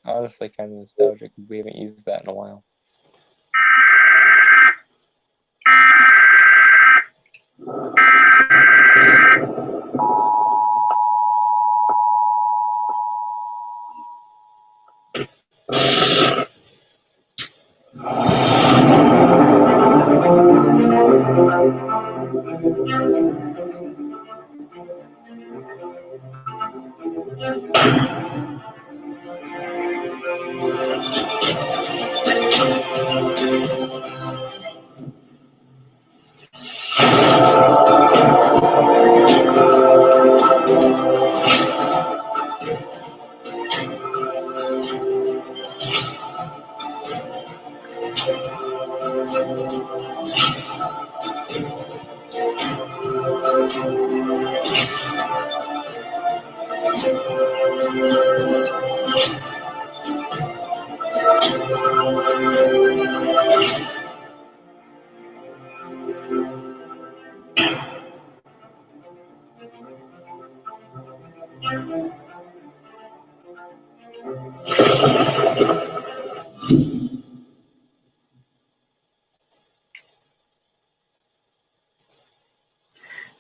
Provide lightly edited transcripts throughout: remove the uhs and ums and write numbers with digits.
honestly kind of nostalgic. We haven't used that in a while.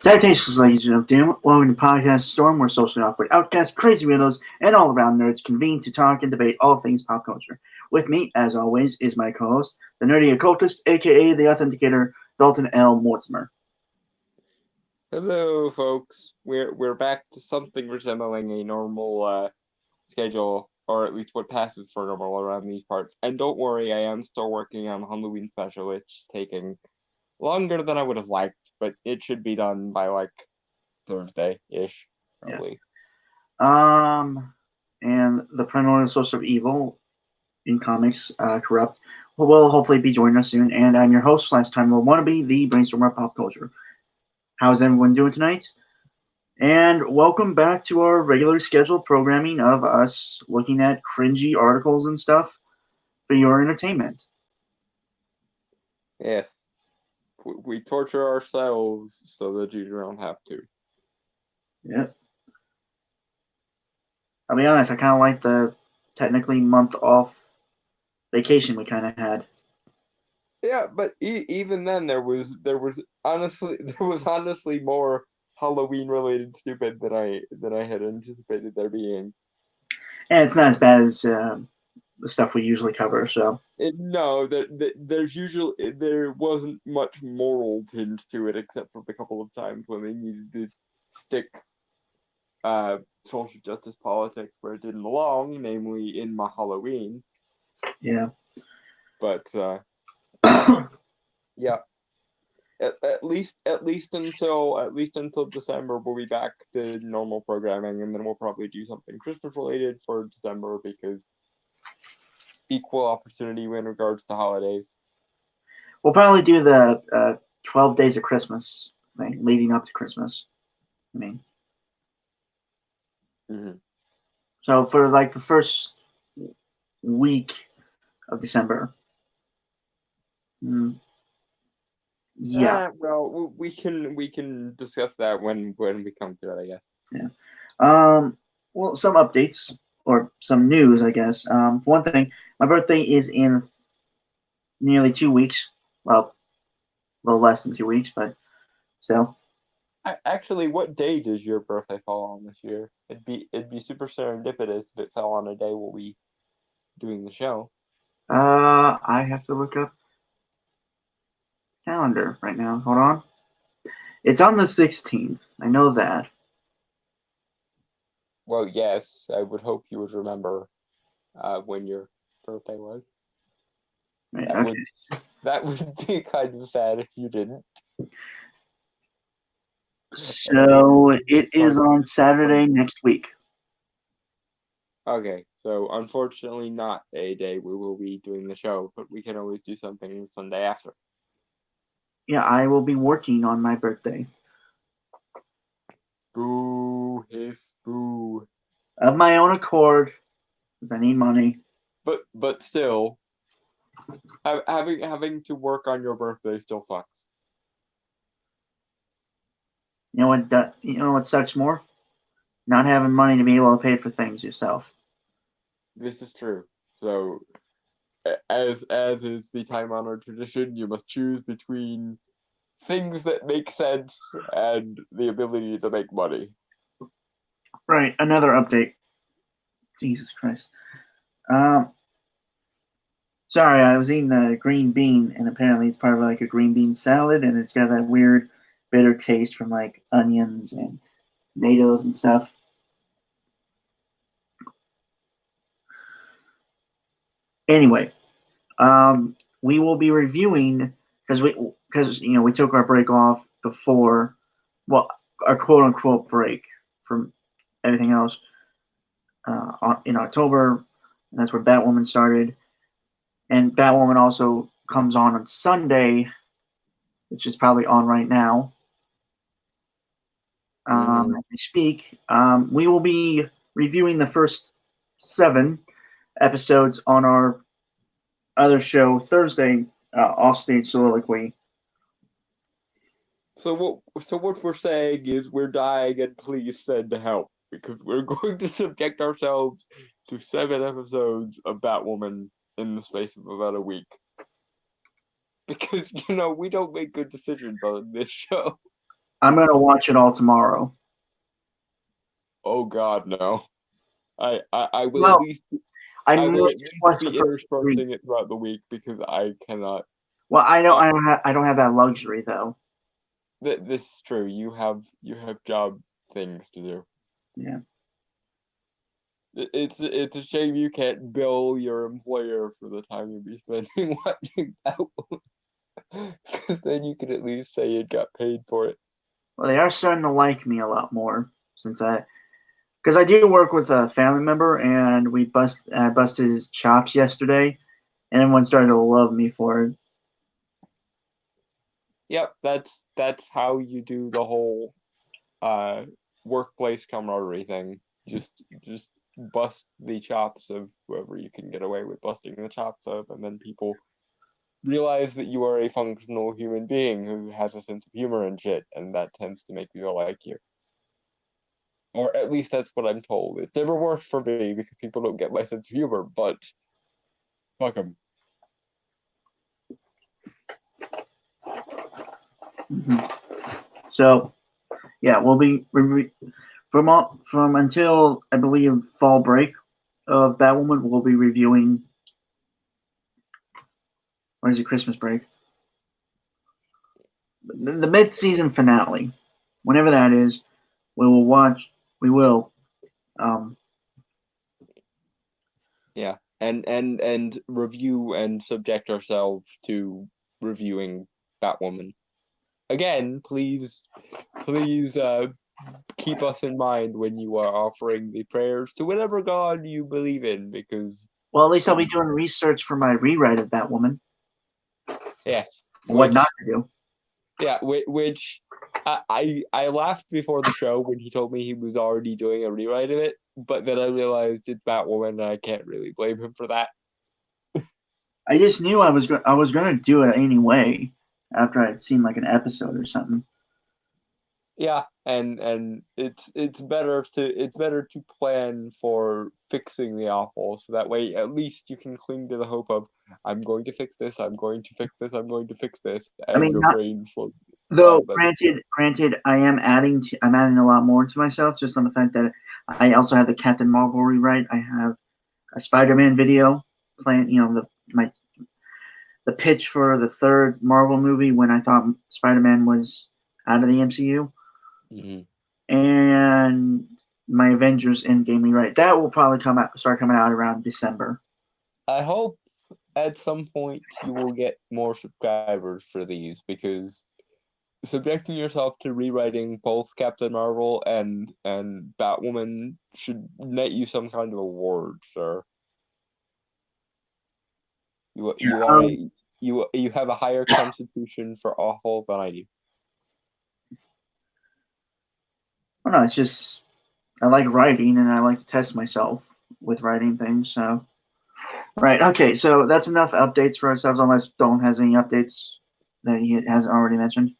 Salutations, ladies and gentlemen. Welcome to Podcast Storm, where socially awkward outcasts, crazy weirdos, and all-around nerds convene to talk and debate all things pop culture. With me, as always, is my co-host, the nerdy occultist, aka the authenticator, Dalton L. Mortimer. Hello, folks. We're back to something resembling a normal schedule, or at least what passes for normal around these parts. And don't worry, I am still working on the Halloween special. It's taking longer than I would have liked, but it should be done by like Thursday-ish, probably. And the primordial source of evil in comics, Corrupt, will hopefully be joining us soon. And I'm your host, last time will want to be the brainstormer of pop culture. How's everyone doing tonight? And welcome back to our regular scheduled programming of us looking at cringy articles and stuff for your entertainment. Yes. We torture ourselves so that you don't have to. Yep. I'll be honest, I kind of like the technically month off vacation we kind of had. Yeah, but even then there was honestly more Halloween related stupid than I had anticipated there being. And it's not as bad as the stuff we usually cover, so. No, there wasn't much moral tinge to it, except for the couple of times when they needed to stick social justice politics where it didn't belong, namely in my Halloween. Yeah. But yeah. At least until December, we'll be back to normal programming, and then we'll probably do something Christmas related for December because equal opportunity in regards to holidays. We'll probably do the 12 Days of Christmas thing leading up to Christmas. I mean, So for like the first week of December. Yeah. Well, we can discuss that when we come to it, I guess. Yeah. Well, some updates or some news, I guess. For one thing, my birthday is in nearly 2 weeks. Well, a little less than 2 weeks, but still. Actually, what day does your birthday fall on this year? It'd be super serendipitous if it fell on a day we'll be doing the show. I have to look up calendar right now. Hold on. It's on the 16th. I know that. Well, yes, I would hope you would remember when your birthday was. Right, that would be kind of sad if you didn't. So it is on Saturday next week. Okay, so unfortunately not a day we will be doing the show, but we can always do something the Sunday after. Yeah, I will be working on my birthday. Boo, hiss, boo. Of my own accord, because I need money. But still, having to work on your birthday still sucks. You know what sucks more? Not having money to be able to pay for things yourself. This is true. So, as is the time-honored tradition, you must choose between things that make sense and the ability to make money. Right, another update. Jesus Christ. Um, sorry, I was eating a green bean, and apparently it's part of like a green bean salad, and it's got that weird bitter taste from like onions and tomatoes and stuff. Anyway, we will be reviewing because we took our break off before, well, our quote unquote break from everything else in October. And that's where Batwoman started, and Batwoman also comes on Sunday, which is probably on right now. As we speak, we will be reviewing the first 7 episodes on our other show Thursday, Offstage Soliloquy. So what we're saying is we're dying, and please send help, because we're going to subject ourselves to 7 episodes of Batwoman in the space of about a week. Because we don't make good decisions on this show. I'm gonna watch it all tomorrow. Oh God, no! I will Well, at least I will will at just least watch be the first 3. interspersing it throughout the week because I cannot. Well, I don't have that luxury though. This is true. You have job things to do. Yeah. It's a shame you can't bill your employer for the time you'll be spending watching Batwoman. Because then you could at least say you got paid for it. Well, they are starting to like me a lot more because I do work with a family member, and I busted his chops yesterday, and everyone started to love me for it. Yep, that's how you do the whole workplace camaraderie thing. Just bust the chops of whoever you can get away with busting the chops of, and then people realize that you are a functional human being who has a sense of humor and shit, and that tends to make people like you. Or at least that's what I'm told. It's never worked for me because people don't get my sense of humor, but fuck them. Mm-hmm. So, yeah, we'll be from until I believe fall break of Batwoman. We'll be reviewing. Or is it Christmas break? The mid-season finale, whenever that is, we will watch. We will. Yeah, and review and subject ourselves to reviewing Batwoman. Again, please keep us in mind when you are offering the prayers to whatever god you believe in, because Well, at least I'll be doing research for my rewrite of Batwoman. yes, What not to do. Yeah, which I laughed before the show when he told me he was already doing a rewrite of it, but then I realized it's Batwoman, and I can't really blame him for that. I just knew I was gonna do it anyway after I'd seen like an episode or something. Yeah, and it's better to plan for fixing the awful, so that way at least you can cling to the hope of I'm going to fix this, I'm going to fix this, I'm going to fix this, and I mean, your brain slowly. though granted, I'm adding a lot more to myself just on the fact that I also have the Captain Marvel rewrite. I have a Spider-Man video playing. The pitch for the 3rd Marvel movie when I thought Spider-Man was out of the MCU. Mm-hmm. And my Avengers Endgame rewrite. That will probably start coming out around December. I hope at some point you will get more subscribers for these, because subjecting yourself to rewriting both Captain Marvel and Batwoman should net you some kind of award, sir. You have a higher constitution for awful than I do. Oh no, it's just I like writing and I like to test myself with writing things. So, right, okay, so that's enough updates for ourselves. Unless Don has any updates that he hasn't already mentioned.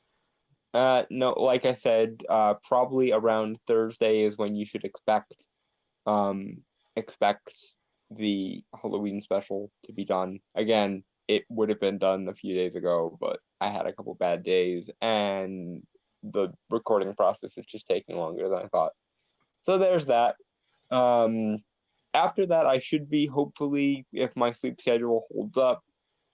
No, like I said, probably around Thursday is when you should expect the Halloween special to be done. Again, it would have been done a few days ago, but I had a couple bad days, and the recording process is just taking longer than I thought. So there's that. After that, I should be, hopefully, if my sleep schedule holds up,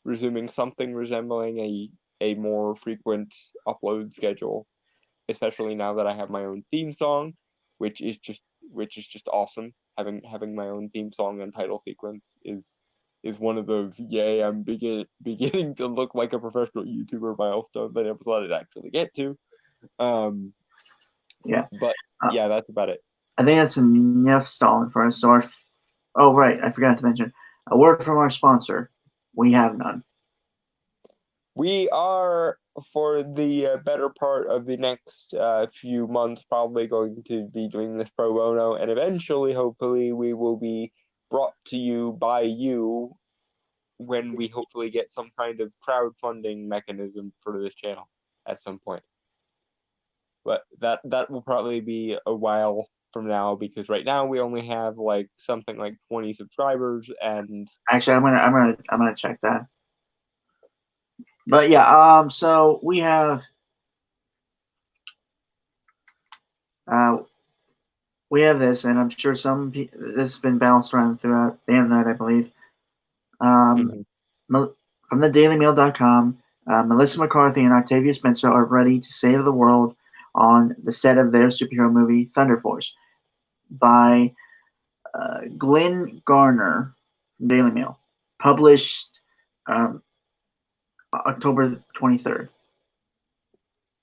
resuming something resembling a more frequent upload schedule, especially now that I have my own theme song, which is just awesome. Having my own theme song and title sequence is one of those, yay, I'm beginning to look like a professional YouTuber milestones I never thought I'd actually get to. Yeah. But yeah, that's about it. I think that's enough stalling for us. So right, I forgot to mention a word from our sponsor. We have none. We are, for the better part of the next few months, probably going to be doing this pro bono, and eventually, hopefully, we will be brought to you by you when we hopefully get some kind of crowdfunding mechanism for this channel at some point. But that will probably be a while from now, because right now we only have like something like 20 subscribers, and actually I'm gonna check that. But yeah, so we have this, and I'm sure this has been bounced around throughout the internet, I believe. From the DailyMail.com, Melissa McCarthy and Octavia Spencer are ready to save the world on the set of their superhero movie Thunder Force by Glenn Garner from Daily Mail, published October 23rd.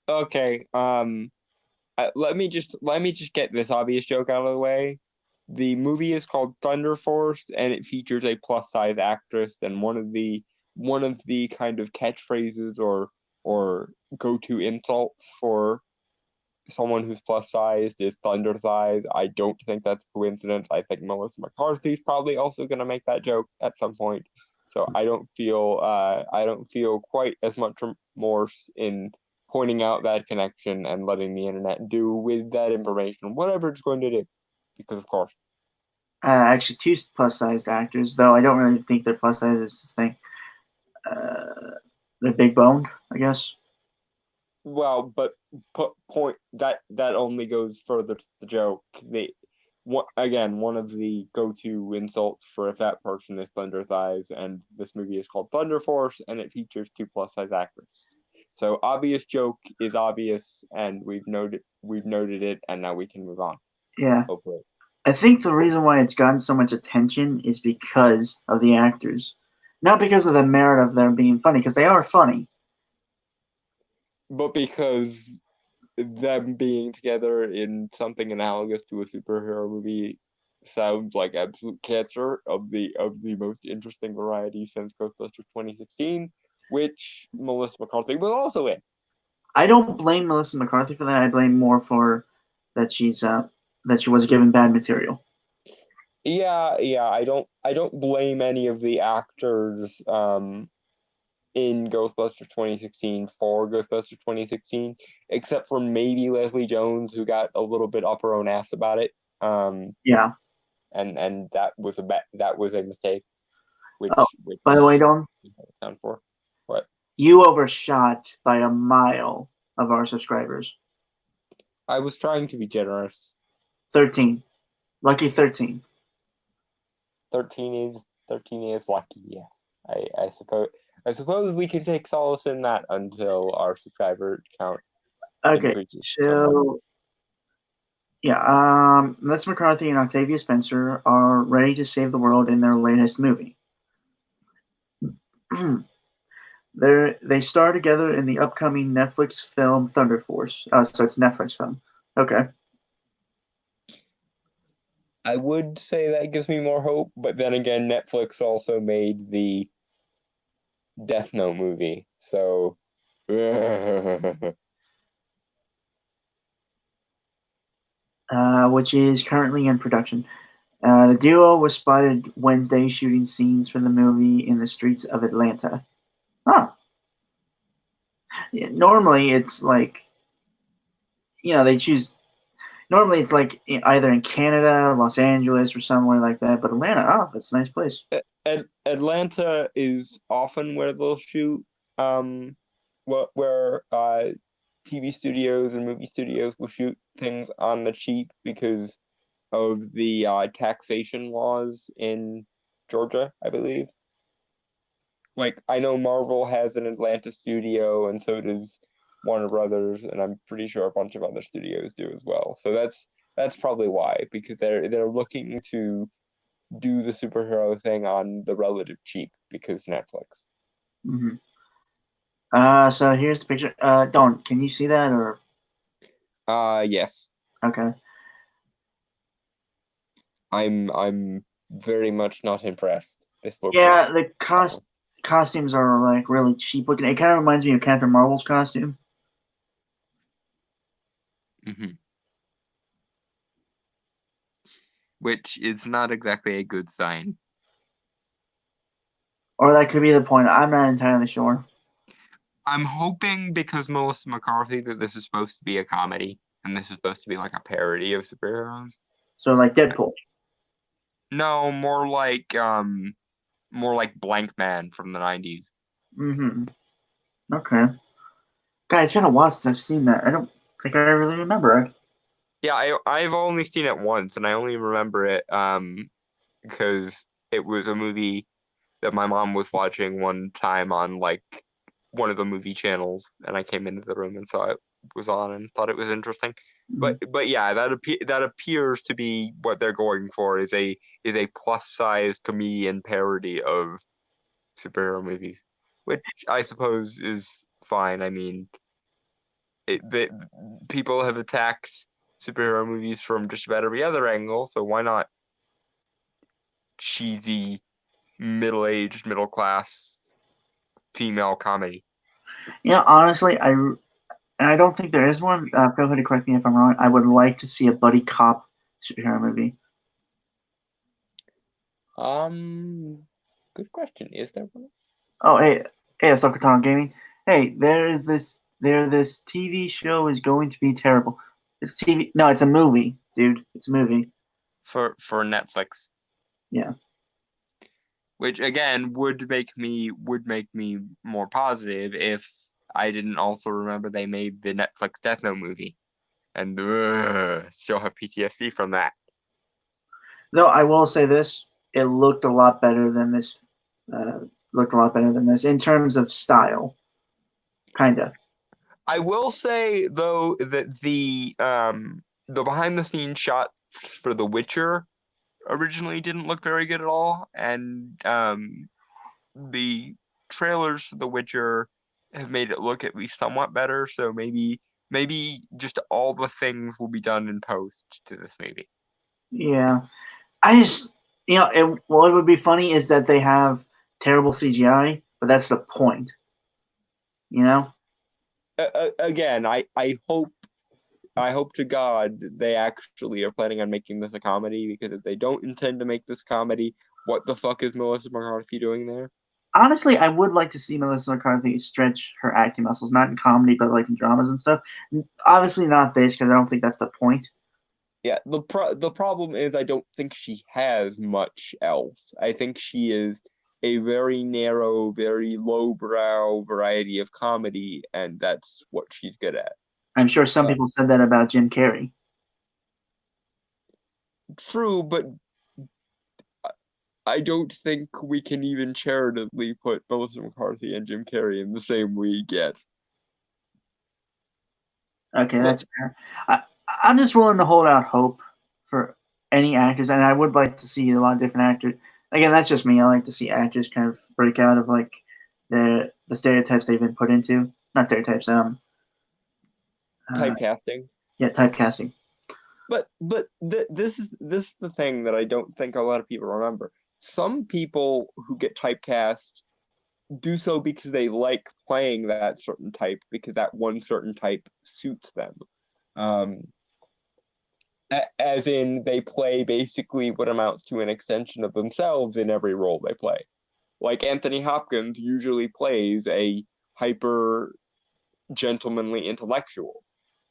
Okay, let me just get this obvious joke out of the way. The movie is called Thunder Force, and it features a plus size actress. And one of the kind of catchphrases or go to insults for someone who's plus sized is thunder thighs. I don't think that's a coincidence. I think Melissa McCarthy's probably also going to make that joke at some point. So I don't feel quite as much remorse in pointing out that connection and letting the internet do with that information whatever it's going to do, because of course. Actually, 2 plus-sized actors, though I don't really think they're plus size. It's just think they're big boned, I guess. Well, but point that only goes further to the joke. One of the go-to insults for a fat person is thunder thighs, and this movie is called Thunder Force, and it features 2 plus-size actors. So obvious joke is obvious, and we've noted it, and now we can move on. Yeah. Hopefully. I think the reason why it's gotten so much attention is because of the actors, not because of the merit of them being funny, because they are funny, but because them being together in something analogous to a superhero movie sounds like absolute cancer of the most interesting variety since Ghostbusters 2016, which Melissa McCarthy was also in. I don't blame Melissa McCarthy for that. I blame more for that she was given bad material. Yeah. I don't blame any of the actors in Ghostbusters 2016 for Ghostbusters 2016, except for maybe Leslie Jones, who got a little bit up her own ass about it. Yeah. And that was a mistake. Which by the way, Don, down for what? You overshot by a mile of our subscribers. I was trying to be generous. 13. Lucky 13. 13 is lucky, yes. I suppose we can take solace in that until our subscriber count increases. So yeah, Melissa McCarthy and Octavia Spencer are ready to save the world in their latest movie. They star together in the upcoming Netflix film Thunder Force. So it's a Netflix film. Okay. I would say that gives me more hope, but then again, Netflix also made the Death Note movie, so which is currently in production. The duo was spotted Wednesday shooting scenes for the movie in the streets of Atlanta. Yeah, normally it's like, they choose, Normally it's like either in Canada, Los Angeles, or somewhere like that. But Atlanta, oh, that's a nice place. Atlanta is often where they'll shoot. Where TV studios and movie studios will shoot things on the cheap because of the taxation laws in Georgia, I believe. Like I know Marvel has an Atlanta studio, and so does Warner Brothers, and I'm pretty sure a bunch of other studios do as well. So that's probably why, because they're looking to do the superhero thing on the relative cheap because Netflix. Mm-hmm. So here's the picture. Don, can you see that or? Yes. Okay. I'm very much not impressed. This looks Yeah, the costumes are like really cheap looking. It kind of reminds me of Captain Marvel's costume. Mhm. Which is not exactly a good sign. Or that could be the point. I'm not entirely sure. I'm hoping because Melissa McCarthy that this is supposed to be a comedy and this is supposed to be like a parody of superheroes. So like Deadpool. No, more like Blank Man from the 90s. Mm-hmm. Okay. God, it's been a while since I've seen that. I don't think I really remember it. Yeah, I've only seen it once and I only remember it because it was a movie that my mom was watching one time on like one of the movie channels, and I came into the room and saw it was on and thought it was interesting. But yeah, that appears to be what they're going for is a plus size comedian parody of superhero movies, which I suppose is fine. I mean, people have attacked superhero movies from just about every other angle, so why not cheesy middle-aged, middle-class female comedy? Yeah, honestly, I don't think there is one. Feel free to correct me if I'm wrong. I would like to see a buddy cop superhero movie. Good question. Is there one? Oh, hey, Ahsoka Tano Gaming. Hey, this TV show is going to be terrible. It's TV. No, it's a movie, dude. It's a movie. For Netflix. Yeah. Which again would make me more positive if I didn't also remember they made the Netflix Death Note movie, and still have PTSD from that. Though I will say this, it looked a lot better than this. Looked a lot better than this in terms of style. Kinda. I will say though that the behind the scenes shots for The Witcher originally didn't look very good at all, and the trailers for The Witcher have made it look at least somewhat better. So maybe just all the things will be done in post to this movie. Yeah. I just what would be funny is that they have terrible CGI, but that's the point. You know? Again, I hope to God they actually are planning on making this a comedy, because if they don't intend to make this comedy, what the fuck is Melissa McCarthy doing there? Honestly, I would like to see Melissa McCarthy stretch her acting muscles, not in comedy, but like in dramas and stuff. Obviously, not this because I don't think that's the point. Yeah, the problem is I don't think she has much else. I think she is a very narrow, very lowbrow variety of comedy, and that's what she's good at. I'm sure some people said that about Jim Carrey. True, but I don't think we can even charitably put Melissa McCarthy and Jim Carrey in the same league yet. Okay, that's fair. I'm just willing to hold out hope for any actors, and I would like to see a lot of different actors. Again, that's just me. I like to see actors kind of break out of like the stereotypes they've been put into. Not stereotypes. Typecasting. Yeah, typecasting. But this is the thing that I don't think a lot of people remember. Some people who get typecast do so because they like playing that certain type, because that one certain type suits them. As in they play basically what amounts to an extension of themselves in every role they play. Like Anthony Hopkins usually plays a hyper gentlemanly intellectual.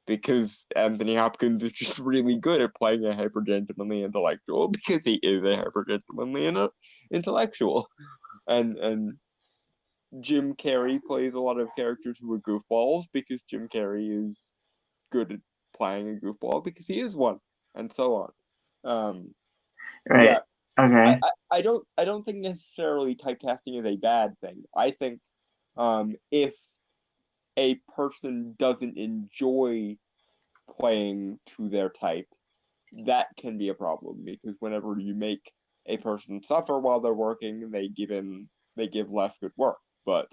because Anthony Hopkins is just really good at playing a hyper gentlemanly intellectual because he is a hyper gentlemanly intellectual, and Jim Carrey plays a lot of characters who are goofballs because Jim Carrey is good at playing a goofball because he is one, and so on. Right. Yeah, Okay. I don't think necessarily typecasting is a bad thing. I think if a person doesn't enjoy playing to their type, that can be a problem because whenever you make a person suffer while they're working, they give less good work. But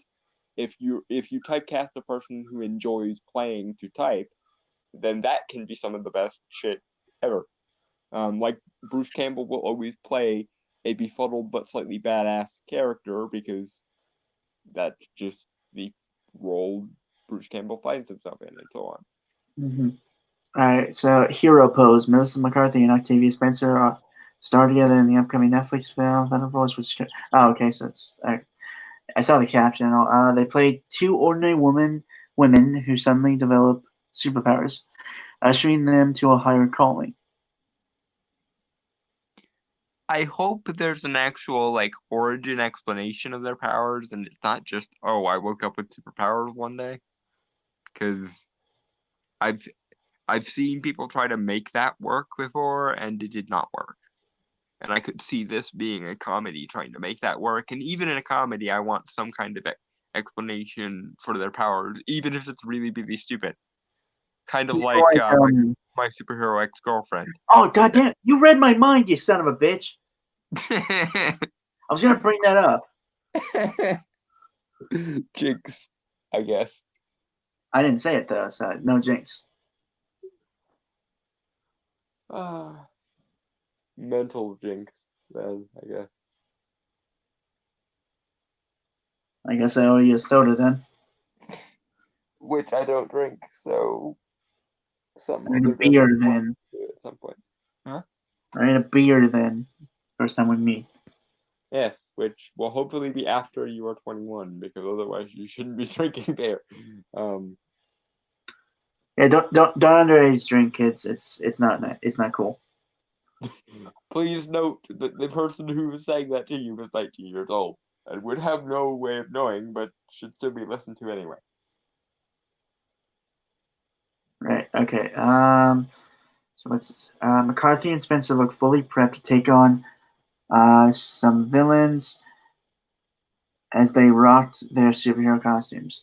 if you typecast a person who enjoys playing to type, then that can be some of the best shit ever. Like Bruce Campbell will always play a befuddled but slightly badass character because that's just the role Bruce Campbell finds himself in, and so on. Mm-hmm. All right. So, hero pose. Melissa McCarthy and Octavia Spencer star together in the upcoming Netflix film Thunderbolts. Which okay, so it's I saw the caption. They play two ordinary women who suddenly develop superpowers, ushering them to a higher calling. I hope there's an actual like origin explanation of their powers, and it's not just, oh, I woke up with superpowers one day. Because I've I've seen people try to make that work before, and it did not work. And I could see this being a comedy trying to make that work. And even in a comedy, I want some kind of explanation for their powers, even if it's really, really stupid. Kind of like my superhero ex-girlfriend. Oh, goddamn. You read my mind, you son of a bitch. I was going to bring that up. Jinx, I guess. I didn't say it, though, so no jinx. Mental jinx, then, I guess. I guess I owe you a soda, then. Which I don't drink, so some I need a beer, then. At some point. Huh? I need a beer, then. First time with me. Yes, which will hopefully be after you are 21, because otherwise you shouldn't be drinking beer. Yeah, don't underage drink, kids. It's not cool. Please note that the person who was saying that to you was 19 years old and would have no way of knowing, but should still be listened to anyway. Right. Okay. So what's this? McCarthy and Spencer look fully prepped to take on some villains as they rocked their superhero costumes.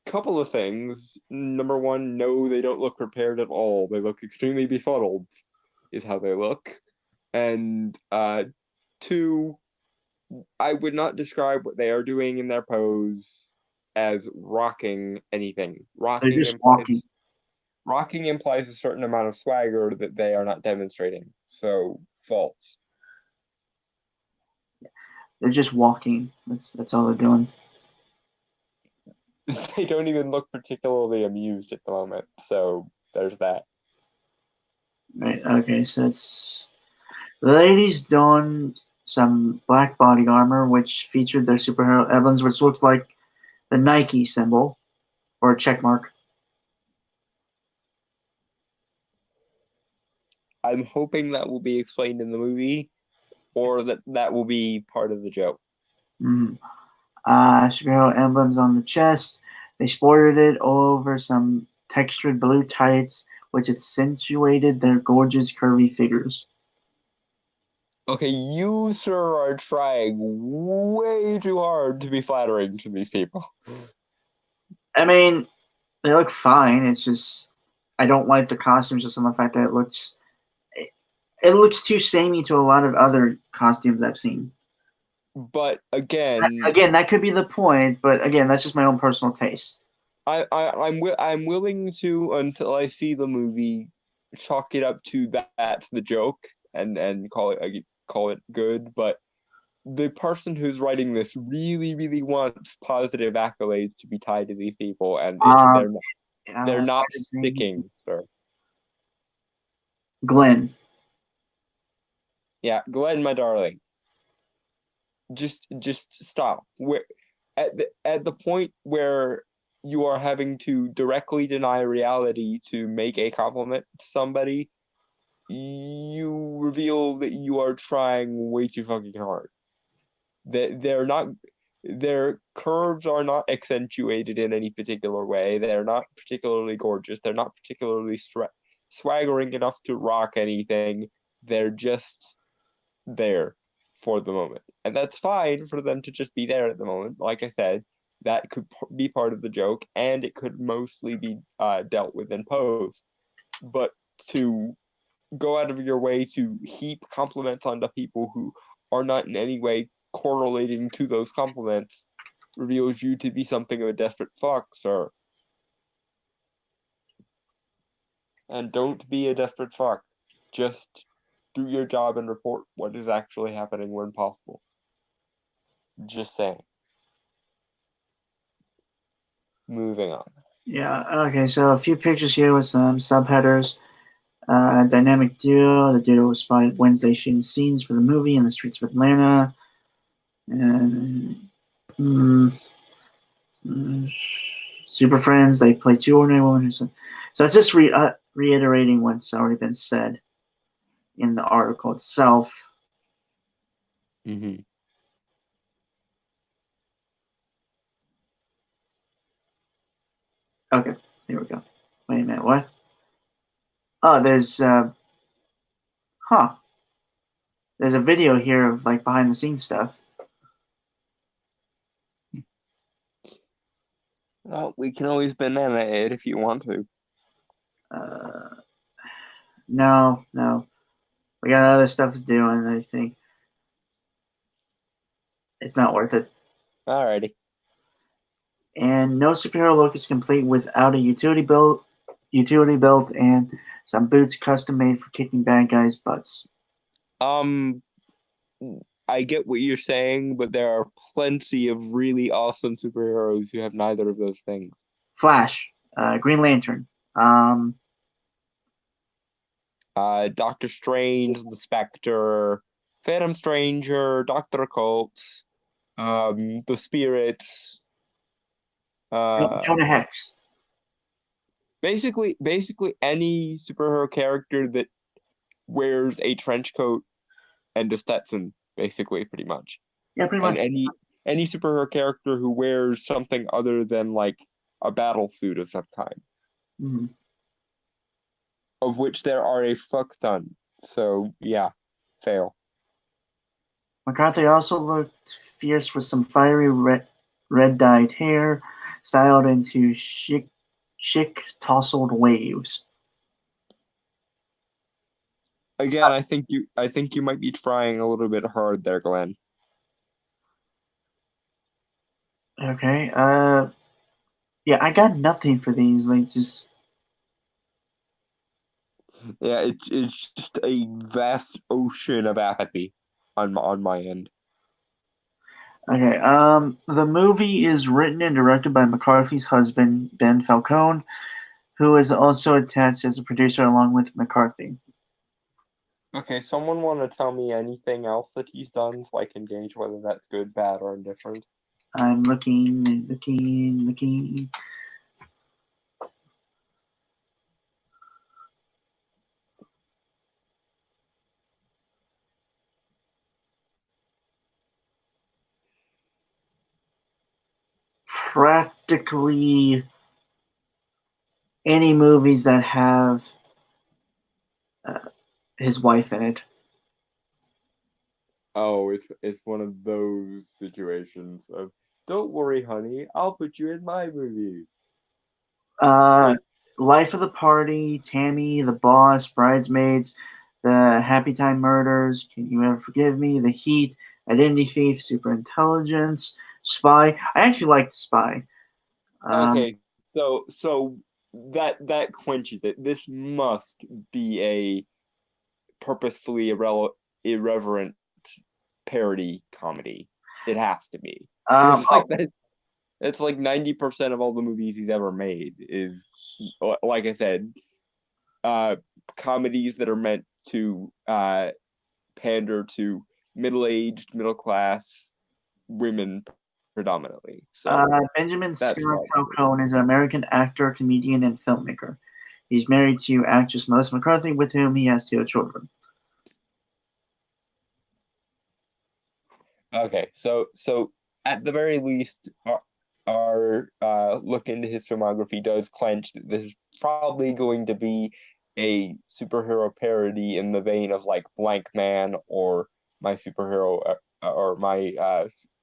Couple of things. Number one, no, they don't look prepared at all. They look extremely befuddled, is how they look. And two, I would not describe what they are doing in their pose as rocking anything. They're just walking. Rocking implies a certain amount of swagger that they are not demonstrating. So false. They're just walking. That's all they're doing. They don't even look particularly amused at the moment. So there's that. Right. Okay. So it's the ladies donned some black body armor, which featured their superhero emblems, which looked like the Nike symbol or a check mark. I'm hoping that will be explained in the movie, or that will be part of the joke. Mm-hmm. Superhero emblems on the chest. They sported it over some textured blue tights, which accentuated their gorgeous curvy figures. Okay, you, sir, are trying way too hard to be flattering to these people. I mean, they look fine. It's just I don't like the costumes just on the fact that it looks too samey to a lot of other costumes I've seen. But again, that could be the point. But again, that's just my own personal taste. I'm willing to, until I see the movie, chalk it up to that's the joke and call it good. But the person who's writing this really wants positive accolades to be tied to these people, and they're not sticking, sir. Glenn. Yeah, Glenn, my darling. Just stop. Where at the point where you are having to directly deny reality to make a compliment to somebody, you reveal that you are trying way too fucking hard. That their curves are not accentuated in any particular way. They're not particularly gorgeous. They're not particularly swaggering enough to rock anything. They're just there for the moment. And that's fine for them to just be there at the moment. Like I said, that could be part of the joke, and it could mostly be dealt with in post. But to go out of your way to heap compliments onto people who are not in any way correlating to those compliments reveals you to be something of a desperate fuck, sir. And don't be a desperate fuck. Just do your job and report what is actually happening when possible. Just saying. Moving on. Yeah, okay, so a few pictures here with some subheaders. Dynamic duo. The duo was spotted Wednesday shooting scenes for the movie in the streets of Atlanta. And Super Friends, they play two ordinary women. So it's just reiterating what's already been said in the article itself. Mm-hmm. Okay, here we go. Wait a minute, what? Oh, there's there's a video here of like behind the scenes stuff. Well, we can always banana it if you want to. No, we got other stuff to do, and I think it's not worth it. Alrighty. And no superhero look is complete without a utility belt, and some boots custom made for kicking bad guys' butts. I get what you're saying, but there are plenty of really awesome superheroes who have neither of those things. Flash, Green Lantern, Doctor Strange, the Spectre, Phantom Stranger, Doctor Occult, the Spirits, Jonah Hex. basically any superhero character that wears a trench coat and a Stetson, basically, pretty much. Yeah, pretty And much. any superhero character who wears something other than like a battle suit of some kind. Mm-hmm. Of which there are a fuck ton. So yeah, fail. McCarthy also looked fierce with some fiery red dyed hair, styled into chic tousled waves. Again, I think you might be trying a little bit hard there, Glenn. Okay, yeah, I got nothing for these. Like, just Yeah, it's just a vast ocean of apathy on my end. okay. The movie is written and directed by McCarthy's husband Ben Falcone, who is also attached as a producer along with McCarthy. Okay, someone want to tell me anything else that he's done so I can gauge whether that's good, bad, or indifferent? I'm looking. Practically any movies that have his wife in it. Oh, it's one of those situations of don't worry, honey, I'll put you in my movies. Wait, Life of the Party, Tammy, The Boss, Bridesmaids, The Happy Time Murders, Can You Ever Forgive Me, The Heat, Identity Thief, Super Intelligence, Spy. I actually liked Spy. okay, so that quenches it. This must be a purposefully irreverent parody comedy. It has to be. Because like that, it's like 90% of all the movies he's ever made is, like I said, comedies that are meant to pander to middle-aged, middle-class women predominantly. So Benjamin that's Scott why. Falcone is an American actor, comedian, and filmmaker. He's married to actress Melissa McCarthy, with whom he has 2 children. Okay, so at the very least, our look into his filmography does clench that this is probably going to be a superhero parody in the vein of like Blank Man or my superhero or my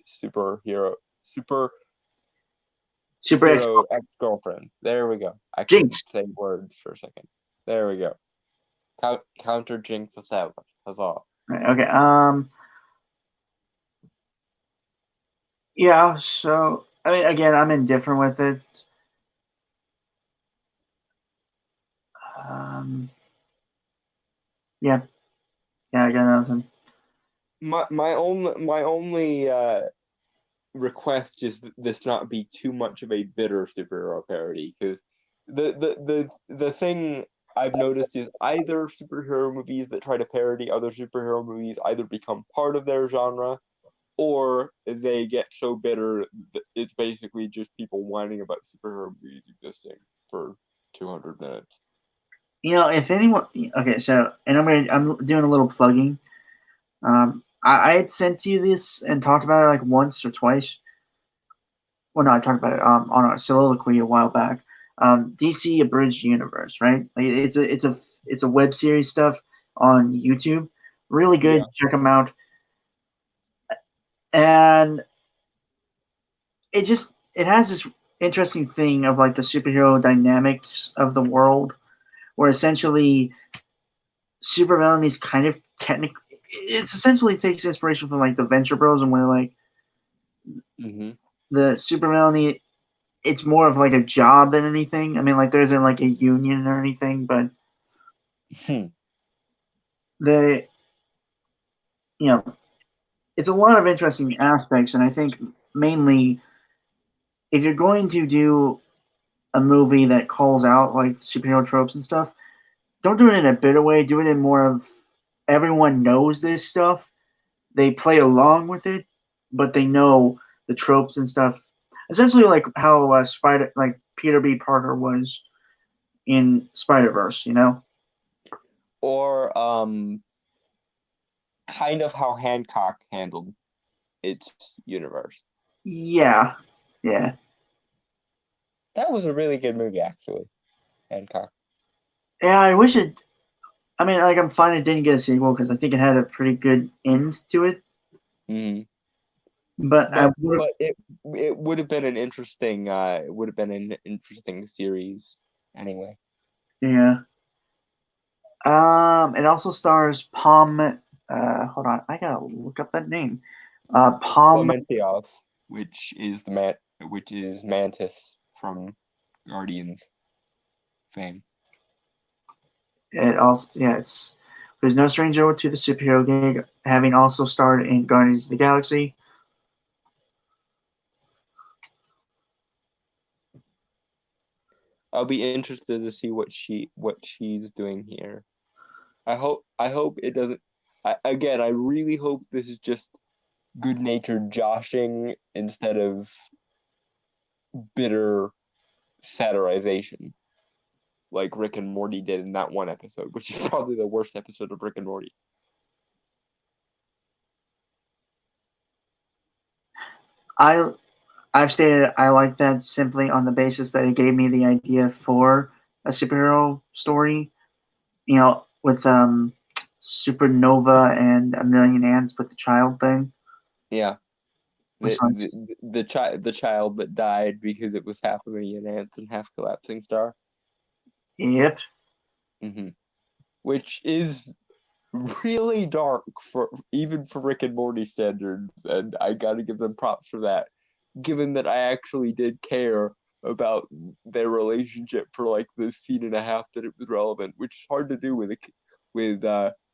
superhero Super X ex-girlfriend. There we go. I couldn't Jinx. say words for a second. There we go. Counter Jinx established. That's all. Right, okay. Yeah. So I mean, again, I'm indifferent with it. Yeah. Yeah. I got nothing. My only request is that this not be too much of a bitter superhero parody, because the thing I've noticed is either superhero movies that try to parody other superhero movies either become part of their genre or they get so bitter that it's basically just people whining about superhero movies existing for 200 minutes. If anyone, okay, so and I'm doing a little plugging. I had sent you this and talked about it like once or twice. Well, no, I talked about it on a soliloquy a while back. DC Abridged Universe, right? Like, it's a web series stuff on YouTube. Really good. Yeah. Check them out. And it has this interesting thing of like the superhero dynamics of the world, where essentially supervillainy is kind of technically, it's essentially takes inspiration from like the Venture Bros, and where like the supervillainy, it's more of like a job than anything. I mean, like there isn't like a union or anything, but the it's a lot of interesting aspects, and I think mainly if you're going to do a movie that calls out like superhero tropes and stuff, don't do it in a bitter way. Do it in more of everyone knows this stuff. They play along with it, but they know the tropes and stuff. Essentially, like how Peter B. Parker was in Spider-Verse, Or kind of how Hancock handled its universe. Yeah. That was a really good movie, actually. Hancock. Yeah, I wish it. I mean, like, I'm fine it didn't get a sequel because I think it had a pretty good end to it. But it would have been an interesting series anyway. Yeah. It also stars Palm. Hold on, I gotta look up that name. Palm, which is Mantis from Guardians fame. it's who's no stranger to the superhero gig, having also starred in Guardians of the Galaxy. I'll be interested to see what she's doing here. I hope it doesn't. I really hope this is just good-natured joshing instead of bitter satirization, like Rick and Morty did in that one episode, which is probably the worst episode of Rick and Morty. I've stated I like that simply on the basis that it gave me the idea for a superhero story. With Supernova and A Million Ants with the child thing. Yeah. The child that died because it was half a million ants and half collapsing star. Yep. Which is really dark even for Rick and Morty standards, and I gotta give them props for that, given that I actually did care about their relationship for like the scene and a half that it was relevant, which is hard to do with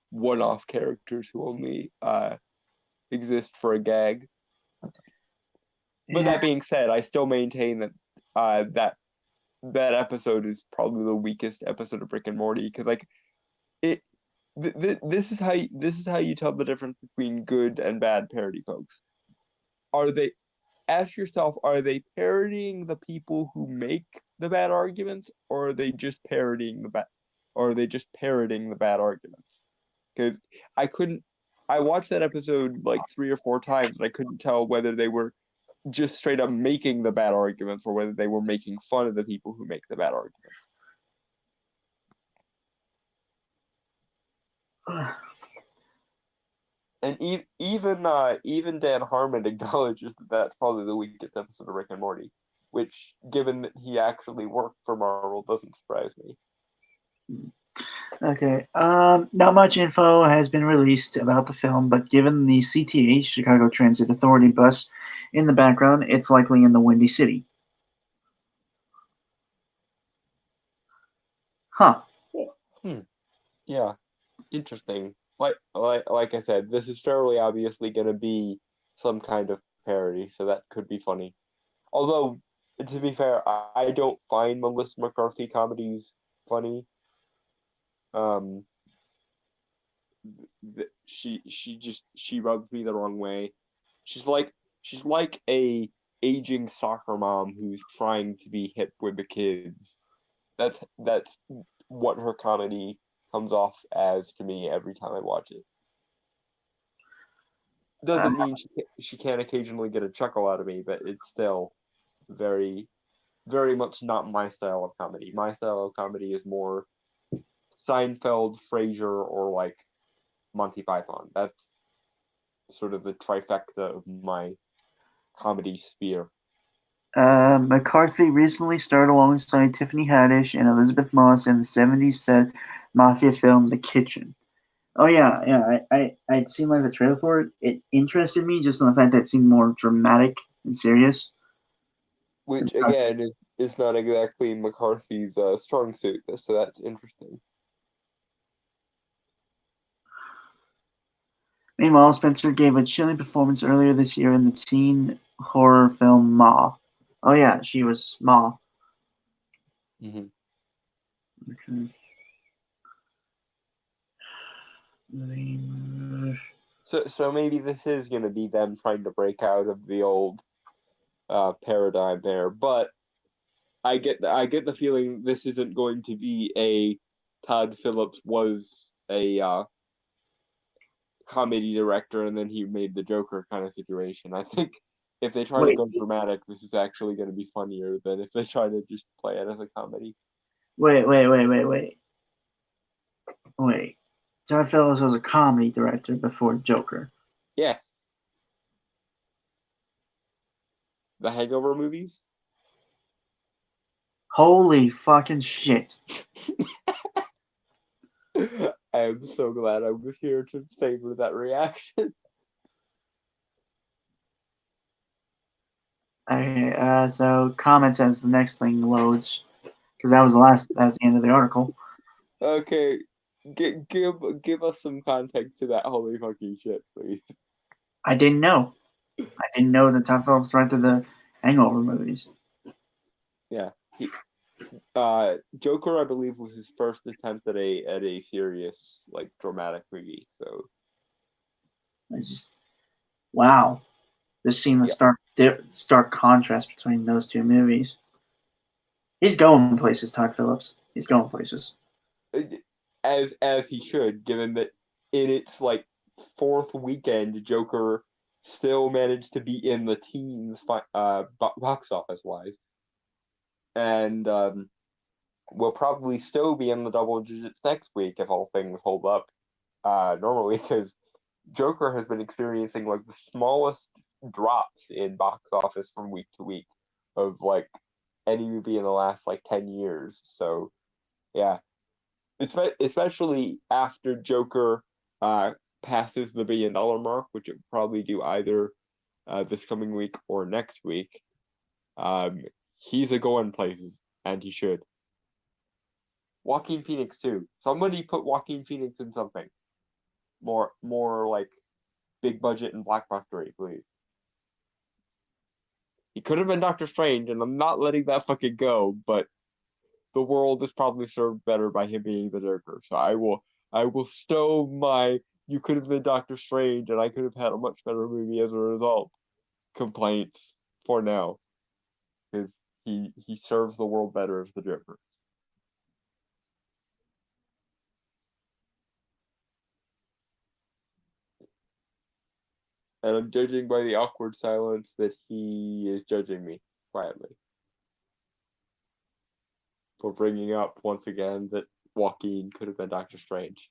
one-off characters who only exist for a gag. But that being said, I still maintain that that episode is probably the weakest episode of Rick and Morty, because like this is how you tell the difference between good and bad parody, folks. Are they ask yourself, are they parodying the people who make the bad arguments, or are they just parodying the bad arguments? Because I watched that episode like 3 or 4 times, and I couldn't tell whether they were just straight up making the bad arguments or whether they were making fun of the people who make the bad arguments. And even Dan Harmon acknowledges that that's probably the weakest episode of Rick and Morty, which, given that he actually worked for Marvel, doesn't surprise me. Okay. Not much info has been released about the film, but given the CTA, Chicago Transit Authority bus in the background, it's likely in the Windy City. Huh. Yeah. Interesting. Like I said, this is fairly obviously going to be some kind of parody, so that could be funny. Although, to be fair, I don't find Melissa McCarthy comedies funny. She rubs me the wrong way. She's like a aging soccer mom who's trying to be hip with the kids. That's what her comedy comes off as to me every time I watch it. Doesn't mean she can't occasionally get a chuckle out of me, but it's still very, very much not my style of comedy. My style of comedy is more Seinfeld, Frasier, or like Monty Python. That's sort of the trifecta of my comedy sphere. McCarthy recently starred alongside Tiffany Haddish and Elizabeth Moss in the 70s set mafia film The Kitchen. Oh yeah. I'd seen like the trailer for it. It interested me just in the fact that it seemed more dramatic and serious. Which again is not exactly McCarthy's strong suit, so that's interesting. Meanwhile, Spencer gave a chilling performance earlier this year in the teen horror film Ma. Oh yeah, she was Ma. Mm-hmm. Okay. So maybe this is going to be them trying to break out of the old paradigm there, but I get the feeling this isn't going to be a Todd Phillips was a comedy director and then he made the Joker kind of situation. I think if they try to go dramatic, this is actually going to be funnier than if they try to just play it as a comedy. Wait. Todd Phillips was a comedy director before Joker. Yes. The Hangover movies? Holy fucking shit. I am so glad I was here to savor that reaction. Okay, so comments as the next thing loads, because that was the end of the article. Okay, give us some context to that holy fucking shit, please. I didn't know that Todd Phillips directed the Hangover movies. Yeah, Joker, I believe, was his first attempt at a serious, like, dramatic movie. So It's just wow, just seeing the stark contrast between those two movies. He's going places, Todd Phillips. He's going places. As he should, given that in its like fourth weekend, Joker still managed to be in the teens, box office wise, and will probably still be in the double digits next week if all things hold up normally, because Joker has been experiencing like the smallest drops in box office from week to week of like any movie in the last like 10 years. So yeah, especially after Joker passes the $1 billion mark, which it will probably do either this coming week or next week. He's a going places, and he should. Joaquin Phoenix too. Somebody put Joaquin Phoenix in something more like big budget and blockbustery, please. He could have been Doctor Strange, and I'm not letting that fucking go, but the world is probably served better by him being the Joker. So I will stow my "you could have been Doctor Strange and I could have had a much better movie as a result" complaints for now, because he serves the world better as the Joker. And I'm judging by the awkward silence that he is judging me quietly for bringing up once again that Joaquin could have been Doctor Strange.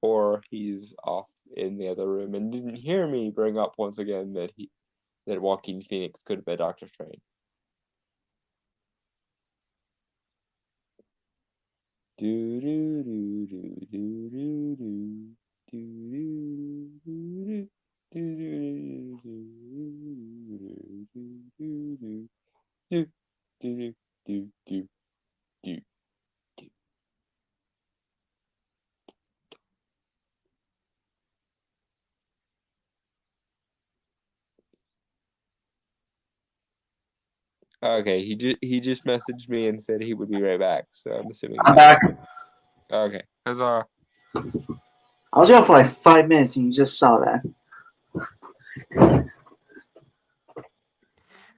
Or he's off in the other room and didn't hear me bring up once again that Joaquin Phoenix could have been Doctor Strange. Do do do do do do do do do do do do do. Okay, he just messaged me and said he would be right back, so I'm assuming. I'm back. Okay, huzzah! I was gone for like 5 minutes, and you just saw that.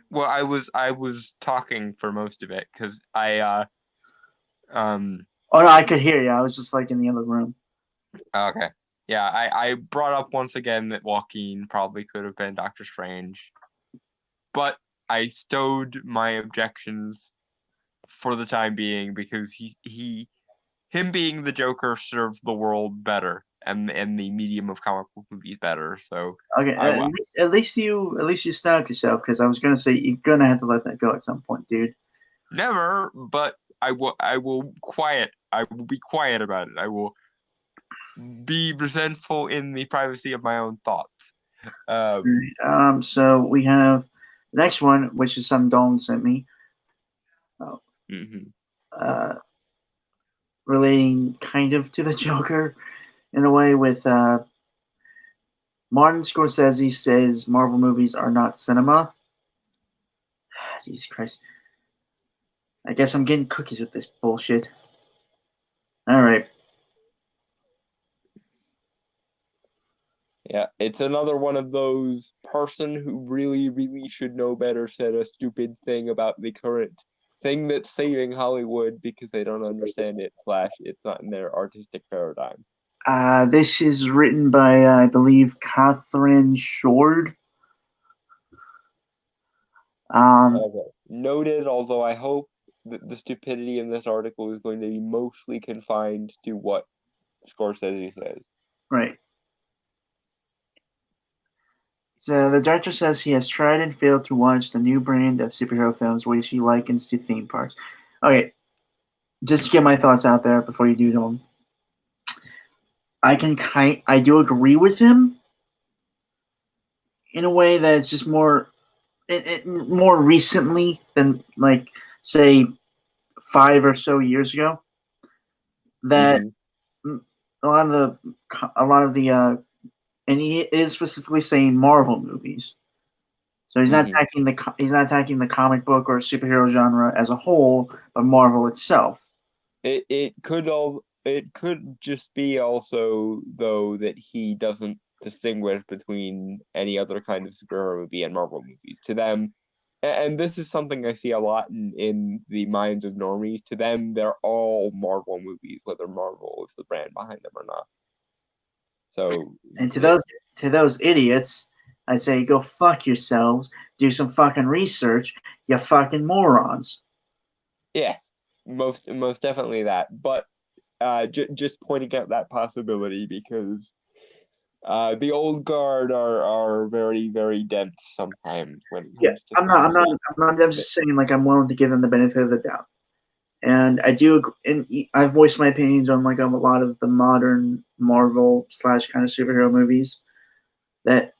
Well, I was talking for most of it because I Oh no, I could hear you. I was just like in the other room. Okay. Yeah, I brought up once again that Joaquin probably could have been Doctor Strange, but I stowed my objections for the time being because him being the Joker serves the world better and the medium of comic book movies better. So Okay, at least you stopped yourself, because I was gonna say you're gonna have to let that go at some point, dude. never, but I will be quiet about it. I will be resentful in the privacy of my own thoughts. So we have the next one, which is something Dolan sent me. Relating kind of to the Joker in a way, with Martin Scorsese says Marvel movies are not cinema. Jesus Christ. I guess I'm getting cookies with this bullshit. Alright. Yeah, it's another one of those person who really, really should know better said a stupid thing about the current thing that's saving Hollywood because they don't understand it / it's not in their artistic paradigm. This is written by, I believe, Catherine Shord. Okay. Noted, although I hope that the stupidity in this article is going to be mostly confined to what Scorsese says. Right. So the director says he has tried and failed to watch the new brand of superhero films, which he likens to theme parks. Okay, just to get my thoughts out there before you do them. I do agree with him in a way that it's just more more recently than, like, say 5 or so years ago, that a lot of the and he is specifically saying Marvel movies. So he's not attacking the comic book or superhero genre as a whole, but Marvel itself. It could just be also though that he doesn't distinguish between any other kind of superhero movie and Marvel movies. To them, and this is something I see a lot in the minds of normies, to them they're all Marvel movies, whether Marvel is the brand behind them or not. So, and to those idiots, I say, go fuck yourselves. Do some fucking research, you fucking morons. Yes, most definitely that. But just pointing out that possibility because the old guard are very, very dense sometimes when it comes to. I'm just saying, like, I'm willing to give them the benefit of the doubt. And I do, and I've voiced my opinions on, like, a lot of the modern Marvel / kind of superhero movies that,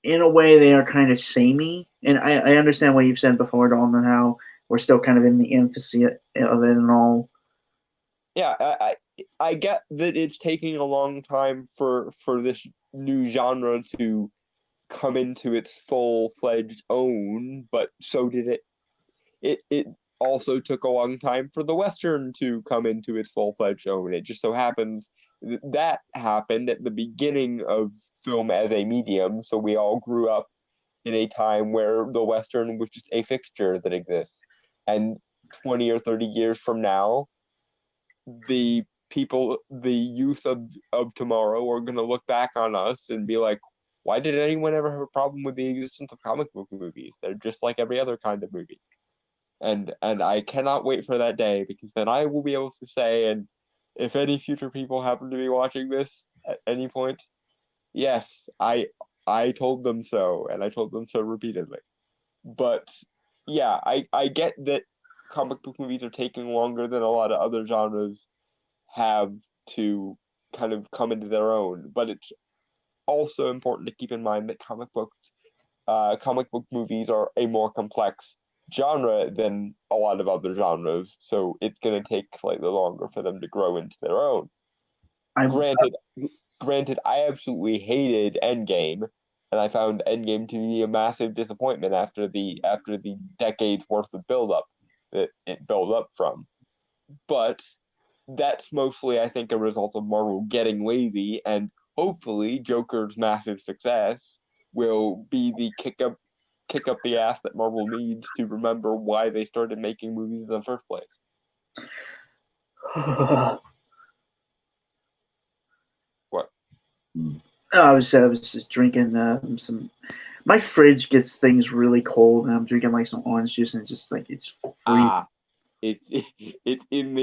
in a way, they are kind of samey. And I understand what you've said before, Dalton, and how we're still kind of in the infancy of it and all. Yeah, I get that it's taking a long time for this new genre to come into its full-fledged own, but so did it. also took a long time for the Western to come into its full-fledged own. It just so happens that happened at the beginning of film as a medium, so we all grew up in a time where the Western was just a fixture that exists. And 20 or 30 years from now, the the youth of tomorrow are going to look back on us and be like, why did anyone ever have a problem with the existence of comic book movies? They're just like every other kind of movie. And I cannot wait for that day, because then I will be able to say, and if any future people happen to be watching this at any point, yes, I told them so, and I told them so repeatedly. But yeah, I get that comic book movies are taking longer than a lot of other genres have to kind of come into their own. But it's also important to keep in mind that comic book movies are a more complex genre than a lot of other genres, so it's going to take slightly longer for them to grow into their own. I Granted, I absolutely hated Endgame, and I found Endgame to be a massive disappointment after the decades worth of build-up that it built up from. But that's mostly, I think, a result of Marvel getting lazy, and hopefully Joker's massive success will be the kick up the ass that Marvel needs to remember why they started making movies in the first place. What? I was just drinking some. My fridge gets things really cold, and I'm drinking like some orange juice, and it's just like it's free. It's it's in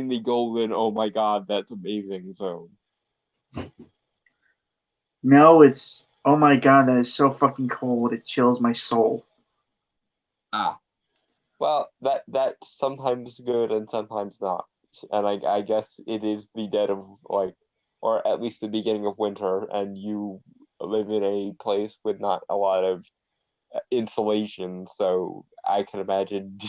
the golden, oh my god, that's amazing zone. No, it's oh my god, that is so fucking cold. It chills my soul. Well, that's sometimes good and sometimes not. And I guess it is the dead of, like, or at least the beginning of winter, and you live in a place with not a lot of insulation, so I can imagine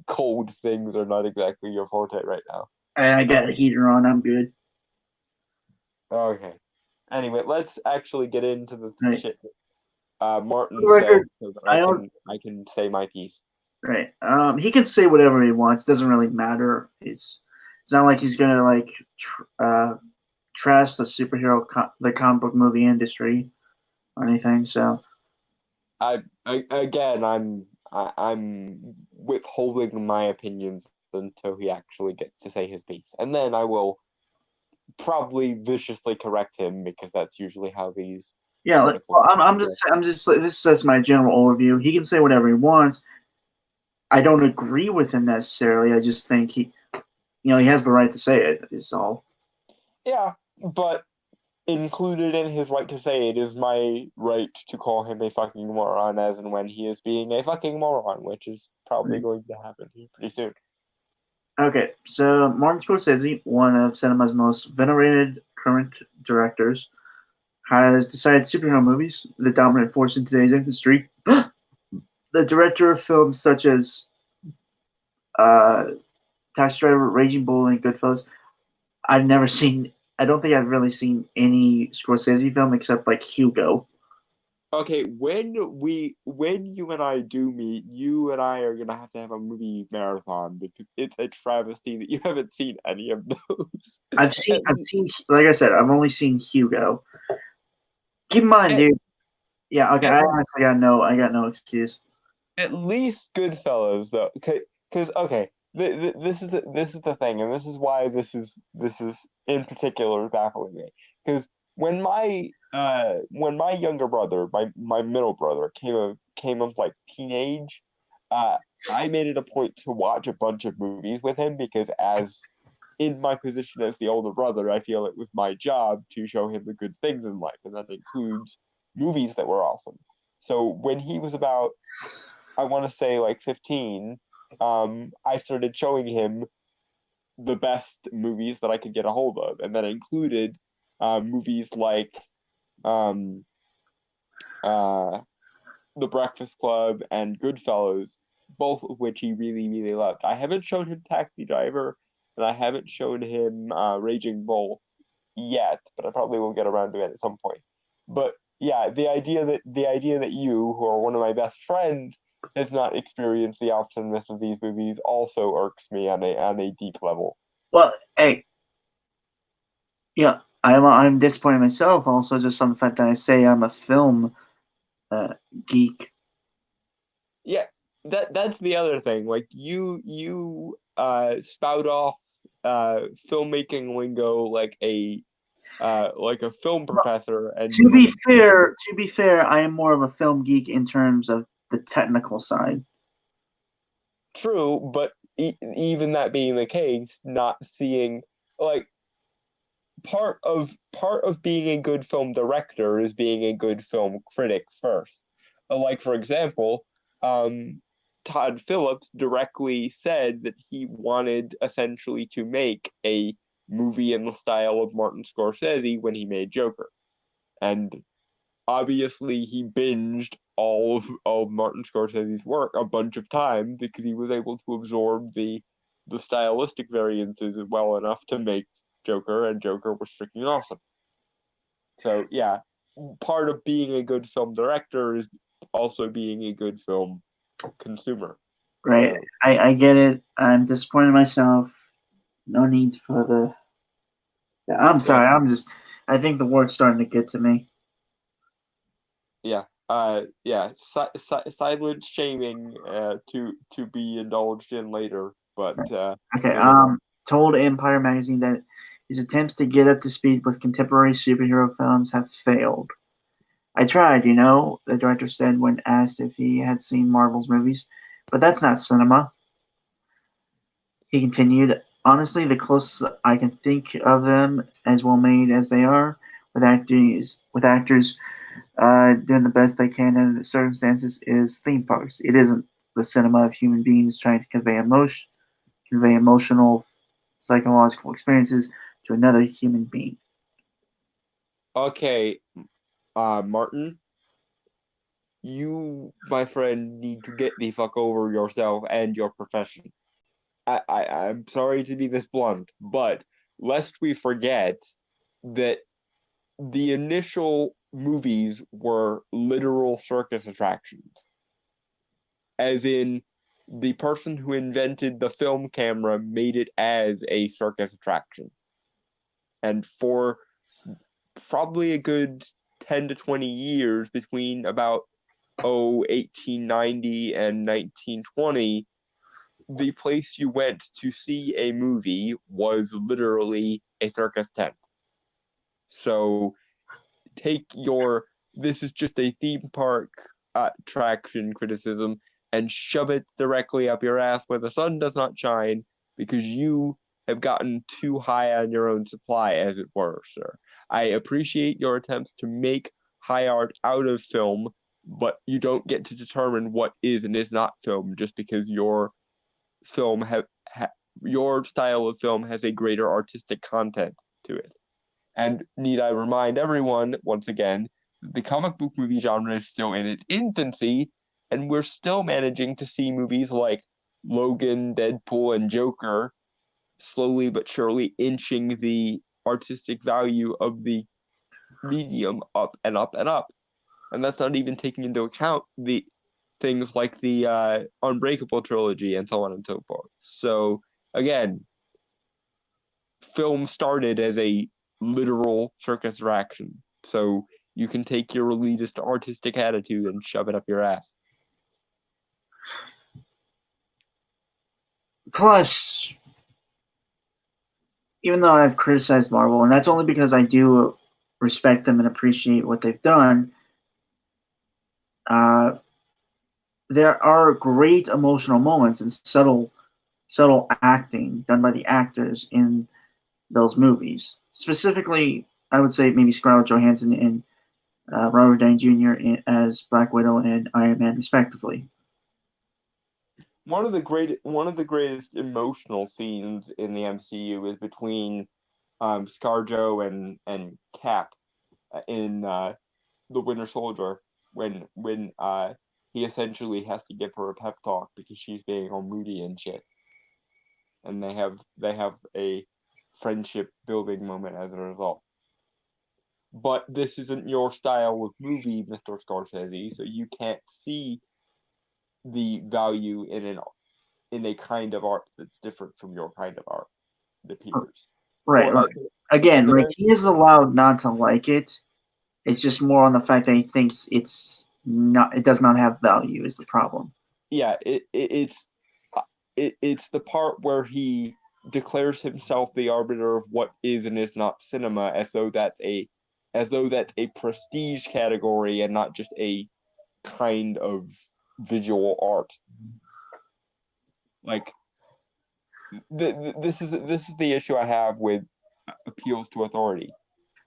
cold things are not exactly your forte right now. I got a heater on. I'm good. Okay. Anyway, let's actually get into the Right. shit Martin Record, said, so that I can say my piece. Right. He can say whatever he wants. Doesn't really matter. It's not like he's gonna like trash the superhero the comic book movie industry or anything. So I'm withholding my opinions until he actually gets to say his piece, and then I will probably viciously correct him, because that's usually how these. yeah. I'm just like, this is my general overview. He can say whatever he wants. I don't agree with him necessarily. I just think he has the right to say it. Is all. Yeah, but included in his right to say it is my right to call him a fucking moron as and when he is being a fucking moron, which is probably going to happen pretty soon. Okay, so Martin Scorsese, one of cinema's most venerated current directors, has decided superhero movies, the dominant force in today's industry. The director of films such as Taxi Driver, Raging Bull, and Goodfellas. I've never seen. I don't think I've really seen any Scorsese film except like Hugo. Okay, when you and I do meet, you and I are gonna have a movie marathon, because it's a travesty that you haven't seen any of those. I've seen. Like I said, I've only seen Hugo. Keep in mind, dude. Yeah. Okay. I got no excuse. At least Goodfellas, though, because okay, this is the thing, and this is why this is in particular baffling me, because when my younger brother, my middle brother, came of like teenage, I made it a point to watch a bunch of movies with him, because as in my position as the older brother, I feel it was my job to show him the good things in life, and that includes movies that were awesome. So when he was about, I want to say, like 15, I started showing him the best movies that I could get a hold of, and that included movies like um, uh, The Breakfast Club and Goodfellas, both of which he really, really loved. I haven't shown him Taxi Driver, and I haven't shown him Raging Bull yet, but I probably will get around to it at some point. But yeah, the idea that you, who are one of my best friends, has not experienced the awesomeness of these movies also irks me on a deep level. Well, hey, yeah, I'm disappointed myself. Also, just on the fact that I say I'm a film geek. Yeah, that's the other thing. Like you spout off filmmaking lingo like a film professor, and To be fair, I am more of a film geek in terms of the technical side. true, but even that being the case, not seeing like part of being a good film director is being a good film critic first. Like for example, um, Todd Phillips directly said that he wanted essentially to make a movie in the style of Martin Scorsese when he made Joker, and obviously he binged all of Martin Scorsese's work a bunch of times because he was able to absorb the stylistic variances well enough to make Joker, and Joker was freaking awesome. So yeah, part of being a good film director is also being a good film consumer. Right? So I get it. I'm disappointed in myself. No need for the. I'm yeah, sorry. I think the word's starting to get to me. yeah, yeah. Silent shaming to be indulged in later, but Okay. moving on. Told Empire magazine that his attempts to get up to speed with contemporary superhero films have failed. I tried, the director said when asked if he had seen Marvel's movies, but that's not cinema. He continued, honestly, the closest I can think of them, as well made as they are, with actors doing the best they can under the circumstances, is theme parks. It isn't the cinema of human beings trying to convey emotional, psychological experiences to another human being. Okay, Martin, you, my friend, need to get the fuck over yourself and your profession. I'm sorry to be this blunt, but lest we forget that the initial movies were literal circus attractions. As in, the person who invented the film camera made it as a circus attraction. And for probably a good 10 to 20 years between about 1890 and 1920, the place you went to see a movie was literally a circus tent. So take your this is just a theme park attraction criticism and shove it directly up your ass where the sun does not shine because you have gotten too high on your own supply, as it were, sir. I appreciate your attempts to make high art out of film, but you don't get to determine what is and is not film just because film have ha, your style of film has a greater artistic content to it. And need I remind everyone, once again, the comic book movie genre is still in its infancy, and we're still managing to see movies like Logan, Deadpool, and Joker slowly but surely inching the artistic value of the medium up and up and up. And that's not even taking into account the things like the Unbreakable trilogy and so on and so forth. So again, film started as a literal circus attraction. So you can take your elitist artistic attitude and shove it up your ass. Plus, even though I've criticized Marvel, and that's only because I do respect them and appreciate what they've done, uh, there are great emotional moments and subtle acting done by the actors in those movies. Specifically, I would say maybe Scarlett Johansson and Robert Downey Jr. As Black Widow and Iron Man, respectively. One of the greatest emotional scenes in the MCU is between ScarJo and Cap in the Winter Soldier when he essentially has to give her a pep talk because she's being all moody and shit, and they have a friendship building moment as a result. But this isn't your style of movie, Mr. Scorsese, so you can't see the value in a kind of art that's different from your kind of art, it appears. Right, Or right. at Again, the like very he is allowed not to like it. It's just more on the fact that he thinks it does not have value is the problem. yeah, it's the part where he declares himself the arbiter of what is and is not cinema, as though that's a prestige category and not just a kind of visual art. Like this is the issue I have with appeals to authority.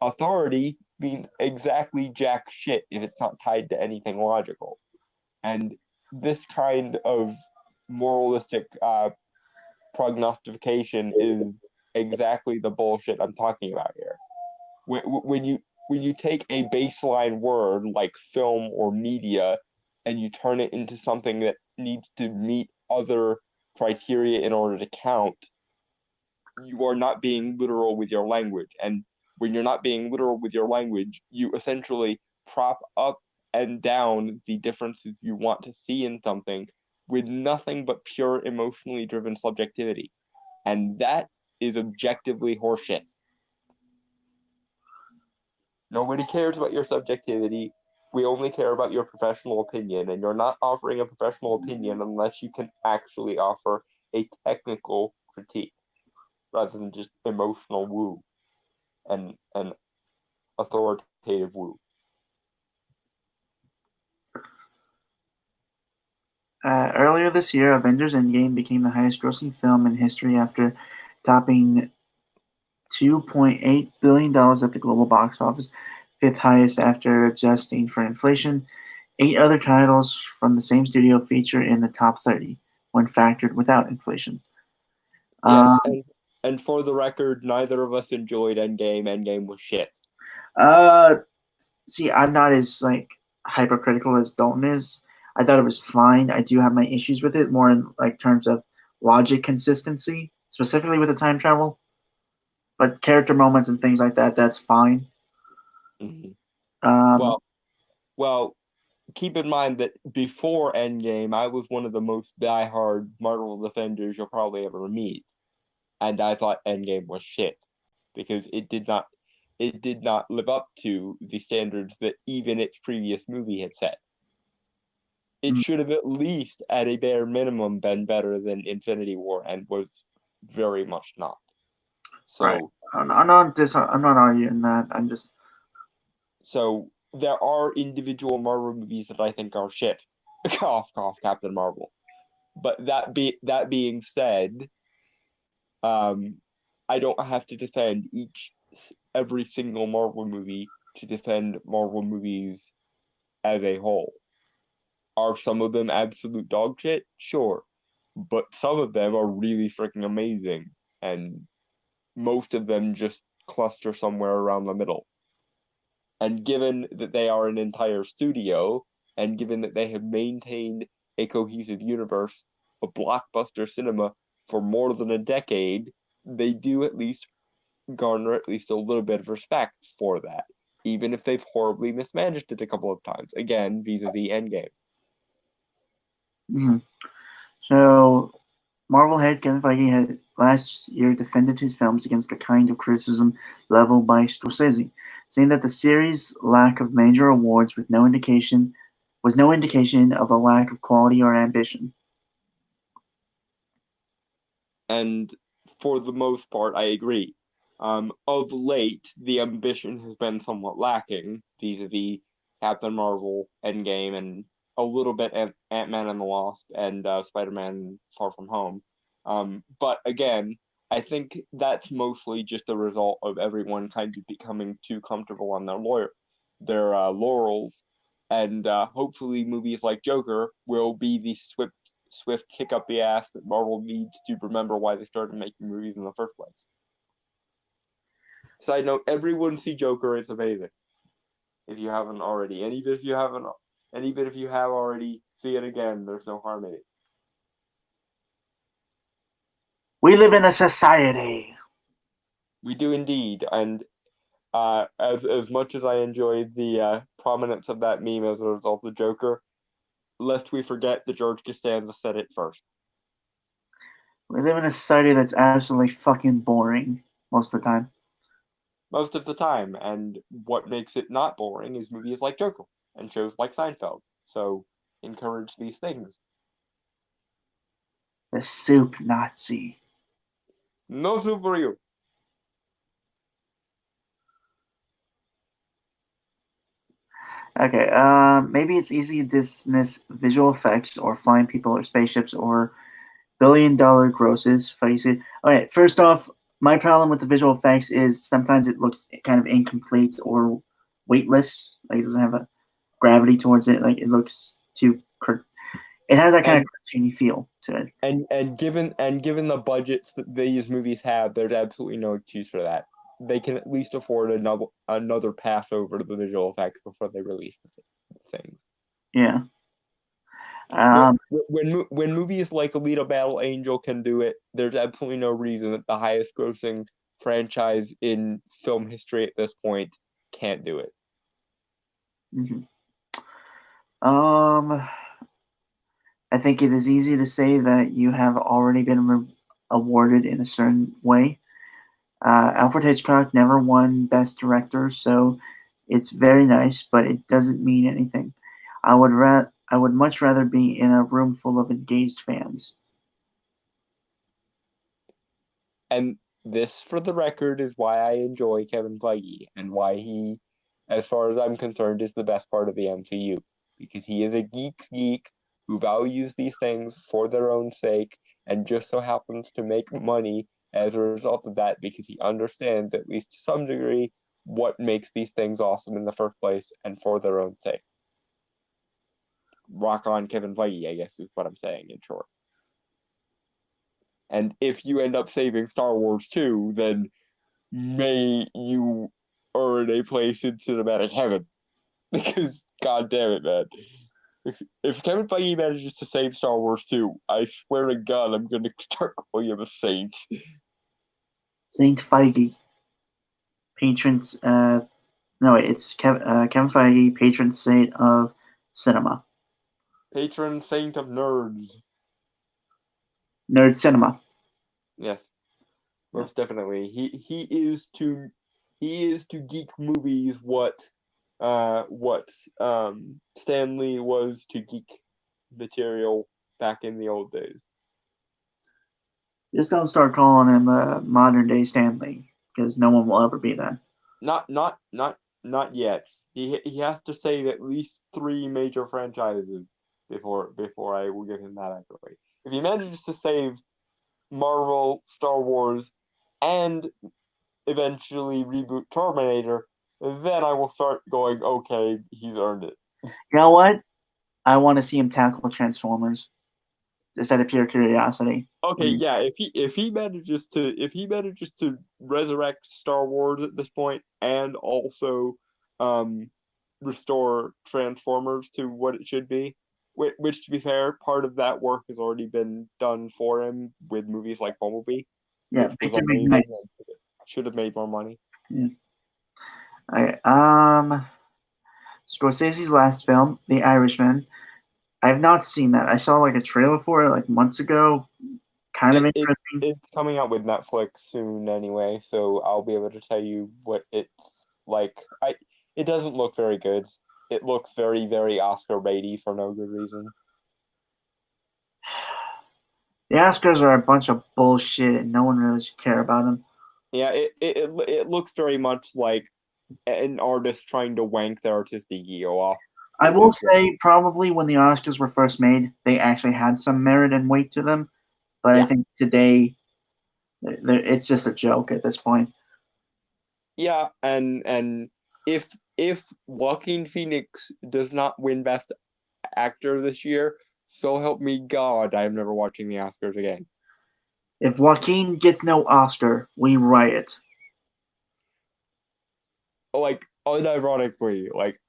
Authority means exactly jack shit if it's not tied to anything logical. And this kind of moralistic prognostication is exactly the bullshit I'm talking about here. When you take a baseline word like film or media and you turn it into something that needs to meet other criteria in order to count, you are not being literal with your language. And when you're not being literal with your language, you essentially prop up and down the differences you want to see in something with nothing but pure emotionally driven subjectivity. And that is objectively horseshit. Nobody cares about your subjectivity. We only care about your professional opinion, and you're not offering a professional opinion unless you can actually offer a technical critique rather than just emotional woo and authoritative woo. Earlier this year, Avengers Endgame became the highest grossing film in history after topping $2.8 billion at the global box office, fifth highest after adjusting for inflation. 8 other titles from the same studio feature in the top 30 when factored without inflation. Yes, and for the record, neither of us enjoyed Endgame. Endgame was shit. Uh, See, I'm not as like hypercritical as Dalton is. I thought it was fine. I do have my issues with it more in like terms of logic consistency, specifically with the time travel. But character moments and things like that, that's fine. Mm-hmm. Um, Well, well, keep in mind that before Endgame, I was one of the most diehard Marvel defenders you'll probably ever meet, and I thought Endgame was shit because it did not live up to the standards that even its previous movie had set. It mm, should have at least, at a bare minimum, been better than Infinity War, and was very much not. right. So, I'm not arguing that. I'm just so there are individual Marvel movies that I think are shit. Cough, cough, Captain Marvel. But that being said, um, I don't have to defend every single Marvel movie to defend Marvel movies as a whole. Are some of them absolute dog shit? Sure. But some of them are really freaking amazing, and most of them just cluster somewhere around the middle. And given that they are an entire studio, and given that they have maintained a cohesive universe of blockbuster cinema for more than a decade, they do at least garner at least a little bit of respect for that, even if they've horribly mismanaged it a couple of times. Again, vis-a-vis Endgame. mhm. So Marvel head Kevin Feige had last year defended his films against the kind of criticism leveled by Scorsese, saying that the series' lack of major awards was no indication of a lack of quality or ambition. And for the most part, I agree. Of late, the ambition has been somewhat lacking vis-a-vis Captain Marvel, Endgame, and a little bit Ant-Man and the Wasp and Spider-Man Far From Home. But again, I think that's mostly just a result of everyone kind of becoming too comfortable on their laurels, and hopefully movies like Joker will be the swift kick up the ass that Marvel needs to remember why they started making movies in the first place. Side note: everyone see Joker; it's amazing. If you haven't already, and even if you have already, see it again. There's no harm in it. We live in a society. We do indeed, and as much as I enjoyed the prominence of that meme as a result of Joker, lest we forget that George Costanza said it first. We live in a society that's absolutely fucking boring most of the time. Most of the time, and what makes it not boring is movies like Joker and shows like Seinfeld. So encourage these things. The soup Nazi. No soup for you. Okay, maybe it's easy to dismiss visual effects or flying people or spaceships or billion-dollar grosses. Face it. Okay, first off, my problem with the visual effects is sometimes it looks kind of incomplete or weightless. Like it doesn't have a gravity towards it. Like it looks too. It has that kind of cartoony feel to it. And given the budgets that these movies have, there's absolutely no excuse for that. They can at least afford another pass over to the visual effects before they release the things. Yeah. When movies like Alita Battle Angel can do it, there's absolutely no reason that the highest grossing franchise in film history at this point can't do it. Mm-hmm. I think it is easy to say that you have already been awarded in a certain way. Alfred Hitchcock never won Best Director, so it's very nice, but it doesn't mean anything. I would much rather be in a room full of engaged fans. And this, for the record, is why I enjoy Kevin Feige and why he, as far as I'm concerned, is the best part of the MCU. Because he is a geek who values these things for their own sake and just so happens to make money as a result of that because he understands, at least to some degree, what makes these things awesome in the first place and for their own sake. Rock on Kevin Feige, I guess, is what I'm saying in short. And if you end up saving Star Wars 2, then may you earn a place in cinematic heaven. Because, god damn it, man. If Kevin Feige manages to save Star Wars 2, I swear to God, I'm going to start calling him a saint. Saint Feige. Patrons, no, wait, it's Kevin Feige, patron saint of cinema. Patron saint of nerds. Nerd cinema. Yes, most definitely. He is to geek movies what Stan Lee was to geek material back in the old days. Just don't start calling him a modern day Stan Lee, because no one will ever be that. Not yet. He has to save at least 3 major franchises before I will give him that accolade. If he manages to save Marvel, Star Wars, and eventually reboot Terminator, then I will start going, okay, he's earned it. You know what? I want to see him tackle Transformers, just out of pure curiosity. Okay, yeah. If he manages to resurrect Star Wars at this point and also restore Transformers to what it should be, which to be fair, part of that work has already been done for him with movies like Bumblebee. Yeah, which Victor was McKnight. should have made more money. Yeah. Scorsese's last film, The Irishman. I have not seen that. I saw like a trailer for it like months ago. Kind of interesting. It's coming out with Netflix soon anyway, so I'll be able to tell you what it's like. It doesn't look very good. It looks very, very Oscar baity for no good reason. The Oscars are a bunch of bullshit, and no one really should care about them. Yeah, it looks very much like an artist trying to wank their artistic ego off. I will say, probably when the Oscars were first made, they actually had some merit and weight to them. But Yeah. I think today, it's just a joke at this point. Yeah, and if Joaquin Phoenix does not win Best Actor this year, so help me God, I'm never watching the Oscars again. If Joaquin gets no Oscar, we riot. Like, unironically, like,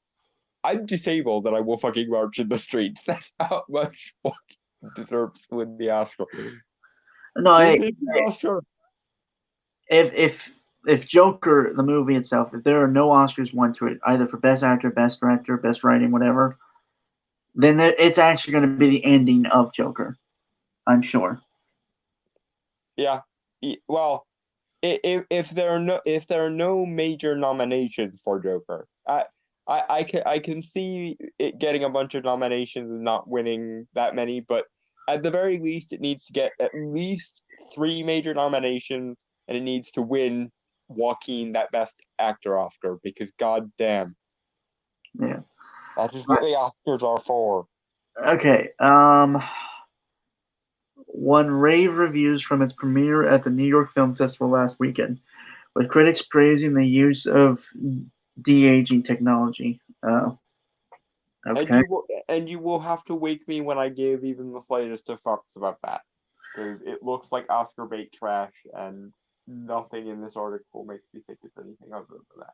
I'm disabled and I will fucking march in the streets. That's how much Joaquin deserves to win the Oscar. No, Oscar. If Joker, the movie itself, if there are no Oscars won to it, either for Best Actor, Best Director, Best Writing, whatever, then it's actually going to be the ending of Joker. I'm sure. Yeah. Well, if there are no major nominations for Joker, I can see it getting a bunch of nominations and not winning that many, but at the very least, it needs to get at least 3 major nominations, and it needs to win Joaquin that Best Actor Oscar, because goddamn, Yeah. that's just what the Oscars are for. Okay. Won rave reviews from its premiere at the New York Film Festival last weekend, with critics praising the use of de-aging technology. Okay. And you will have to wake me when I give even the slightest of fucks about that, because it looks like Oscar bait trash, and nothing in this article makes me think it's anything other than that.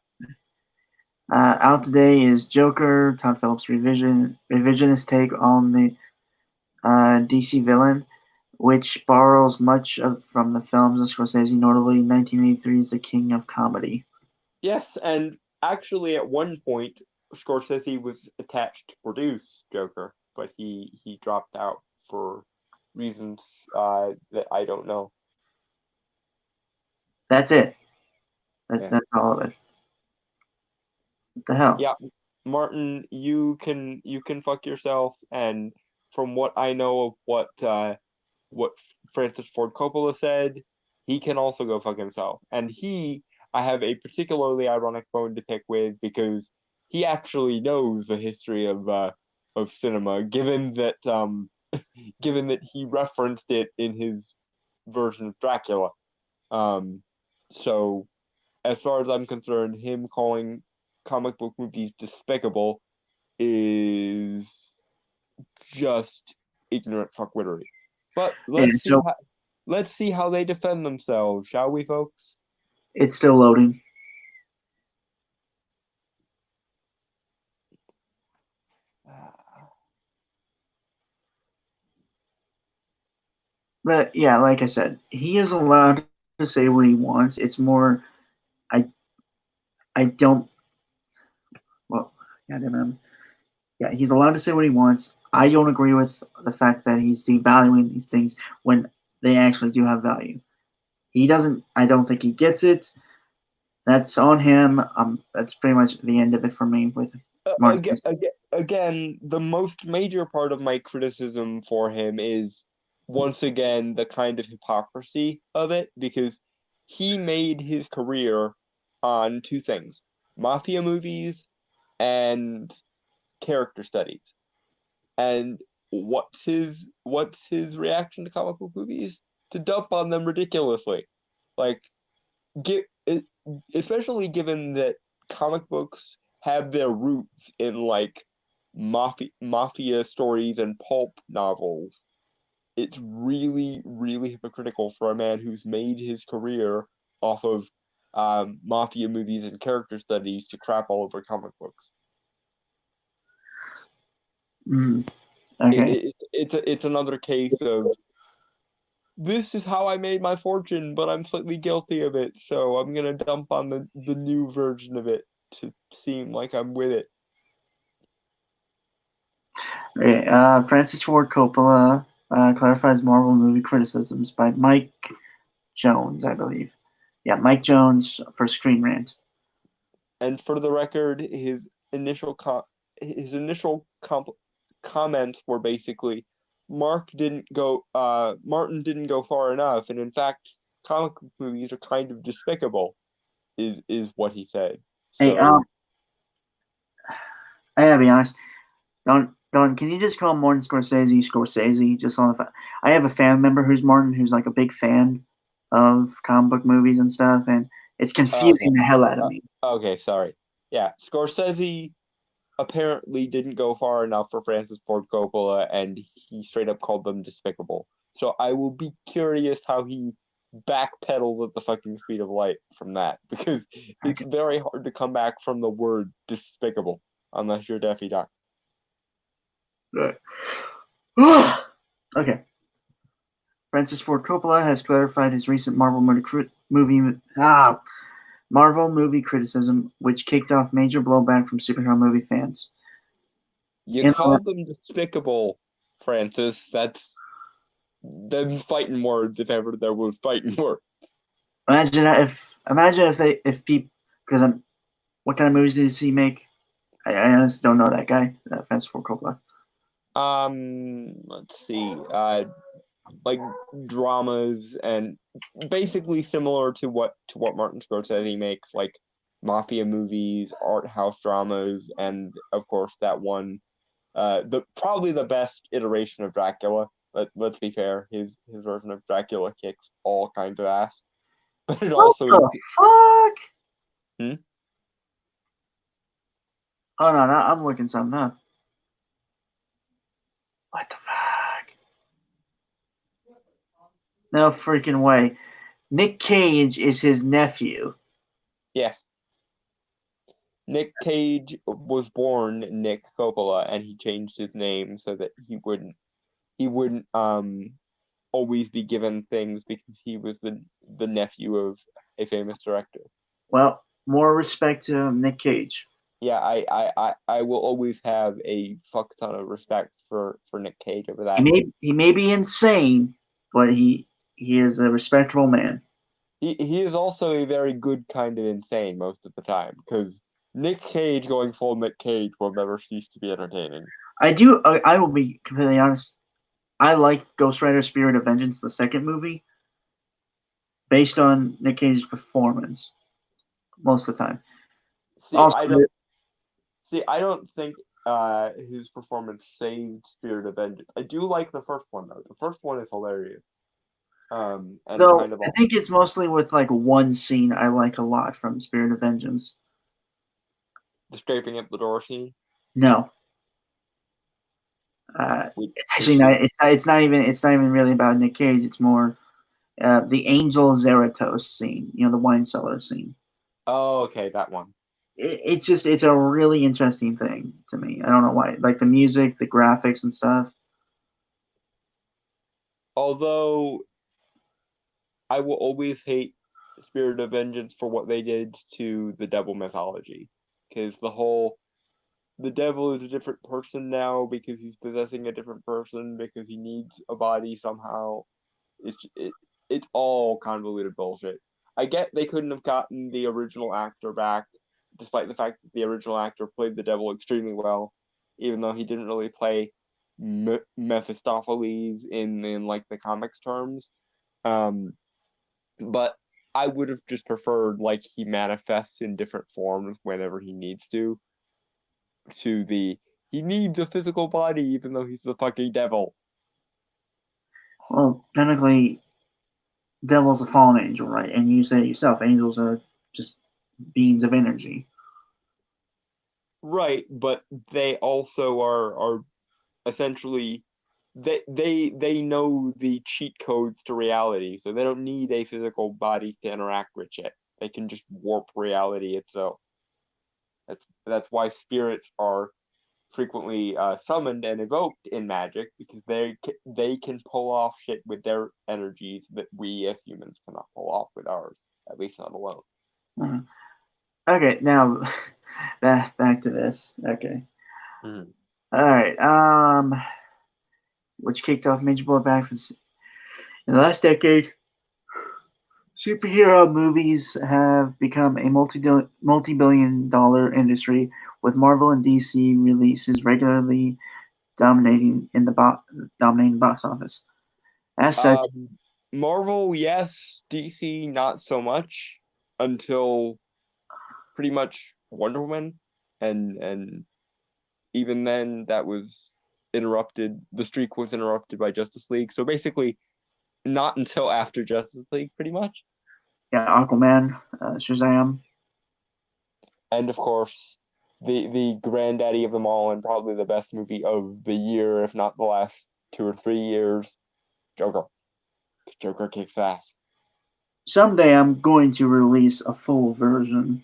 Out today is Joker, Todd Phillips' revisionist take on the DC villain, which borrows much from the films of Scorsese, notably 1983's The King of Comedy. Yes, and actually at one point, Scorsese was attached to produce Joker, but he dropped out for reasons that I don't know. That's it. That's all of it. What the hell? Yeah, Martin, you can fuck yourself. And from what I know of what Francis Ford Coppola said, he can also go fuck himself. And I have a particularly ironic bone to pick with, because he actually knows the history of cinema, given that he referenced it in his version of Dracula. So as far as I'm concerned, him calling comic book movies despicable is just ignorant fuckwittery. But let's see how they defend themselves, shall we, folks? It's still loading. But yeah, like I said, he is allowed to say what he wants. It's more, I don't. Well, yeah, he's allowed to say what he wants. I don't agree with the fact that he's devaluing these things when they actually do have value. He doesn't. I don't think he gets it. That's on him. That's pretty much the end of it for me with Martin. Again, the most major part of my criticism for him is, once again, the kind of hypocrisy of it, because he made his career on 2 things: mafia movies and character studies. And what's his reaction to comic book movies? To dump on them ridiculously. Like, especially given that comic books have their roots in like mafia stories and pulp novels. It's really, really hypocritical for a man who's made his career off of mafia movies and character studies to crap all over comic books. Okay. It's another case of, this is how I made my fortune, but I'm slightly guilty of it, so I'm gonna dump on the new version of it to seem like I'm with it. Okay. Francis Ford Coppola clarifies Marvel movie criticisms by Mike Jones, I believe. Yeah, Mike Jones for Screen Rant. And for the record, his initial comments were basically, Martin didn't go far enough, and in fact, comic book movies are kind of despicable, is what he said. So, hey, I gotta be honest. Don, can you just call Martin Scorsese? Just on the I have a fan member who's Martin, who's like a big fan of comic book movies and stuff, and it's confusing the hell out of me. Okay, sorry. Yeah, Scorsese apparently didn't go far enough for Francis Ford Coppola, and he straight up called them despicable. So I will be curious how he backpedals at the fucking speed of light from that, because it's very hard to come back from the word despicable unless you're Daffy Duck. Okay. Francis Ford Coppola has clarified his recent Marvel movie criticism, which kicked off major blowback from superhero movie fans. You In call them despicable, Francis. That's them fighting words if ever there was fighting words. imagine if people, because what kind of movies does he make? I honestly don't know that guy. Francis Ford Coppola. Let's see. Like dramas and basically similar to what Martin Scorsese makes, like mafia movies, art house dramas, and of course that one, the probably the best iteration of Dracula. Let's be fair, his version of Dracula kicks all kinds of ass, but it What also the fuck? Hmm? Oh no, I'm looking something up. What the fuck? No freaking way. Nick Cage is his nephew. Yes. Nick Cage was born Nick Coppola, and he changed his name so that he wouldn't always be given things because he was the nephew of a famous director. Well, more respect to Nick Cage. Yeah, I will always have a fuck ton of respect for Nick Cage over that. He may be insane, but he is a respectable man. He is also a very good kind of insane most of the time because Nick Cage going full Nick Cage will never cease to be entertaining. I will be completely honest. I like Ghost Rider: Spirit of Vengeance, the second movie, based on Nick Cage's performance most of the time. See, Also, I don't think his performance saved Spirit of Vengeance. I do like the first one though. The first one is hilarious. And though kind of I think it's mostly with like one scene I like a lot from Spirit of Vengeance. the scraping up the door scene. No, Which, it's actually not. It's not even. It's not even really about Nick Cage. It's more the Angel Zeratos scene. You know, the wine cellar scene. oh, okay, that one. It's a really interesting thing to me. I don't know why. Like the music, the graphics, and stuff. Although I will always hate Spirit of Vengeance for what they did to the devil mythology, because the devil is a different person now because he's possessing a different person because he needs a body somehow. It's all convoluted bullshit. I get they couldn't have gotten the original actor back, despite the fact that the original actor played the devil extremely well, even though he didn't really play Mephistopheles in like the comics terms. Um, but I would have just preferred like he manifests in different forms whenever he needs to the he needs a physical body even though he's the fucking devil. Well, technically, devil's a fallen angel, right? And you say it yourself, angels are just beings of energy. Right, but they also are essentially they know the cheat codes to reality, so they don't need a physical body to interact with it. They can just warp reality itself. That's why spirits are frequently summoned and evoked in magic because they can pull off shit with their energies that we as humans cannot pull off with ours, at least not alone. Mhm. Okay, now back to this. Okay, Mhm. all right. Which kicked off major blowback in the last decade. Superhero movies have become a multi-billion-dollar industry, with Marvel and DC releases regularly dominating the box office. As such, Marvel, yes. DC, not so much until pretty much Wonder Woman, and even then, that was interrupted. The streak was interrupted by Justice League. So basically, not until after Justice League, pretty much. yeah, Aquaman, Shazam. And of course, the granddaddy of them all, and probably the best movie of the year, if not the last 2 or 3 years, Joker. Joker kicks ass. Someday I'm going to release a full version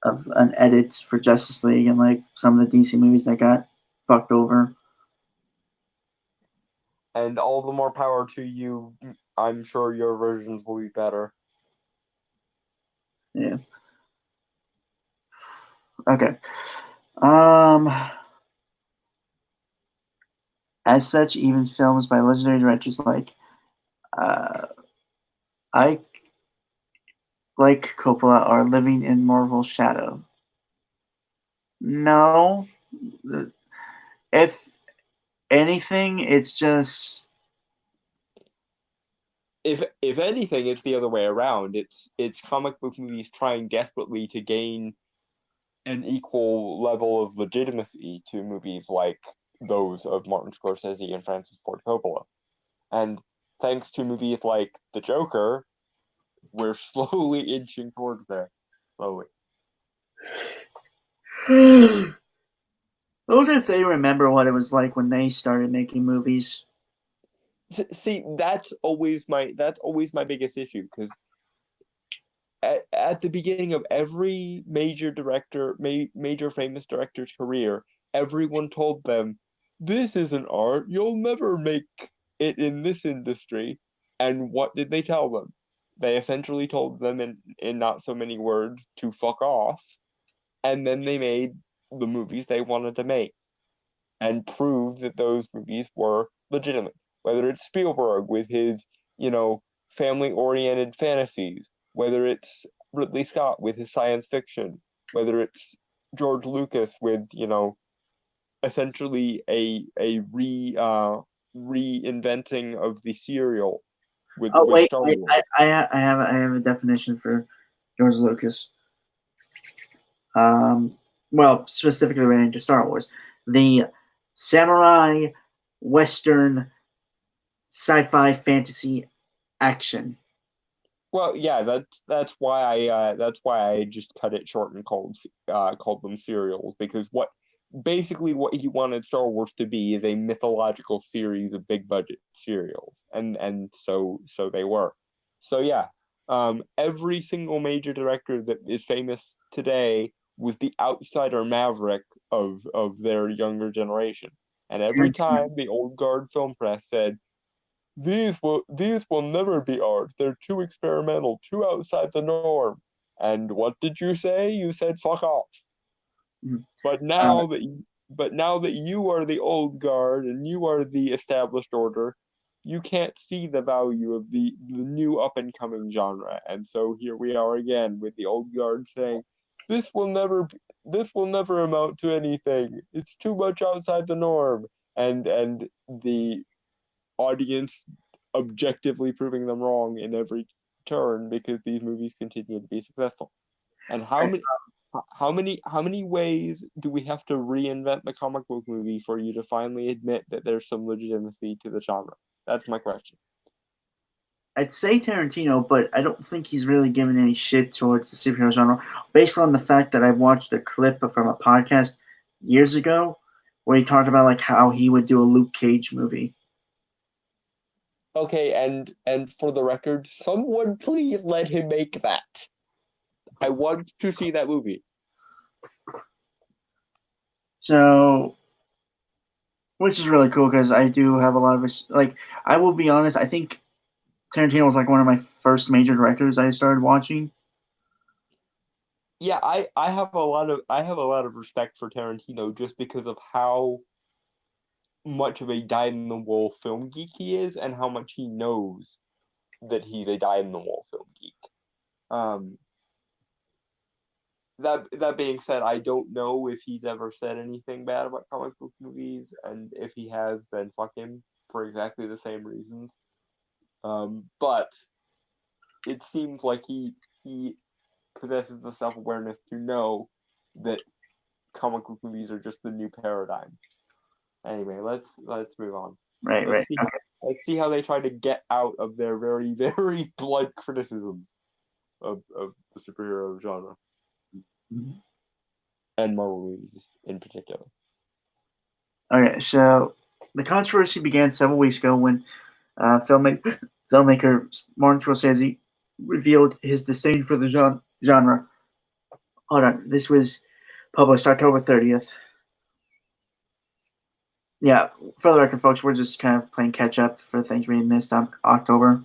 of an edit for Justice League and like some of the DC movies that got fucked over. And all the more power to you. I'm sure your versions will be better. Yeah. Okay. Um. As such, even films by legendary directors uh, Ike like Coppola are living in Marvel's shadow. No, if anything, it's just If anything, it's the other way around. It's comic book movies trying desperately to gain an equal level of legitimacy to movies like those of Martin Scorsese and Francis Ford Coppola. And thanks to movies like The Joker, we're slowly inching towards there. Slowly. I wonder if they remember what it was like when they started making movies. See, that's always my biggest issue because at the beginning of every major famous director's career, everyone told them, "This isn't art. You'll never make it in this industry." And what did they tell them? They essentially told them in not so many words to fuck off, and then they made the movies they wanted to make and proved that those movies were legitimate. Whether it's Spielberg with his, family-oriented fantasies, whether it's Ridley Scott with his science fiction, whether it's George Lucas with, essentially a reinventing of the serial Oh with wait, Star I, Wars. I have a definition for George Lucas. Well, specifically related to Star Wars, the samurai western sci-fi fantasy action. Well, yeah, that's why I just cut it short and called them serials because what he wanted Star Wars to be is a mythological series of big budget serials, and so they were. So yeah, every single major director that is famous today was the outsider maverick of their younger generation, and every Tarantino. time the old guard film press said these will never be art. They're too experimental, too outside the norm. And what did you say? You said fuck off. Mhm. But Uh, now that you are the old guard and you are the established order, you can't see the value of the new up and coming genre. And so here we are again with the old guard saying, this will never amount to anything. It's too much outside the norm. And the audience objectively proving them wrong in every turn because these movies continue to be successful. And right. how many ways do we have to reinvent the comic book movie for you to finally admit that there's some legitimacy to the genre? That's my question. I'd say Tarantino, but I don't think he's really given any shit towards the superhero genre, based on the fact that I watched a clip from a podcast years ago where he talked about like how he would do a Luke Cage movie. Okay, and for the record, someone please let him make that. I want to see that movie. So, which is really cool because I do have a lot of like. I will be honest. I think Tarantino was like one of my first major directors I started watching. Yeah, I have a lot of respect for Tarantino just because of how much of a dyed-in-the-wool film geek he is and how much he knows that he's a dyed-in-the-wool film geek. Um, that being said, I don't know if he's ever said anything bad about comic book movies, and if he has, then fuck him for exactly the same reasons. But it seems like he possesses the self-awareness to know that comic book movies are just the new paradigm. Anyway, let's move on. Right, Let's right. see how let's see how they try to get out of their very, very blunt criticisms of the superhero genre Okay. and Marvel movies in particular. Okay, so the controversy began several weeks ago when filmmaker Martin Scorsese revealed his disdain for the genre. Hold on, this was published October 30th. Yeah, for the record, folks, we're just kind of playing catch up for things we missed on October.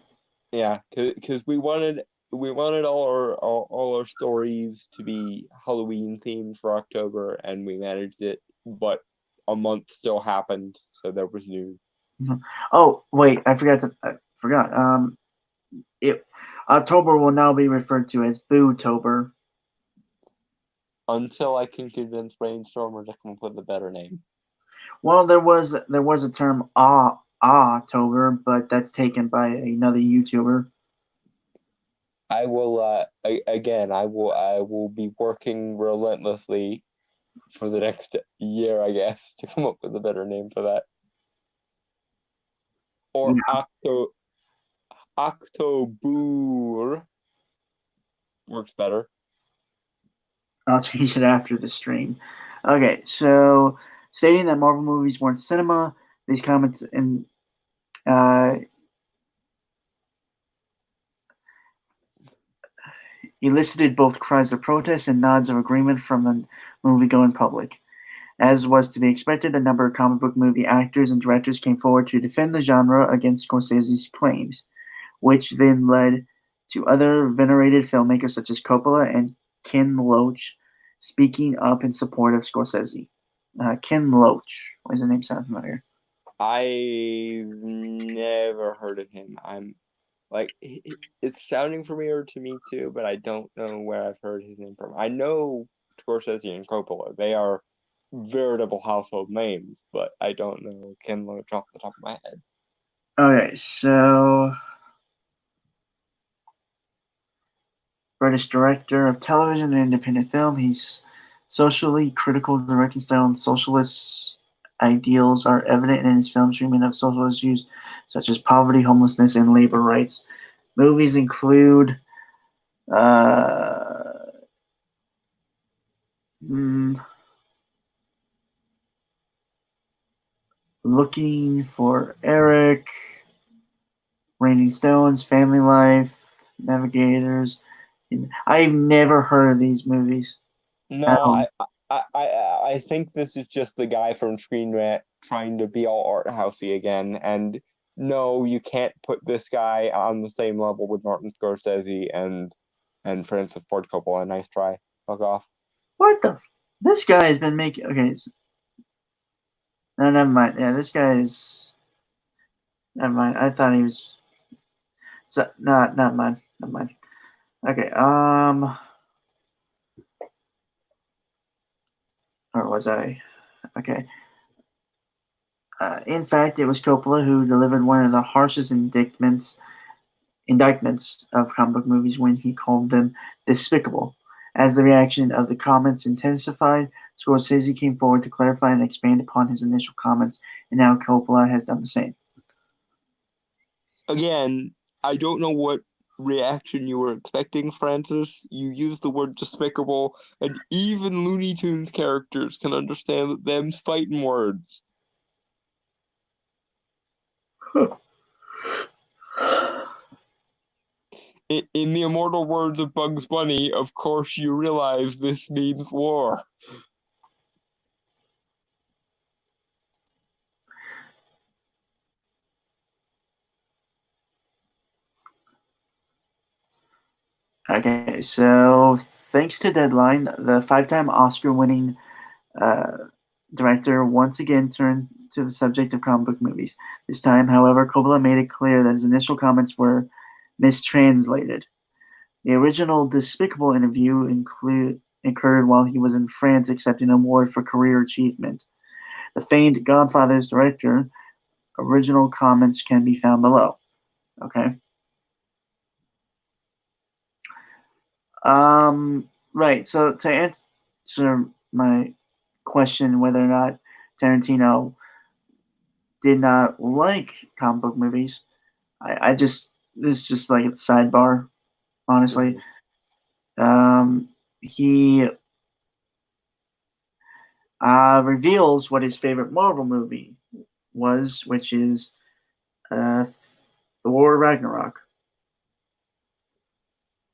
Yeah, because we wanted all our stories to be Halloween themed for October, and we managed it. But a month still happened, so there was news. Oh wait, I forgot. October will now be referred to as Bootober. Until I can convince Brainstormer to come up with a better name. Well, there was a term October, but that's taken by another YouTuber. I will I will be working relentlessly for the next year, I guess, to come up with a better name for that. Or Yeah. October works better. I'll change it after the stream. Okay, so stating that Marvel movies weren't cinema, these comments elicited both cries of protest and nods of agreement from the movie-going public. As was to be expected, a number of comic book movie actors and directors came forward to defend the genre against Scorsese's claims, which then led to other venerated filmmakers such as Coppola and Ken Loach speaking up in support of Scorsese. Ken Loach. Why does the name sound familiar? I've never heard of him. I'm like, it's sounding familiar to me too, but I don't know where I've heard his name from. I know Scorsese and Coppola. They are veritable household names, but I don't know Ken Loach off the top of my head. Okay, so British director of television and independent film. He's socially critical, directing style, and socialist ideals are evident in his film treatment of social issues such as poverty, homelessness, and labor rights. Movies include Looking for Eric, Raining Stones, Family Life, Navigators. I've never heard of these movies. No, I think this is just the guy from Screen Rant trying to be all art housey again. And no, you can't put this guy on the same level with Martin Scorsese and Francis Ford Coppola. Nice try. Fuck off. What the? This guy has been making. Okay. No, never mind. Yeah, this guy is. Never mind. I thought he was. So, not mine. Never mind. Okay. Or was I? Okay. In fact, it was Coppola who delivered one of the harshest indictments of comic book movies when he called them despicable. As the reaction of the comments intensified, Scorsese came forward to clarify and expand upon his initial comments, and now Coppola has done the same. Again, I don't know what reaction you were expecting, Francis. You used the word despicable, and even Looney Tunes characters can understand that them's fighting words. In the immortal words of Bugs Bunny, of course you realize this means war. Okay, so thanks to Deadline, the five-time Oscar-winning director once again turned to the subject of comic book movies. This time, however, Coppola made it clear that his initial comments were mistranslated. The original Despicable interview occurred while he was in France accepting an award for career achievement. The famed Godfather's director original comments can be found below. Okay. Right. So to answer my question whether or not Tarantino did not like comic book movies, I just this is just like a sidebar, honestly. He reveals what his favorite Marvel movie was, which is Thor Ragnarok.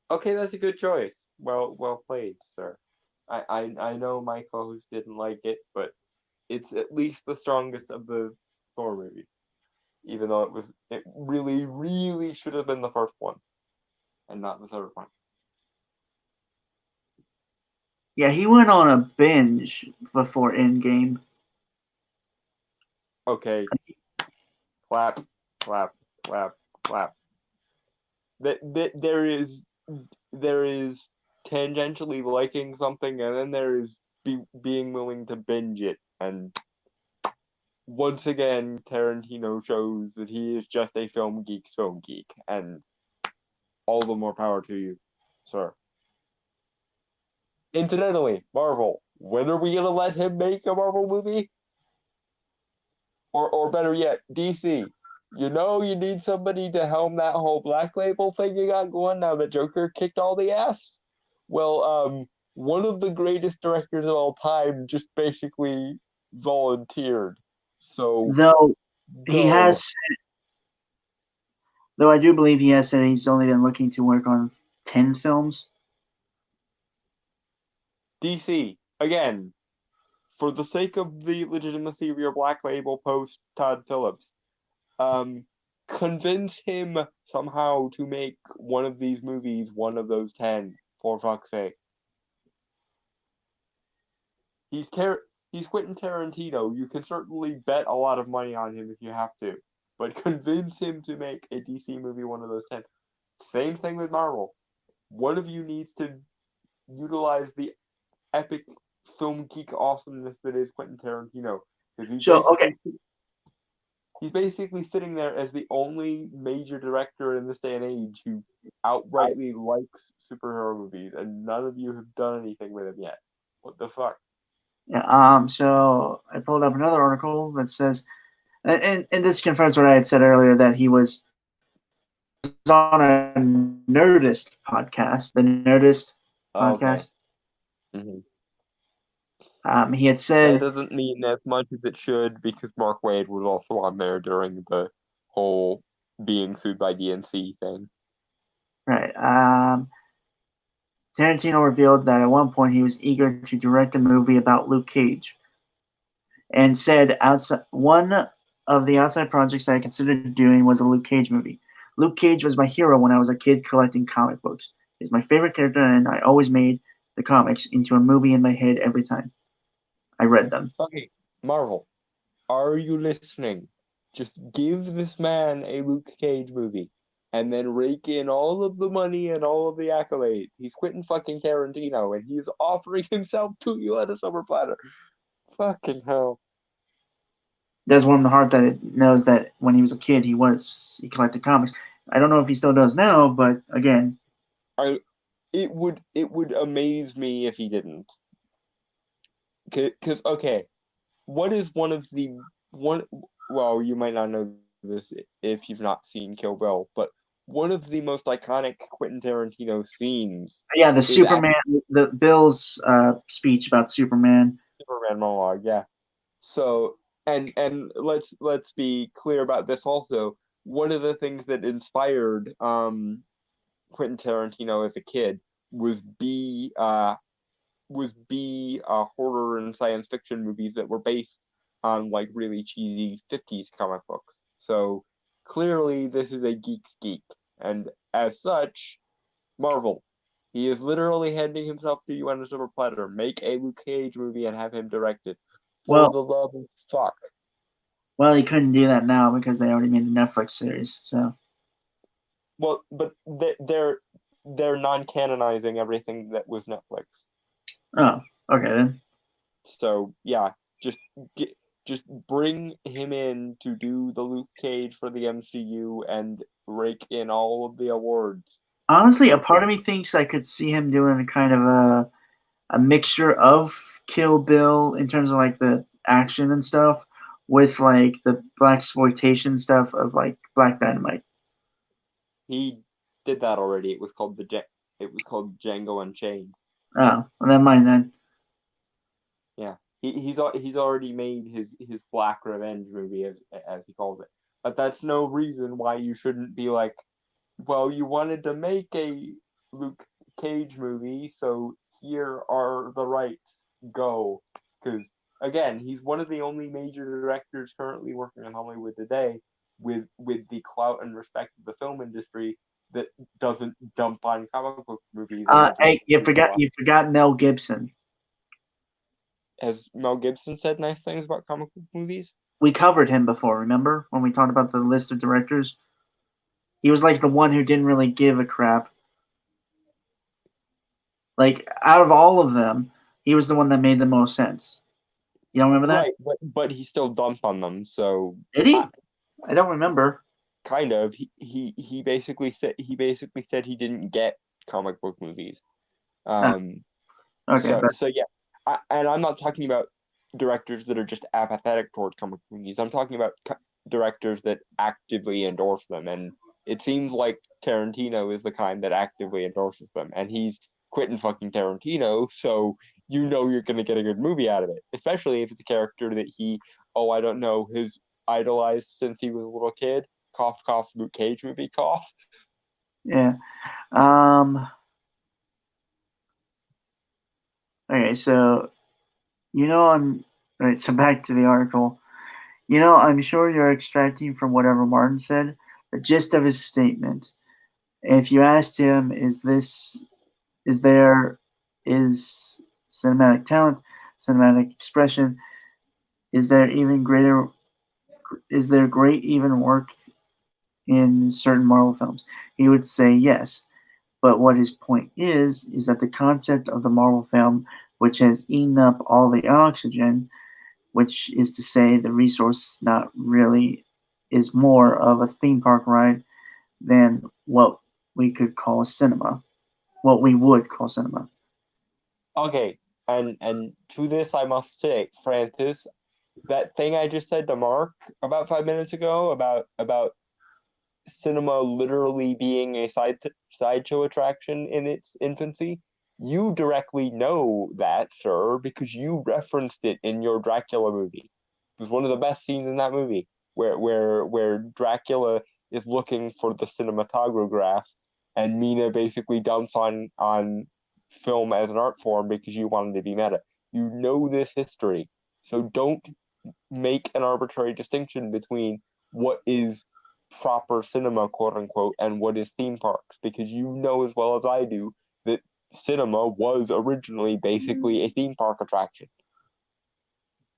Okay, that's a good choice. Well played, sir. I know my co-host didn't like it, but it's at least the strongest of the Thor movies. Even though it really should have been the first one and not the third one. Yeah, he went on a binge before Endgame. Okay. Clap, clap, clap, clap. There is tangentially liking something, and then there is being willing to binge it. And once again, Tarantino shows that he is just a film geek, and all the more power to you, sir. Incidentally, Marvel, when are we gonna let him make a Marvel movie? Or better yet, DC. You know you need somebody to helm that whole Black Label thing you got going now that Joker kicked all the ass. Well, one of the greatest directors of all time just basically volunteered. So Though he go. has, though I do believe he has said he's only been looking to work on 10 films. DC, again, for the sake of the legitimacy of your Black Label post, Todd Phillips, um, convince him somehow to make one of these movies one of those 10, for fuck's sake. He's Quentin Tarantino. You can certainly bet a lot of money on him if you have to, but convince him to make a DC movie one of those 10. Same thing with Marvel. One of you needs to utilize the epic film geek awesomeness that is Quentin Tarantino. So, okay. He's basically sitting there as the only major director in this day and age who outrightly likes superhero movies, and none of you have done anything with him yet. What the fuck? Yeah. So I pulled up another article that says, and this confirms what I had said earlier, that he was on a Nerdist podcast, the Nerdist podcast. Okay. Mm-hmm. He had said that doesn't mean as much as it should, because Mark Waid was also on there during the whole being sued by DNC thing. Right. Tarantino revealed that at one point he was eager to direct a movie about Luke Cage, and said one of the outside projects that I considered doing was a Luke Cage movie. Luke Cage was my hero when I was a kid collecting comic books. He's my favorite character, and I always made the comics into a movie in my head every time I read them. Okay, Marvel, are you listening? Just give this man a Luke Cage movie, and then rake in all of the money and all of the accolades. He's Quentin fucking Tarantino, and he's offering himself to you on a silver platter. Fucking hell. Does warm the heart that it knows that when he was a kid, he collected comics. I don't know if he still does now, but again, it would amaze me if he didn't. Because okay, what is one of the one? Well, you might not know this if you've not seen Kill Bill, but one of the most iconic Quentin Tarantino scenes. Yeah, the Superman, the Bill's speech about Superman monologue. Yeah. So and let's be clear about this also. One of the things that inspired Quentin Tarantino as a kid was horror and science fiction movies that were based on like really cheesy 50s comic books. So clearly this is a geek's geek. And as such, Marvel, he is literally handing himself to you on a silver platter. Make a Luke Cage movie and have him direct it. For the love of fuck. Well, he couldn't do that now because they already made the Netflix series. So. Well, but they're non-canonizing everything that was Netflix. Oh, okay then. So yeah, just bring him in to do the Luke Cage for the MCU and rake in all of the awards. Honestly, a part of me thinks I could see him doing a kind of a mixture of Kill Bill in terms of like the action and stuff with like the blaxploitation stuff of like Black Dynamite. He did that already. It was called Django Unchained. Oh, well, never mind then. Yeah, he's already made his Black Revenge movie as he calls it. But that's no reason why you shouldn't be like, well, you wanted to make a Luke Cage movie, so here are the rights. Go. Because, again, he's one of the only major directors currently working in Hollywood today with the clout and respect of the film industry that doesn't dump on comic book movies. Hey, you forgot Mel Gibson. Has Mel Gibson said nice things about comic book movies? we covered him before, remember? When we talked about the list of directors? He was like the one who didn't really give a crap. Like, out of all of them, he was the one that made the most sense. You don't remember that? Right, but he still dumped on them. So Did he? I don't remember. kind of. He basically said he didn't get comic book movies. Ah, okay, but So yeah, and I'm not talking about directors that are just apathetic toward comic movies. I'm talking about directors that actively endorse them, and it seems like Tarantino is the kind that actively endorses them, and he's Quentin fucking Tarantino, so you know you're gonna get a good movie out of it, especially if it's a character that I don't know, has idolized since he was a little kid. Cough, cough, Luke Cage movie, cough. yeah. Okay, so I'm right. So back to the article. I'm sure you're extracting from whatever Martin said the gist of his statement. If you asked him, there is cinematic talent, cinematic expression, is there even greater, is there great even work in certain Marvel films? He would say yes. But what his point is that the concept of the Marvel film, which has eaten up all the oxygen, which is to say the resource not really is more of a theme park ride than what we could call cinema, what we would call cinema. Okay, and to this I must say, Francis, that thing I just said to Mark about 5 minutes ago about cinema literally being a sideshow attraction in its infancy, you directly know that, sir, because you referenced it in your Dracula movie. It was one of the best scenes in that movie, where Dracula is looking for the cinematograph, and Mina basically dumps on film as an art form because you wanted to be meta. You know this history, so don't make an arbitrary distinction between what is proper cinema, quote unquote, and what is theme parks, because you know as well as I do that cinema was originally basically a theme park attraction.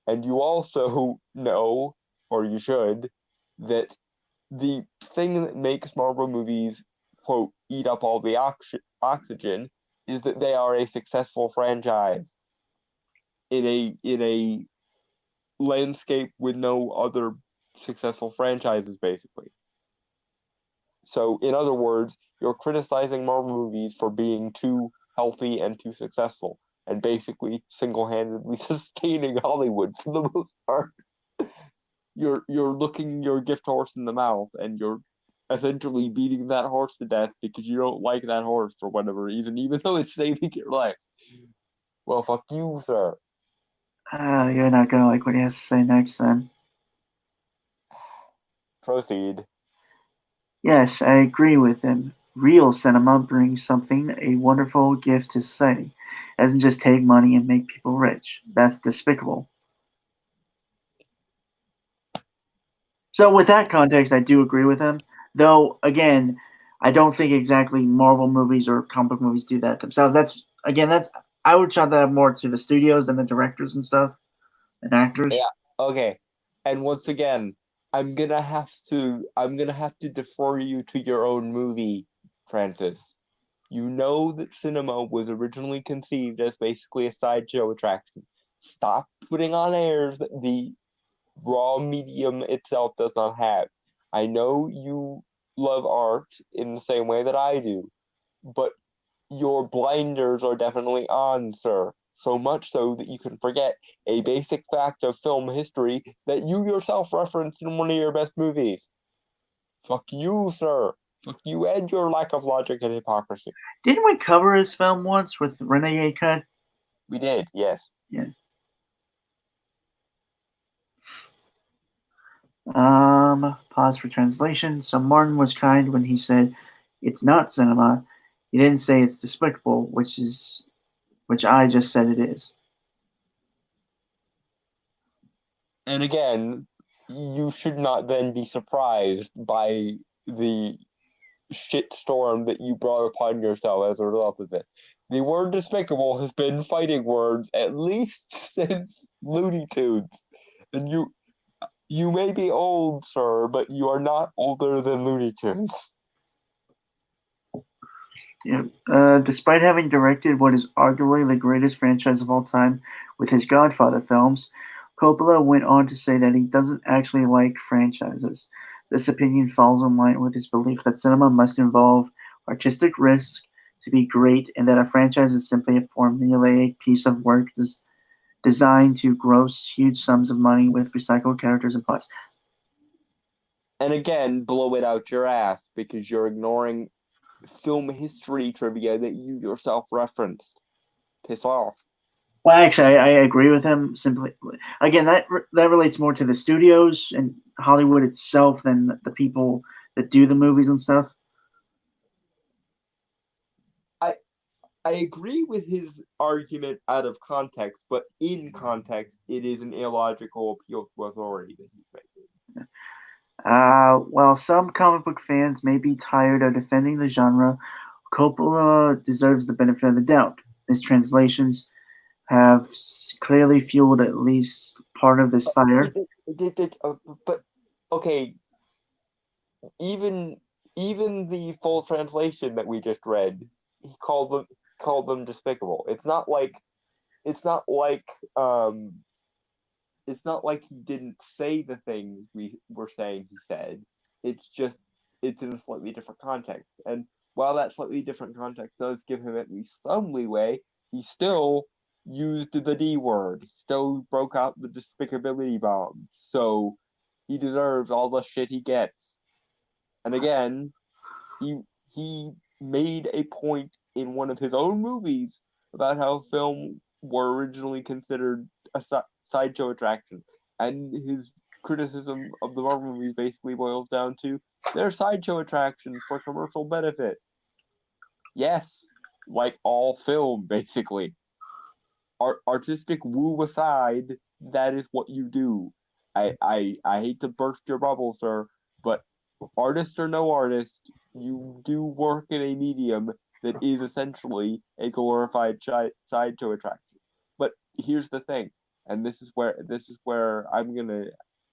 And you also know, or you should, that the thing that makes Marvel movies, quote, eat up all the oxygen is that they are a successful franchise in a landscape with no other successful franchises, basically. So, in other words, you're criticizing Marvel movies for being too healthy and too successful, and basically single-handedly sustaining Hollywood for the most part. You're looking your gift horse in the mouth, and you're essentially beating that horse to death because you don't like that horse for whatever reason, even though it's saving your life. Well, fuck you, sir. You're not gonna like what he has to say next, then. Proceed. Yes, I agree with him. Real cinema brings something, a wonderful gift to society. It doesn't just take money and make people rich. That's despicable. So, with that context, I do agree with him. Though, again, I don't think exactly Marvel movies or comic book movies do that themselves. That's I would chalk that more to the studios and the directors and stuff and actors. Yeah. Okay. And once again, I'm gonna have to defer you to your own movie, Francis. You know that cinema was originally conceived as basically a sideshow attraction. Stop putting on airs that the raw medium itself does not have. I know you love art in the same way that I do, but your blinders are definitely on, sir. So much so that you can forget a basic fact of film history that you yourself referenced in one of your best movies. Fuck you, sir. Fuck you and your lack of logic and hypocrisy. Didn't we cover his film once with Renegade Cut? We did, yes. Yeah. Pause for translation. So Martin was kind when he said it's not cinema. He didn't say it's despicable, which I just said it is. And again, you should not then be surprised by the shitstorm that you brought upon yourself as a result of this. The word despicable has been fighting words at least since Looney Tunes. And You may be old, sir, but you are not older than Looney Tunes. Yeah. Despite having directed what is arguably the greatest franchise of all time with his Godfather films, Coppola went on to say that he doesn't actually like franchises. This opinion falls in line with his belief that cinema must involve artistic risk to be great, and that a franchise is simply a formulaic piece of work designed to gross huge sums of money with recycled characters and plots. And again, blow it out your ass because you're ignoring film history trivia that you yourself referenced. Piss off. Well, actually, I agree with him. Simply, again, that relates more to the studios and Hollywood itself than the people that do the movies and stuff. I agree with his argument out of context, but in context, it is an illogical appeal to authority that he's making. While some comic book fans may be tired of defending the genre, Coppola deserves the benefit of the doubt. His translations have clearly fueled at least part of this fire. But okay, even the full translation that we just read, he called them despicable. It's not like it's not like he didn't say the things we were saying he said. It's just it's in a slightly different context. And while that slightly different context does give him at least some leeway, he still used the D word. He still broke out the despicability bomb. So he deserves all the shit he gets. And again, he made a point in one of his own movies about how film were originally considered a sideshow attraction, and his criticism of the Marvel movies basically boils down to they're sideshow attractions for commercial benefit. Yes, like all film, basically. Artistic woo aside, that is what you do. I hate to burst your bubble, sir, but artist or no artist, you do work in a medium that is essentially a glorified sideshow attraction. But here's the thing, and this is where I'm gonna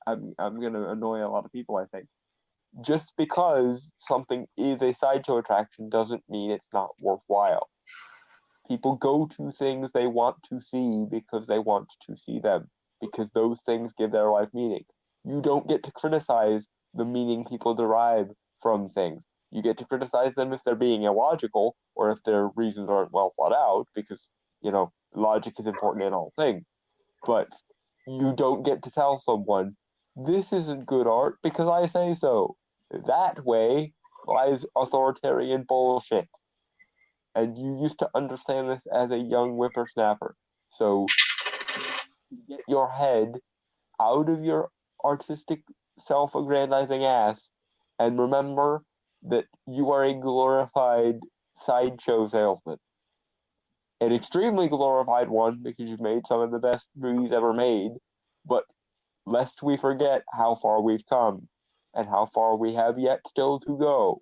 annoy a lot of people. I think just because something is a sideshow attraction doesn't mean it's not worthwhile. People go to things they want to see because they want to see them, because those things give their life meaning. You don't get to criticize the meaning people derive from things. You get to criticize them if they're being illogical or if their reasons aren't well thought out, because, logic is important in all things. But you don't get to tell someone, this isn't good art because I say so. That way lies authoritarian bullshit. And you used to understand this as a young whippersnapper. So get your head out of your artistic self-aggrandizing ass and remember that you are a glorified sideshow salesman. An extremely glorified one because you've made some of the best movies ever made, but lest we forget how far we've come and how far we have yet still to go.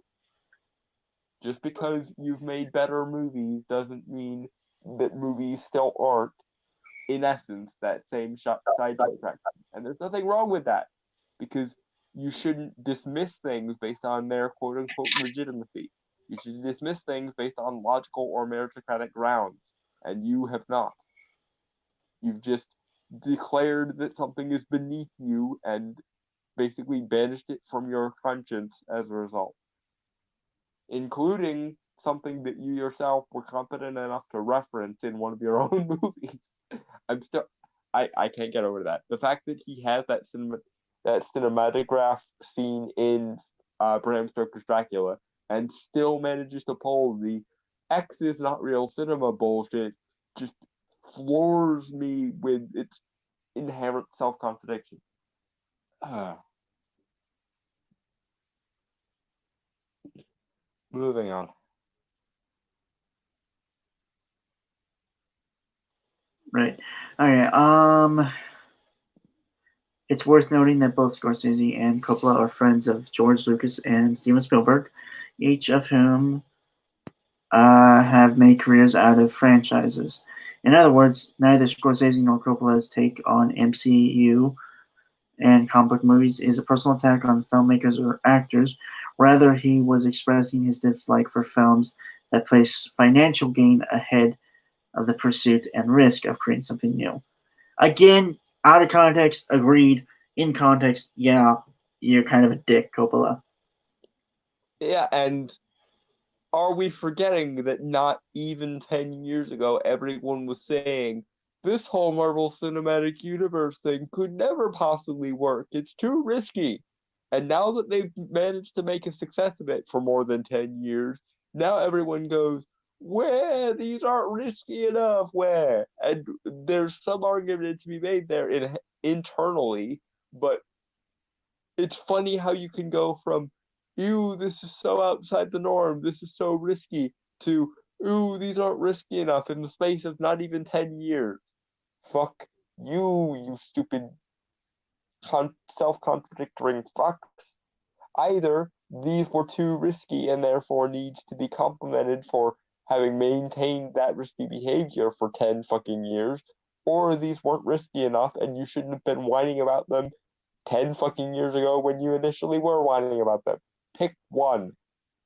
Just because you've made better movies doesn't mean that movies still aren't, in essence, that same sideshow attraction. And there's nothing wrong with that, because you shouldn't dismiss things based on their quote unquote legitimacy. You should dismiss things based on logical or meritocratic grounds, and you have not. You've just declared that something is beneath you and basically banished it from your conscience as a result, including something that you yourself were competent enough to reference in one of your own movies. I can't get over that. The fact that he has that cinematograph scene in Bram Stoker's Dracula and still manages to pull the X is not real cinema bullshit just floors me with its inherent self-contradiction. Moving on. Right. All right. It's worth noting that both Scorsese and Coppola are friends of George Lucas and Steven Spielberg, each of whom have made careers out of franchises. In other words, neither Scorsese nor Coppola's take on MCU and comic book movies is a personal attack on filmmakers or actors. Rather, he was expressing his dislike for films that place financial gain ahead of the pursuit and risk of creating something new. Again, out of context, agreed. In context, yeah, you're kind of a dick, Coppola. Yeah, and are we forgetting that not even 10 years ago, everyone was saying, this whole Marvel Cinematic Universe thing could never possibly work. It's too risky. And now that they've managed to make a success of it for more than 10 years, now everyone goes, where? These aren't risky enough, where? And there's some argument to be made there internally, but it's funny how you can go from, ew, this is so outside the norm, this is so risky, to, ooh, these aren't risky enough in the space of not even 10 years. Fuck you stupid self-contradicting fucks. Either these were too risky and therefore needs to be complimented for having maintained that risky behavior for 10 fucking years, or these weren't risky enough and you shouldn't have been whining about them 10 fucking years ago when you initially were whining about them. Pick one.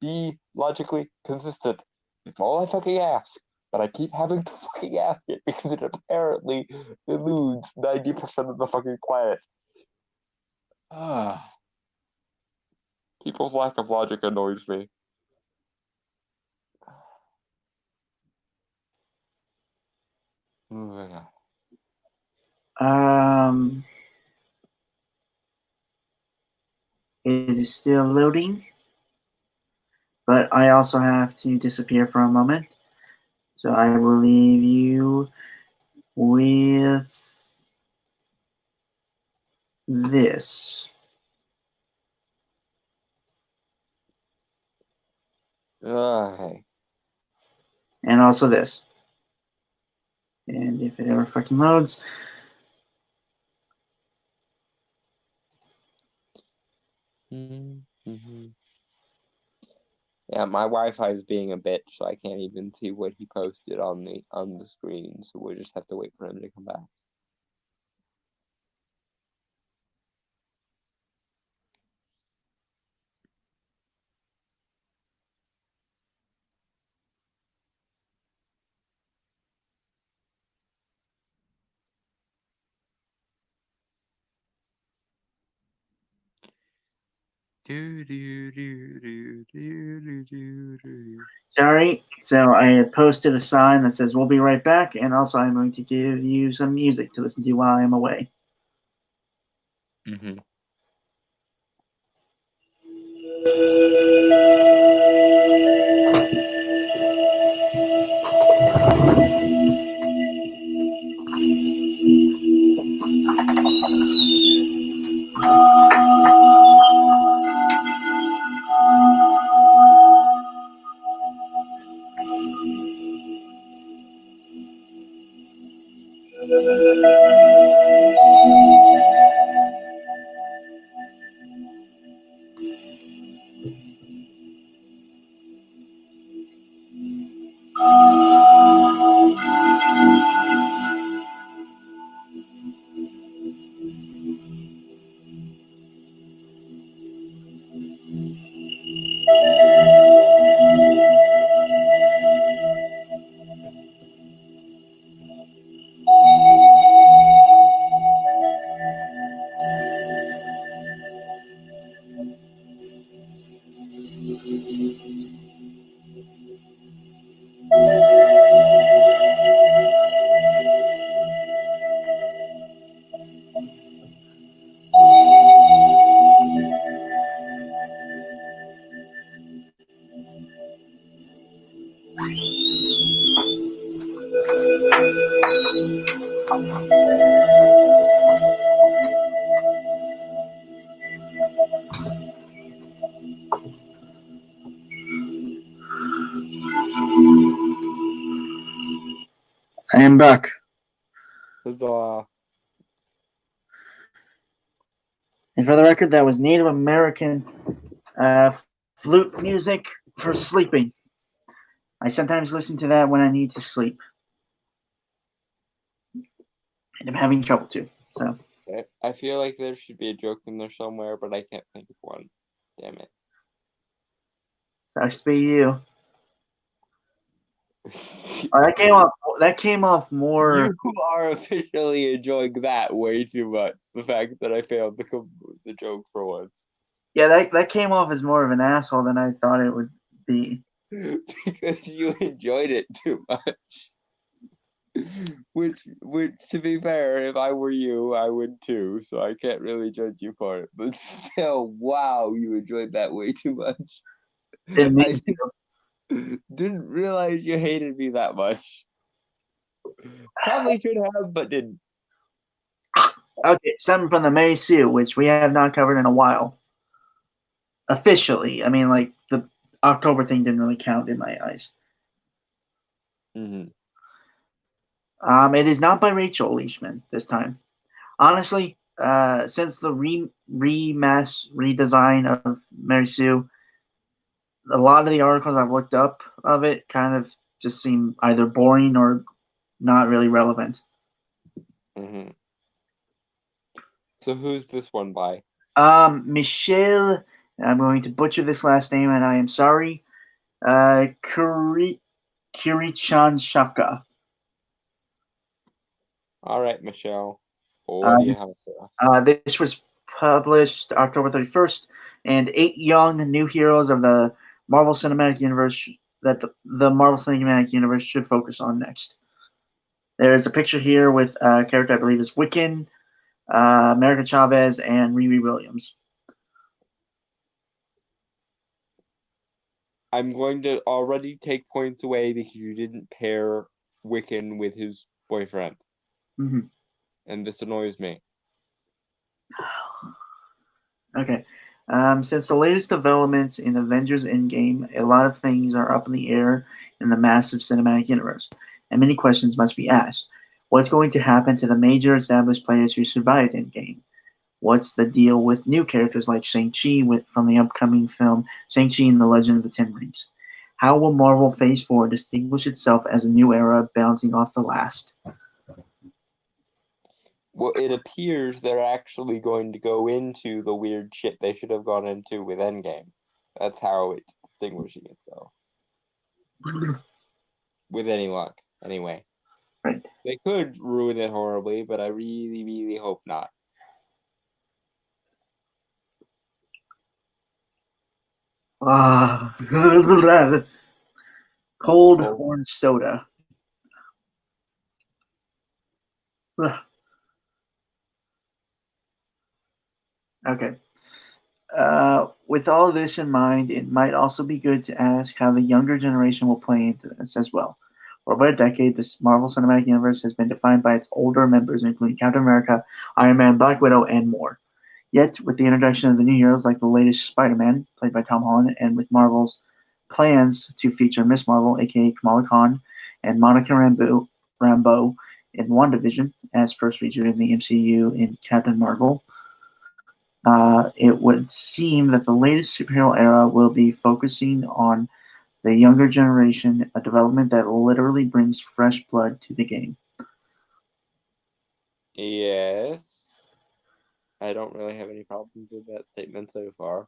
Be logically consistent. It's all I fucking ask, but I keep having to fucking ask it because it apparently eludes 90% of the fucking class. Ah. People's lack of logic annoys me. It is still loading, but I also have to disappear for a moment. So I will leave you with this. Hey. And also this. And if it ever fucking loads. Mm-hmm. Yeah, my Wi-Fi is being a bitch, so I can't even see what he posted on the screen. So we'll just have to wait for him to come back. Sorry. So I posted a sign that says we'll be right back, and also I'm going to give you some music to listen to while I'm away. Mm-hmm. I am back. Huzzah. And for the record, that was Native American flute music for sleeping. I sometimes listen to that when I need to sleep. And I'm having trouble too. So I feel like there should be a joke in there somewhere, but I can't think of one. Damn it. Sucks to be you. That came off more. You are officially enjoying that way too much. The fact that I failed the joke for once. Yeah, that came off as more of an asshole than I thought it would be. Because you enjoyed it too much. Which, to be fair, if I were you, I would too. So I can't really judge you for it. But still, wow, you enjoyed that way too much. Didn't I mean didn't realize you hated me that much. Probably should have, but didn't. Okay, something from the Mary Sue, which we have not covered in a while. Officially, I mean, like the October thing didn't really count in my eyes. Mm-hmm. It is not by Rachel Leishman this time. Honestly, since the redesign of Mary Sue, a lot of the articles I've looked up of it kind of just seem either boring or not really relevant. Mm-hmm. So who's this one by? Michelle, I'm going to butcher this last name, and I am sorry. Kirichan Shaka. All right, Michelle. What do you have for us? This was published October 31st, and 8 young new heroes of the Marvel Cinematic Universe that the Marvel Cinematic Universe should focus on next. There is a picture here with a character I believe is Wiccan, America Chavez, and Riri Williams. I'm going to already take points away because you didn't pair Wiccan with his boyfriend. Mm-hmm. And this annoys me. Okay. Since the latest developments in Avengers Endgame, a lot of things are up in the air in the massive cinematic universe, and many questions must be asked. What's going to happen to the major established players who survived Endgame? What's the deal with new characters like Shang-Chi from the upcoming film Shang-Chi and the Legend of the Ten Rings? How will Marvel Phase 4 distinguish itself as a new era bouncing off the last? Well, it appears they're actually going to go into the weird shit they should have gone into with Endgame. That's how it's distinguishing itself. With any luck, anyway. Right. They could ruin it horribly, but I really, really hope not. Cold orange soda. Okay. With all this in mind, it might also be good to ask how the younger generation will play into this as well. For over a decade, this Marvel Cinematic Universe has been defined by its older members, including Captain America, Iron Man, Black Widow, and more. Yet, with the introduction of the new heroes like the latest Spider-Man, played by Tom Holland, and with Marvel's plans to feature Miss Marvel, aka Kamala Khan, and Monica Rambeau in WandaVision, as first featured in the MCU in Captain Marvel, it would seem that the latest superhero era will be focusing on the younger generation, a development that literally brings fresh blood to the game. Yes. I don't really have any problems with that statement so far.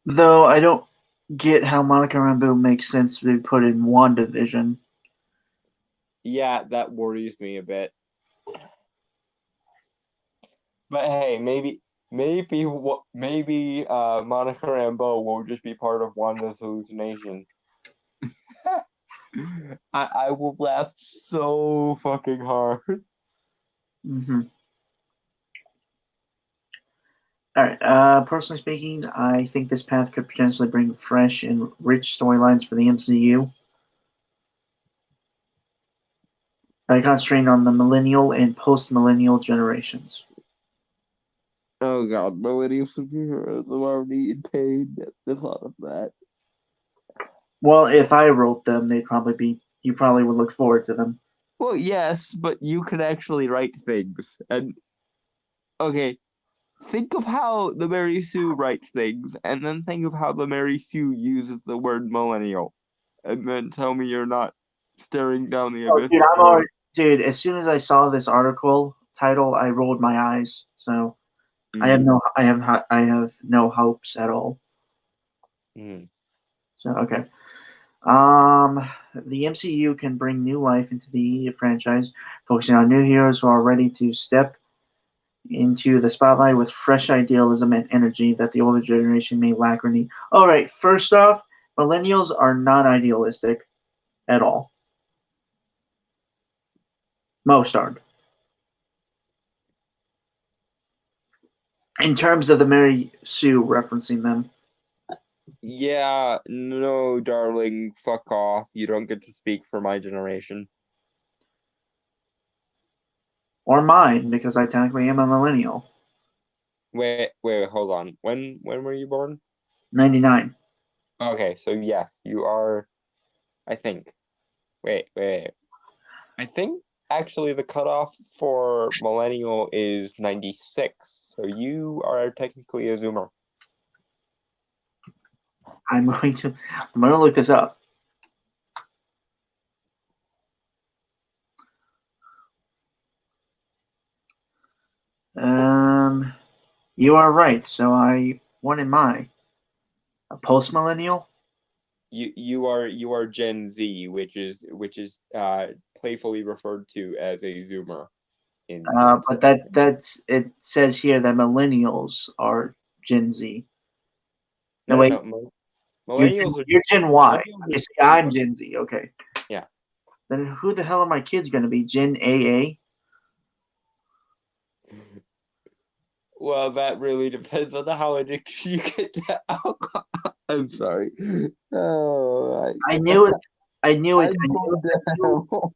Though I don't get how Monica Rambeau makes sense to be put in WandaVision. Yeah, that worries me a bit. But hey, maybe Monica Rambeau will just be part of Wanda's hallucination. I will laugh so fucking hard. Mm-hmm. All right. Personally speaking, I think this path could potentially bring fresh and rich storylines for the MCU. By concentrating on the millennial and post-millennial generations. Oh god, millennial superheroes are already in pain at the thought of that. Well, if I wrote them, you probably would look forward to them. Well, yes, but you can actually write things. And okay, think of how the Mary Sue writes things, and then think of how the Mary Sue uses the word millennial. And then tell me you're not staring down the abyss. Dude, dude, as soon as I saw this article title, I rolled my eyes. So I have no hopes at all. Mm. So okay. The MCU can bring new life into the franchise, focusing on new heroes who are ready to step into the spotlight with fresh idealism and energy that the older generation may lack or need. All right, first off, millennials are not idealistic at all. Most aren't. In terms of the Mary Sue referencing them. Yeah, no, darling, fuck off. You don't get to speak for my generation. Or mine, because I technically am a millennial. Wait, hold on. When were you born? 99. Okay, so yes, you are. I think. Wait. I think actually the cutoff for millennial is 96. So you are technically a Zoomer. I'm going to look this up. You are right. So what am I? A post millennial? You are Gen Z, which is playfully referred to as a Zoomer in But that's it says here that millennials are Gen Z. No, wait, no, millennials are you're Gen Y. millennials Okay, are, so I'm Gen Z. Okay. yeah. Then who the hell are my kids going to be? Gen AA? Well, that really depends on how addicted you get to alcohol. I'm sorry. Oh, I knew it. I knew it. I'm going down.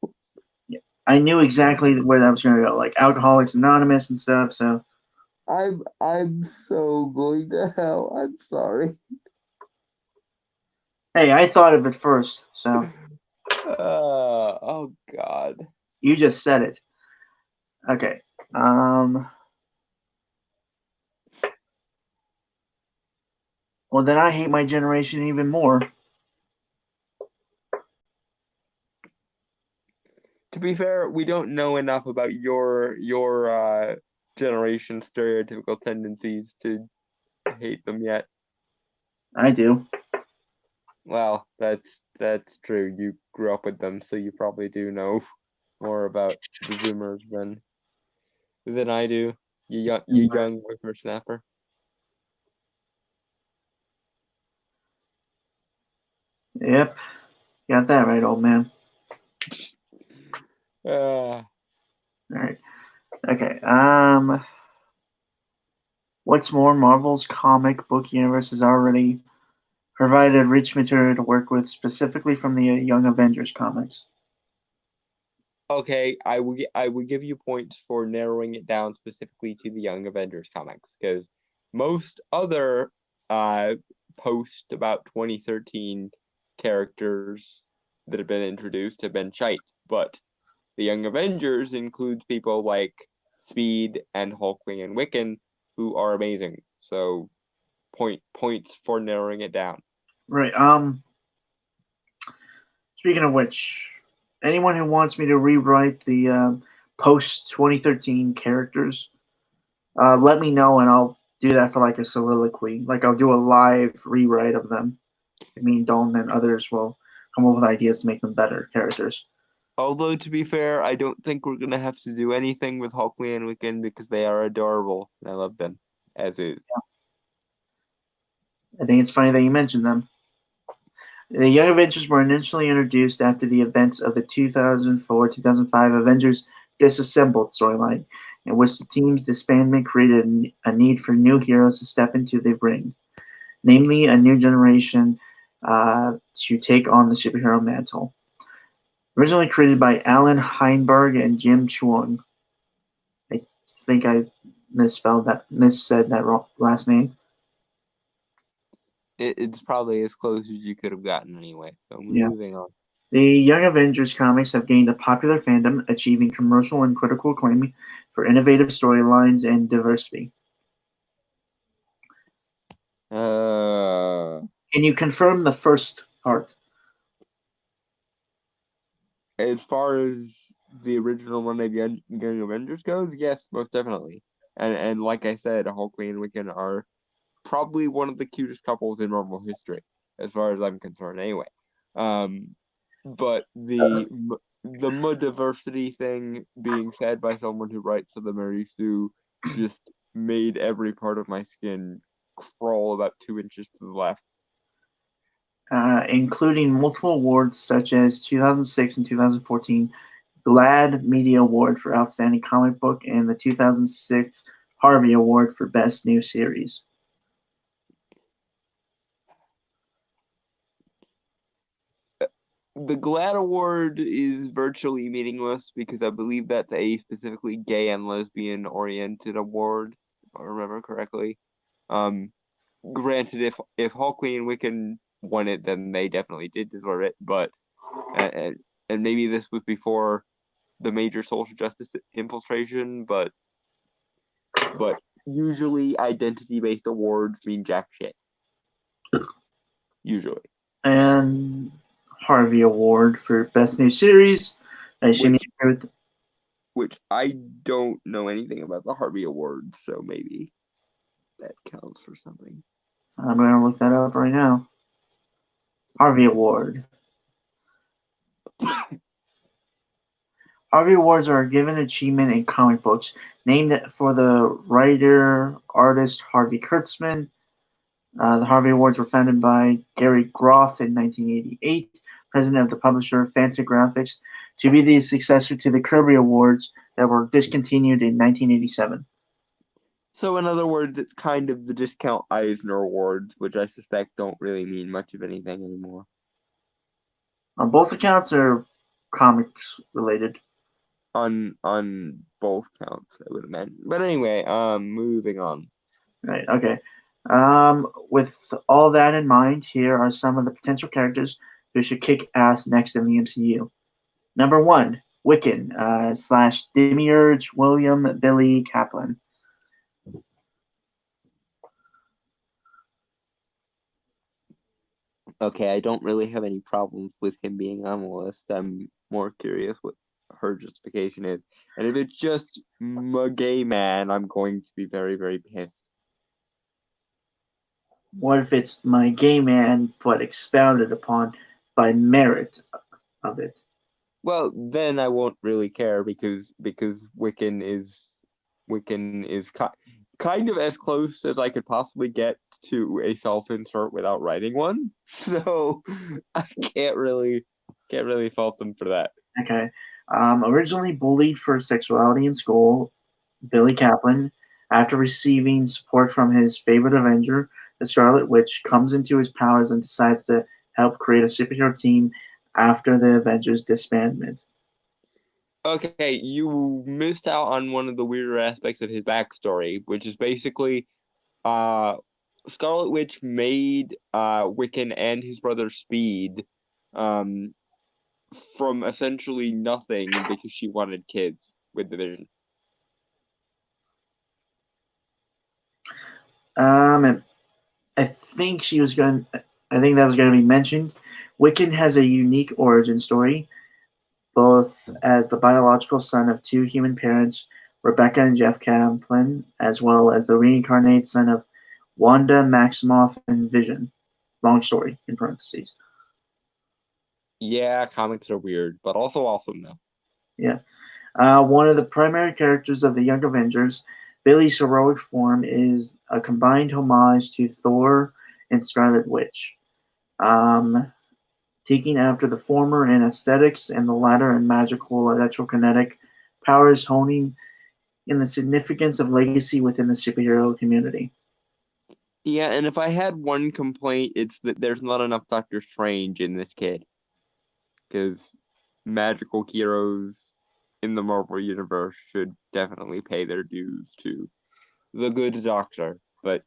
I knew exactly where that was going to go, like Alcoholics Anonymous and stuff. So, I'm so going to hell. I'm sorry. hey, I thought of it first. So Oh God. you just said it. Okay. Well, then I hate my generation even more. To be fair, we don't know enough about your generation's stereotypical tendencies to hate them yet. I do. Well, that's true. You grew up with them, so you probably do know more about the Zoomers than I do. You young whippersnapper. Yep. Got that right, old man. Uh, All right. Okay. What's more, Marvel's comic book universe has already provided rich material to work with, specifically from the Young Avengers comics. okay, I will give you points for narrowing it down specifically to the Young Avengers comics, because most other post about 2013 characters that have been introduced have been shite, but the Young Avengers includes people like Speed and Hulkling and Wiccan, who are amazing. So points for narrowing it down. Right. Speaking of which, anyone who wants me to rewrite the post 2013 characters, let me know and I'll do that for like a soliloquy. Like I'll do a live rewrite of them. Me and Dalton and others will come up with ideas to make them better characters. Although, to be fair, I don't think we're going to have to do anything with Hulkling and Wiccan because they are adorable. I love them, as is. Yeah. I think it's funny that you mentioned them. The Young Avengers were initially introduced after the events of the 2004-2005 Avengers Disassembled storyline, in which the team's disbandment created a need for new heroes to step into the ring, namely a new generation to take on the superhero mantle. Originally created by Alan Heinberg and Jim Cheung. I think I missaid that last name. It's probably as close as you could have gotten anyway. So moving on. The Young Avengers comics have gained a popular fandom, achieving commercial and critical acclaim for innovative storylines and diversity. As Can you confirm the first part? far as the original one of Young Avengers goes, yes, most definitely. And like I said, Hulkling and Wiccan are probably one of the cutest couples in Marvel history, as far as I'm concerned, anyway. But the diversity thing being said by someone who writes for the Mary Sue just made every part of my skin crawl about 2 inches to the left. Including multiple awards such as 2006 and 2014 GLAAD Media Award for Outstanding Comic Book and the 2006 Harvey Award for Best New Series. The GLAAD Award is virtually meaningless because I believe that's a specifically gay and lesbian oriented award, if I remember correctly. Granted, if Hulkling and Wiccan won it, then they definitely did deserve it. But and maybe this was before the major social justice infiltration, but usually identity-based awards mean jack shit. Usually. And Harvey Award for Best New Series. Which I don't know anything about the Harvey Awards, so maybe that counts for something. I'm going to look that up right now. Harvey Award. Harvey Awards are a given achievement in comic books, named for the writer-artist Harvey Kurtzman. The Harvey Awards were founded by Gary Groth in 1988, president of the publisher Fantagraphics, to be the successor to the Kirby Awards that were discontinued in 1987. So, in other words, it's kind of the discount Eisner Awards, which I suspect don't really mean much of anything anymore. Both accounts are comics related. On both counts, I would imagine. But anyway, moving on. Right. Okay. With all that in mind, here are some of the potential characters who should kick ass next in the MCU. Number 1, Wiccan / Demiurge William Billy Kaplan. Okay, I don't really have any problems with him being on the list. I'm more curious what her justification is. And if it's just a gay man, I'm going to be very, very pissed. What if it's my gay man, but expounded upon by merit of it? Well, then I won't really care because Wiccan is kind of as close as I could possibly get to a self-insert without writing one. So I can't really fault them for that. Okay. Originally bullied for sexuality in school, Billy Kaplan, after receiving support from his favorite Avenger, the Scarlet Witch, comes into his powers and decides to help create a superhero team after the Avengers disbandment. Okay, you missed out on one of the weirder aspects of his backstory, which is basically Scarlet Witch made Wiccan and his brother Speed from essentially nothing because she wanted kids with the Vision. And I think that was going to be mentioned. Wiccan has a unique origin story, both as the biological son of 2 human parents, Rebecca and Jeff Kaplan, as well as the reincarnated son of Wanda Maximoff and Vision. Long story, in parentheses. Yeah, comics are weird, but also awesome though. Yeah. One of the primary characters of the Young Avengers, Billy's heroic form is a combined homage to Thor and Scarlet Witch. Taking after the former in aesthetics and the latter in magical electrokinetic powers, honing in the significance of legacy within the superhero community. Yeah, and if I had one complaint, it's that there's not enough Doctor Strange in this kid. Because magical heroes in the Marvel Universe should definitely pay their dues to the good Doctor. But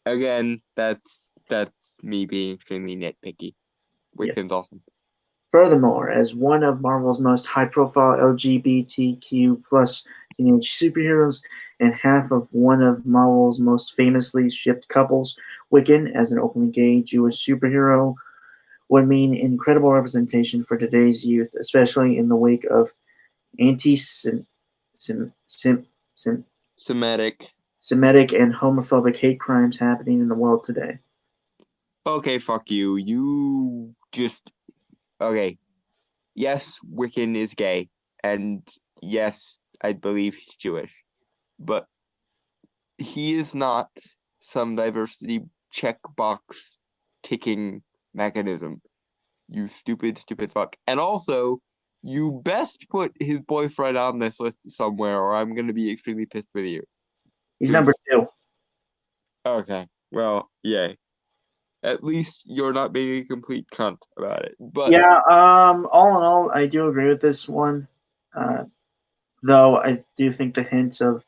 again, that's me being extremely nitpicky. Wiccan's awesome. Furthermore, as one of Marvel's most high-profile LGBTQ plus teenage superheroes and half of one of Marvel's most famously shipped couples, Wiccan, as an openly gay Jewish superhero, would mean incredible representation for today's youth, especially in the wake of anti-Semitic Semitic. and homophobic hate crimes happening in the world today. Okay, fuck you. You just okay. Yes, Wiccan is gay, and yes, I believe he's Jewish, but he is not some diversity checkbox ticking mechanism. You stupid, stupid fuck. And also, you best put his boyfriend on this list somewhere, or I'm gonna be extremely pissed with you. He's number 2. Okay, well, yay. At least you're not being a complete cunt about it. But Yeah, all in all, I do agree with this one. Though I do think the hints of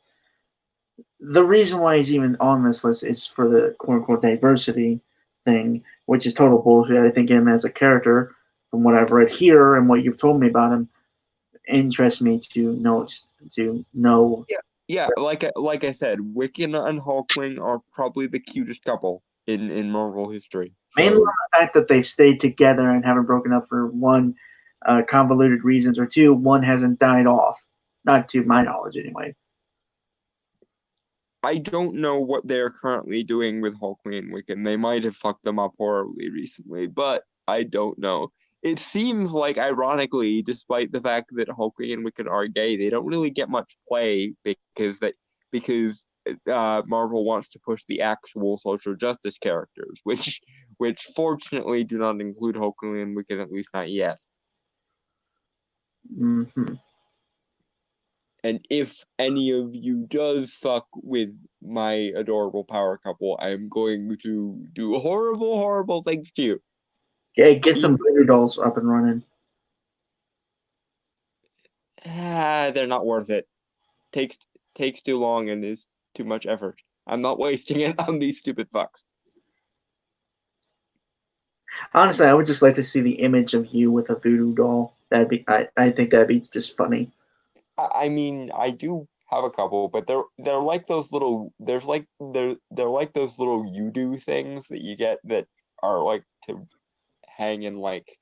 the reason why he's even on this list is for the quote unquote diversity thing, which is total bullshit. I think him as a character, from what I've read here and what you've told me about him, interests me to know. yeah, like I said, Wiccan and Hulkling are probably the cutest couple in Marvel history. Mainly So on the fact that they've stayed together and haven't broken up for one, convoluted reasons, or two, one hasn't died off. Not to my knowledge, anyway. I don't know what they're currently doing with Hulkling and Wiccan. They might have fucked them up horribly recently, but I don't know. It seems like, ironically, despite the fact that Hulkling and Wiccan are gay, they don't really get much play because Marvel wants to push the actual social justice characters, which fortunately do not include Hulkling and Wiccan, at least not yet. Mm-hmm. And if any of you does fuck with my adorable power couple, I'm going to do horrible, horrible things to you. Yeah, get some voodoo dolls up and running. They're not worth it. Takes too long and is too much effort. I'm not wasting it on these stupid fucks. Honestly, I would just like to see the image of you with a voodoo doll. I think that'd be just funny. I mean, I do have a couple, but they're like those little they're like those little you-do things that you get that are like to hang in like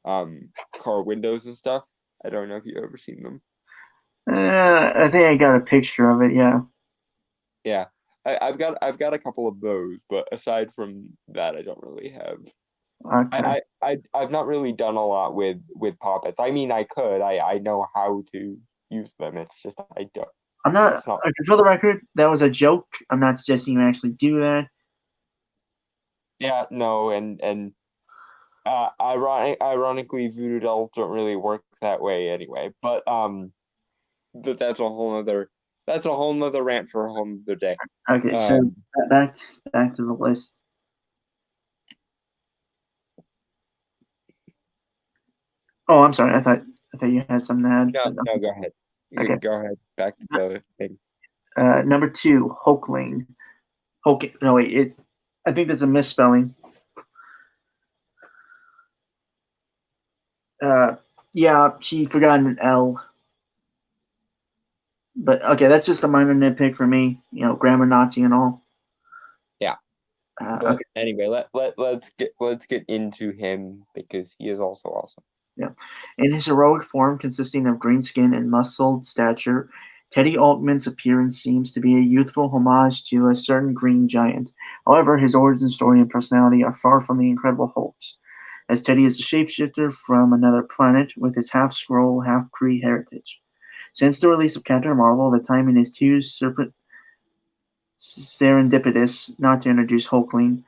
car windows and stuff. I don't know if you've ever seen them. I think I got a picture of it. Yeah. Yeah. I've got a couple of those, but aside from that, I don't really have. Okay. I've not really done a lot with poppets. I mean, I could. I know how to use them. It's just I don't. I'm not. It's not. For the record, that was a joke. I'm not suggesting you actually do that. Yeah, no, and ironically, voodoo dolls don't really work that way anyway. But that's a whole nother rant for a whole nother day. Okay, so Um, back to the list. Oh, I'm sorry. I thought you had something to add. no, But no. no, go ahead. Okay. Go ahead. Back to the thing. Number 2, Hulkling. Hulk. No wait. I think that's a misspelling. Yeah, she forgot an L. But okay, that's just a minor nitpick for me. Grammar Nazi and all. Yeah. Okay. But anyway, let's get into him because he is also awesome. Yeah. In his heroic form, consisting of green skin and muscled stature, Teddy Altman's appearance seems to be a youthful homage to a certain green giant. However, his origin story and personality are far from the Incredible Hulk's, as Teddy is a shapeshifter from another planet with his half Skrull, half Kree heritage. Since the release of Captain Marvel, the timing is too serendipitous not to introduce Hulkling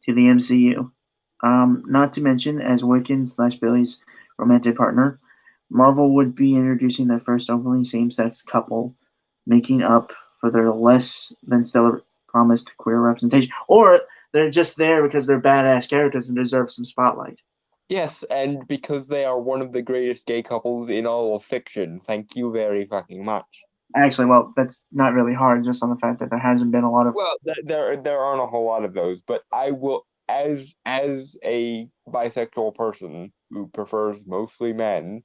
to the MCU. Not to mention, as Wiccan/Billy's romantic partner, Marvel would be introducing their first openly same-sex couple, making up for their less than stellar promised queer representation. Or they're just there because they're badass characters and deserve some spotlight. Yes, and because they are one of the greatest gay couples in all of fiction. Thank you very fucking much. Actually, well, that's not really hard, just on the fact that there hasn't been a lot of. Well, there aren't a whole lot of those, but I will, as a bisexual person who prefers mostly men,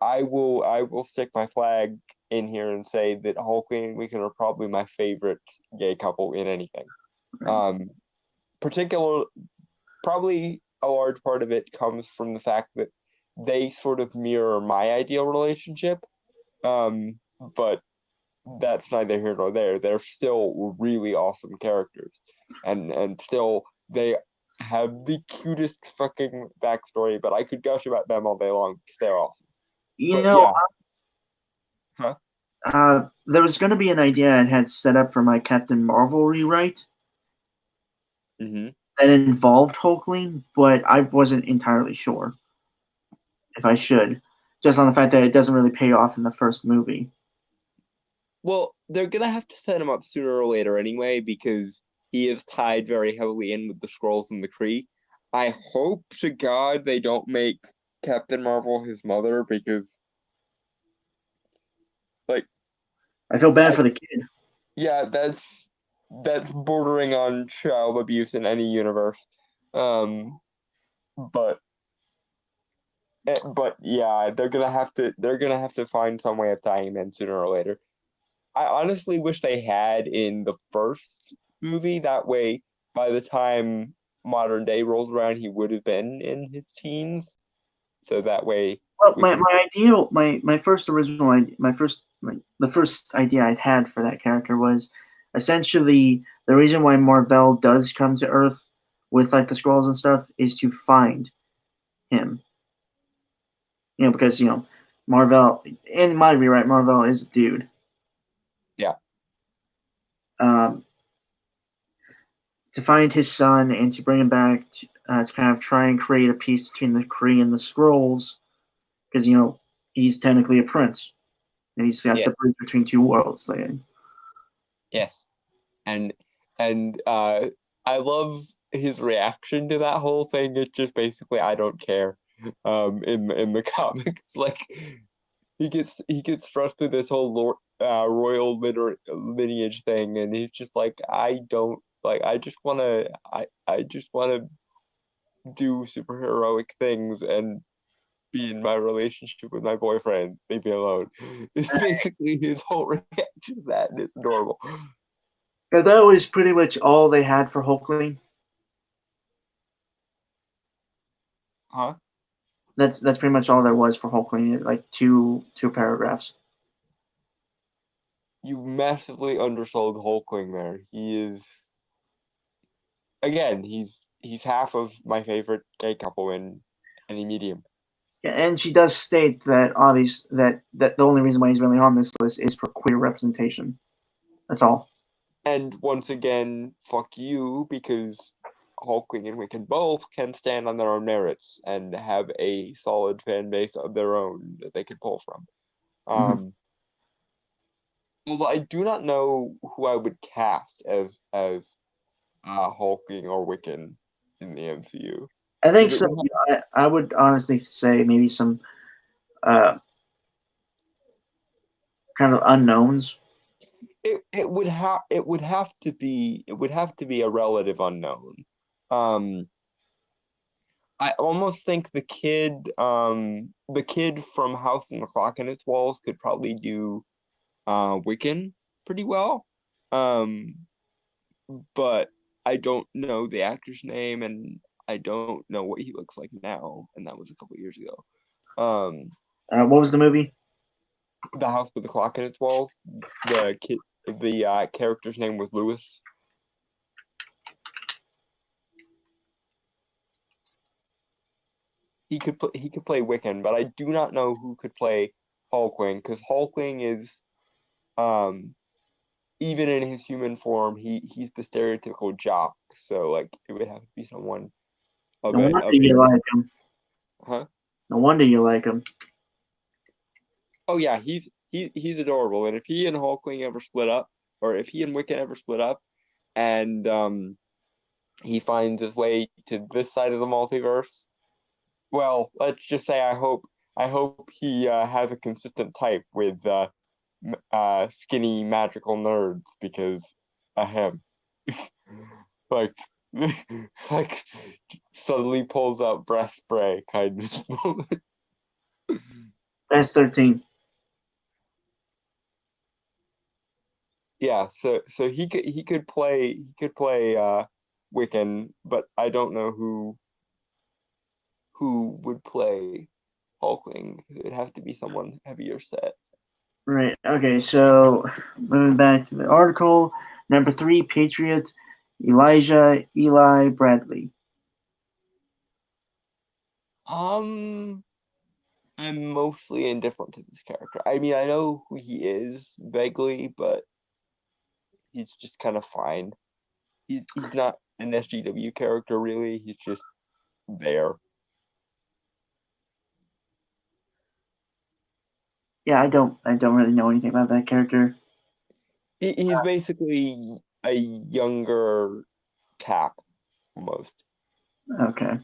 I will stick my flag in here and say that Hulkling and Wiccan are probably my favorite gay couple in anything. Um, particular, probably a large part of it comes from the fact that they sort of mirror my ideal relationship, But that's neither here nor there. They're still really awesome characters, and still they have the cutest fucking backstory. But I could gush about them all day long because they're awesome. You But know, yeah, huh? there was going to be an idea I had set up for my Captain Marvel rewrite Mm-hmm. that involved Hulkling, but I wasn't entirely sure if I should, just on the fact that it doesn't really pay off in the first movie. Well, they're gonna have to set him up sooner or later anyway because he is tied very heavily in with the Skrulls and the Kree. I hope to God they don't make Captain Marvel his mother because, like, I feel bad I, for the kid. yeah, that's bordering on child abuse in any universe. Um, but but yeah, they're gonna have to find some way of tying him in sooner or later. I honestly wish they had in the first movie. That way, by the time modern day rolls around, he would have been in his teens. So that way Well, we could. my first original idea, the first idea I'd had for that character was essentially the reason why Marvel does come to Earth with like the scrolls and stuff is to find him. Because Marvel in my rewrite, Marvel is a dude. Yeah. Um, to find his son and to bring him back to kind of try and create a peace between the Kree and the Scrolls, because he's technically a prince and he's got Yeah. the bridge between two worlds. Yes. And I love his reaction to that whole thing. It's just basically I don't care. In the comics, like he gets thrust through this whole royal lineage thing, and he's just like I don't like. I just wanna do superheroic things and be in my relationship with my boyfriend. Leave me alone. It's basically his whole reaction to that, and it's adorable. But that was pretty much all they had for Hulkling. Huh? That's pretty much all there was for Hulkling. Like two paragraphs. You massively undersold Hulkling there. He is again, he's half of my favorite gay couple in any medium. Yeah, and she does state that that the only reason why he's really on this list is for queer representation. That's all. And once again, fuck you, because Hulkling and Wiccan both can stand on their own merits and have a solid fan base of their own that they can pull from. Although I do not know who I would cast as Hulkling or Wiccan in the MCU. I think It so. would I would honestly say maybe some uh, kind of unknowns. it would have to be a relative unknown. Um, I almost think the kid from House and the Clock in Its Walls could probably do Wiccan pretty well. Um, but I don't know the actor's name and I don't know what he looks like now, and that was a couple years ago. Um, What was the movie? the House with the Clock in Its Walls. The character's name was Lewis. He could play Wiccan, but I do not know who could play Hulkling because Hulkling is um even in his human form he's the stereotypical jock. So like it would have to be someone of No a wonder of you a like him. huh? No wonder you like him. Oh yeah, he's adorable. And if he and Hulkling ever split up, or if he and Wiccan ever split up, and he finds his way to this side of the multiverse, well, let's just say I hope he has a consistent type with skinny magical nerds because him like like suddenly pulls out breath spray kind of moment. That's 13. Yeah, so he could play Wiccan, but I don't know who would play Hulkling. It'd have to be someone heavier set. Right. Okay. So moving back to the article, number 3, Patriot, Elijah Eli Bradley. Um, I'm mostly indifferent to this character. I mean, I know who he is vaguely, but he's just kind of fine. He's not an SGW character really. He's just there. Yeah, I don't really know anything about that character. He's basically a younger Cap almost. Okay.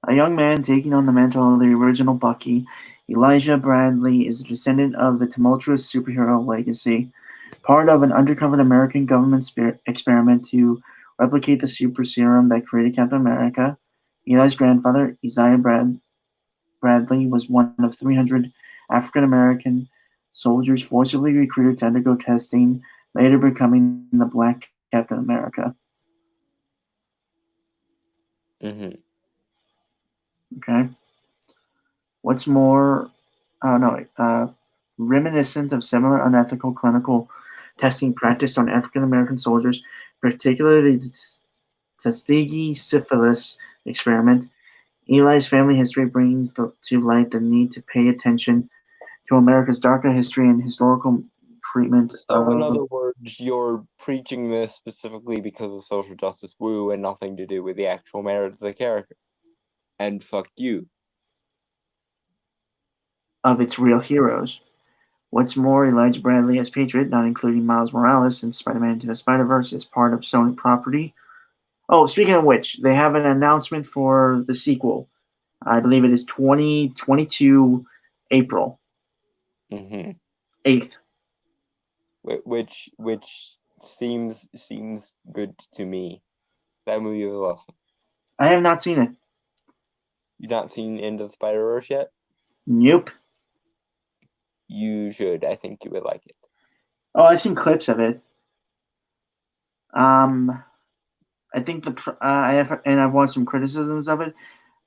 A young man taking on the mantle of the original Bucky, Elijah Bradley is a descendant of the tumultuous superhero legacy, part of an undercover American government experiment to replicate the super serum that created Captain America. Eli's grandfather, Bradley, was one of 300 African American soldiers forcibly recruited to undergo testing, later becoming the Black Captain America. Hmm. Okay. What's more, no, reminiscent of similar unethical clinical testing practiced on African American soldiers, particularly the Tuskegee syphilis experiment. Eli's family history brings to light the need to pay attention to America's darker history and historical treatment So in of. other words, you're preaching this specifically because of social justice woo and nothing to do with the actual merits of the character. And fuck you. Its real heroes. What's more, Elijah Bradley as Patriot, not including Miles Morales in Spider-Man Into the Spider-Verse, is part of Sony property. Oh, speaking of which, they have an announcement for the sequel. I believe it is 2022 April Hmm. 8th. Which seems good to me. That movie was awesome. I have not seen it. You not seen Into the Spider-Verse yet? Nope. You should. I think you would like it. Oh, I've seen clips of it. Um, I think I have, and I've watched some criticisms of it.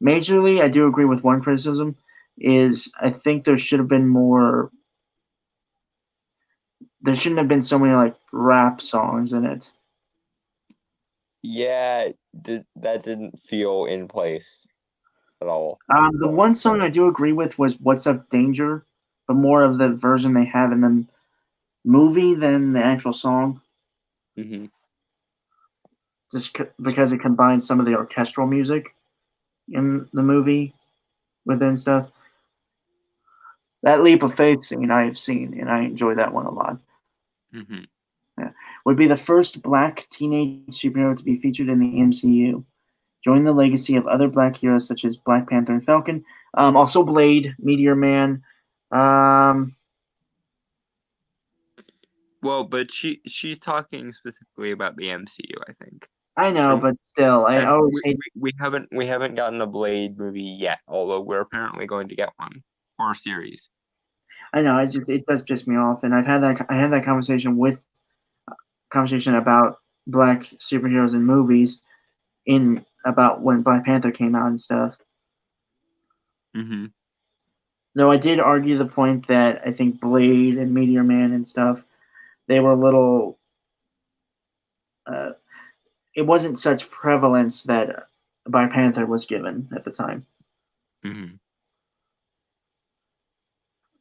Majorly, I do agree with one criticism. Is I think there should have been more. There shouldn't have been so many like rap songs in it. Yeah, that didn't feel in place at all. The one song I do agree with was "What's Up, Danger," but more of the version they have in the movie than the actual song. Hmm. Just because it combines some of the orchestral music in the movie within stuff. That leap of faith scene I have seen, and I enjoy that one a lot. Hmm. Yeah. Would be the first black teenage superhero to be featured in the MCU. Join the legacy of other black heroes such as Black Panther and Falcon. Also Blade, Meteor Man. Um, Well, but she's talking specifically about the MCU, I think. I know, And but still, I and always hate. we haven't gotten a Blade movie yet, although we're apparently going to get one or a series. I know it does piss me off, and I had that conversation about black superheroes in movies in about when Black Panther came out and stuff. Hmm. Though I did argue the point that I think Blade and Meteor Man and stuff, they were a little. Uh, it wasn't such prevalence that Black Panther was given at the time. Hmm.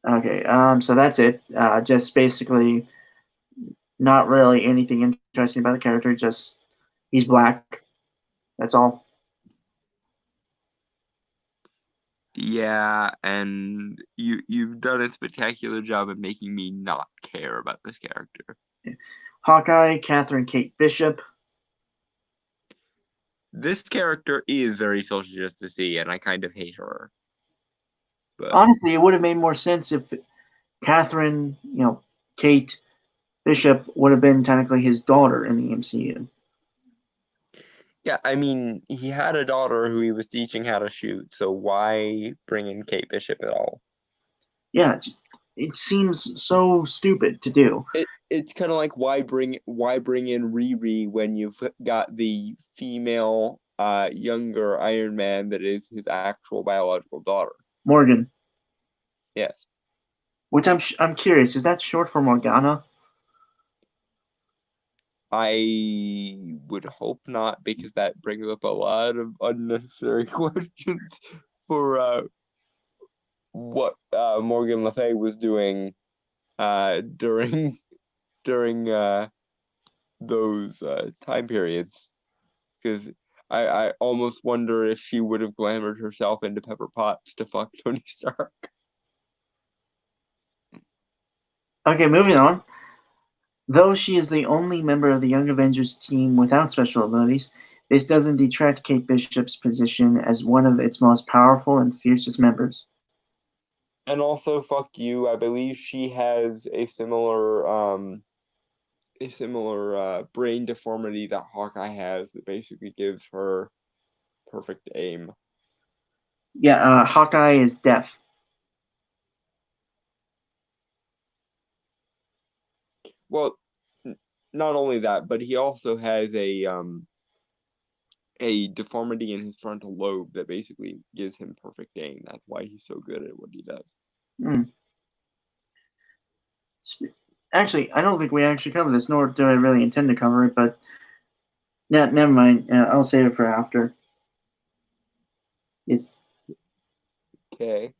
Okay, so that's it. Just basically not really anything interesting about the character. Just he's black. That's all. Yeah, and you've done a spectacular job of making me not care about this character. Hawkeye, Catherine Kate Bishop. This character is very social justicey, and I kind of hate her. But Honestly, it would have made more sense if Catherine, Kate Bishop would have been technically his daughter in the MCU. yeah, I mean, he had a daughter who he was teaching how to shoot, so why bring in Kate Bishop at all? Yeah, it seems so stupid to do. It's kind of like why bring in Riri when you've got the female younger Iron Man that is his actual biological daughter. Morgan. Yes. Which I'm curious. Is that short for Morgana? I would hope not, because that brings up a lot of unnecessary questions for what Morgan Le Fay was doing during those time periods. Because I almost wonder if she would have glamored herself into Pepper Potts to fuck Tony Stark. Okay, moving on. Though she is the only member of the Young Avengers team without special abilities, this doesn't detract Kate Bishop's position as one of its most powerful and fiercest members. And also, fuck you. I believe she has a similar brain deformity that Hawkeye has that basically gives her perfect aim. Yeah, Hawkeye is deaf. Well, not only that, but he also has a deformity in his frontal lobe that basically gives him perfect aim. That's why he's so good at what he does. Hmm. Actually, I don't think we actually covered this, nor do I really intend to cover it, but yeah, never mind. I'll save it for after. Yes. Okay.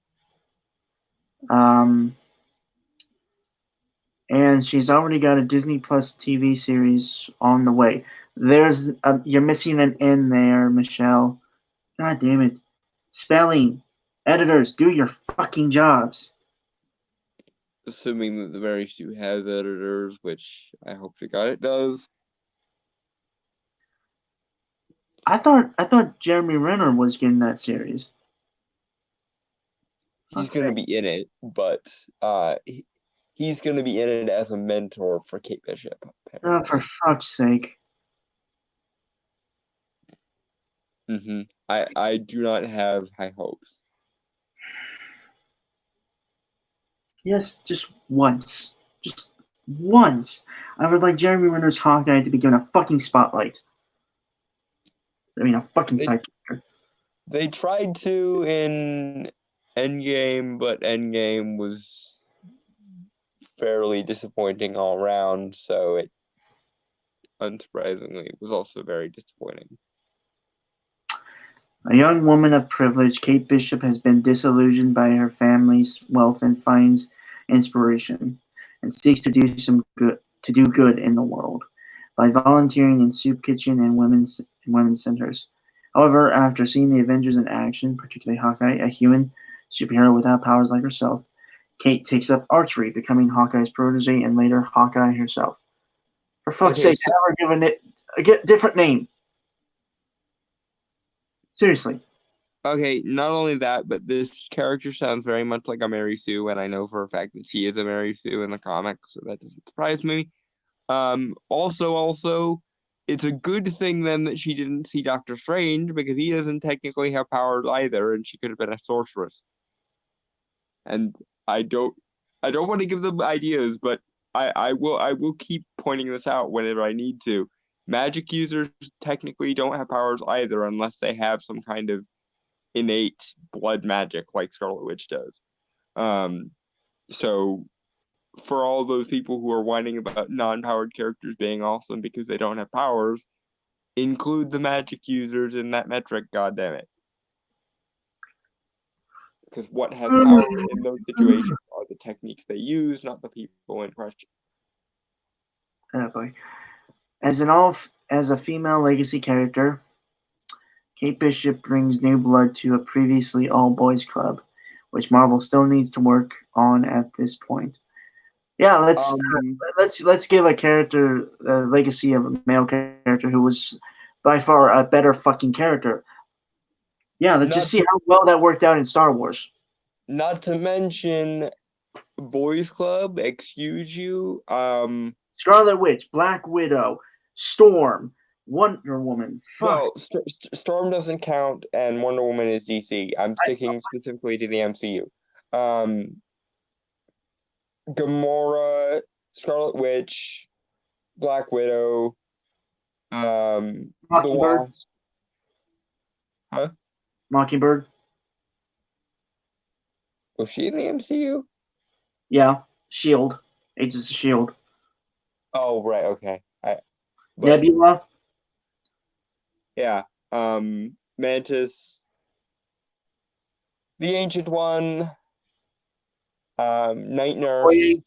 And she's already got a Disney Plus TV series on the way. You're missing an N there, Michelle. God damn it. Spelling. Editors, do your fucking jobs. Assuming that the Mary Sue has editors, which I hope to God it does. I thought Jeremy Renner was getting that series. He's going to be in it, but he's going to be in it as a mentor for Kate Bishop. Oh, for fuck's sake. I do not have high hopes. Yes, just once. Just once. I would like Jeremy Renner's Hawkeye to be given a fucking spotlight. I mean, a fucking side character. They tried to in Endgame, but Endgame was fairly disappointing all around, so it, unsurprisingly, was also very disappointing. A young woman of privilege, Kate Bishop has been disillusioned by her family's wealth and finds inspiration, and seeks to do good in the world by volunteering in soup kitchen and women's centers. However, after seeing the Avengers in action, particularly Hawkeye, a human superhero without powers like herself, Kate takes up archery, becoming Hawkeye's protege and later Hawkeye herself. For fuck's sake, never given it a different name. Seriously. Okay, not only that, but this character sounds very much like a Mary Sue, and I know for a fact that she is a Mary Sue in the comics, so that doesn't surprise me. Also, it's a good thing then that she didn't see Doctor Strange, because he doesn't technically have powers either, and she could have been a sorceress. And I don't want to give them ideas, but I will keep pointing this out whenever I need to. Magic users technically don't have powers either unless they have some kind of innate blood magic like Scarlet Witch does. So for all those people who are whining about non-powered characters being awesome because they don't have powers, include the magic users in that metric, goddammit. Because what has power in those situations are the techniques they use, not the people in question. Oh boy. As a female legacy character, Kate Bishop brings new blood to a previously all-boys club, which Marvel still needs to work on at this point. Yeah, let's give a character a legacy of a male character who was by far a better fucking character. Yeah, let's just see how well that worked out in Star Wars. Not to mention Boys Club, excuse you. Scarlet Witch, Black Widow, Storm, Wonder Woman. Fuck. Well, Storm doesn't count, and Wonder Woman is DC. I'm sticking specifically to the MCU. Gamora, Scarlet Witch, Black Widow, the Wasp. Huh? Mockingbird. Was she in the MCU? Yeah, Shield, Agents of Shield, Oh, right, okay. But Nebula. yeah, Mantis, the Ancient One, Night Nurse. Okoye.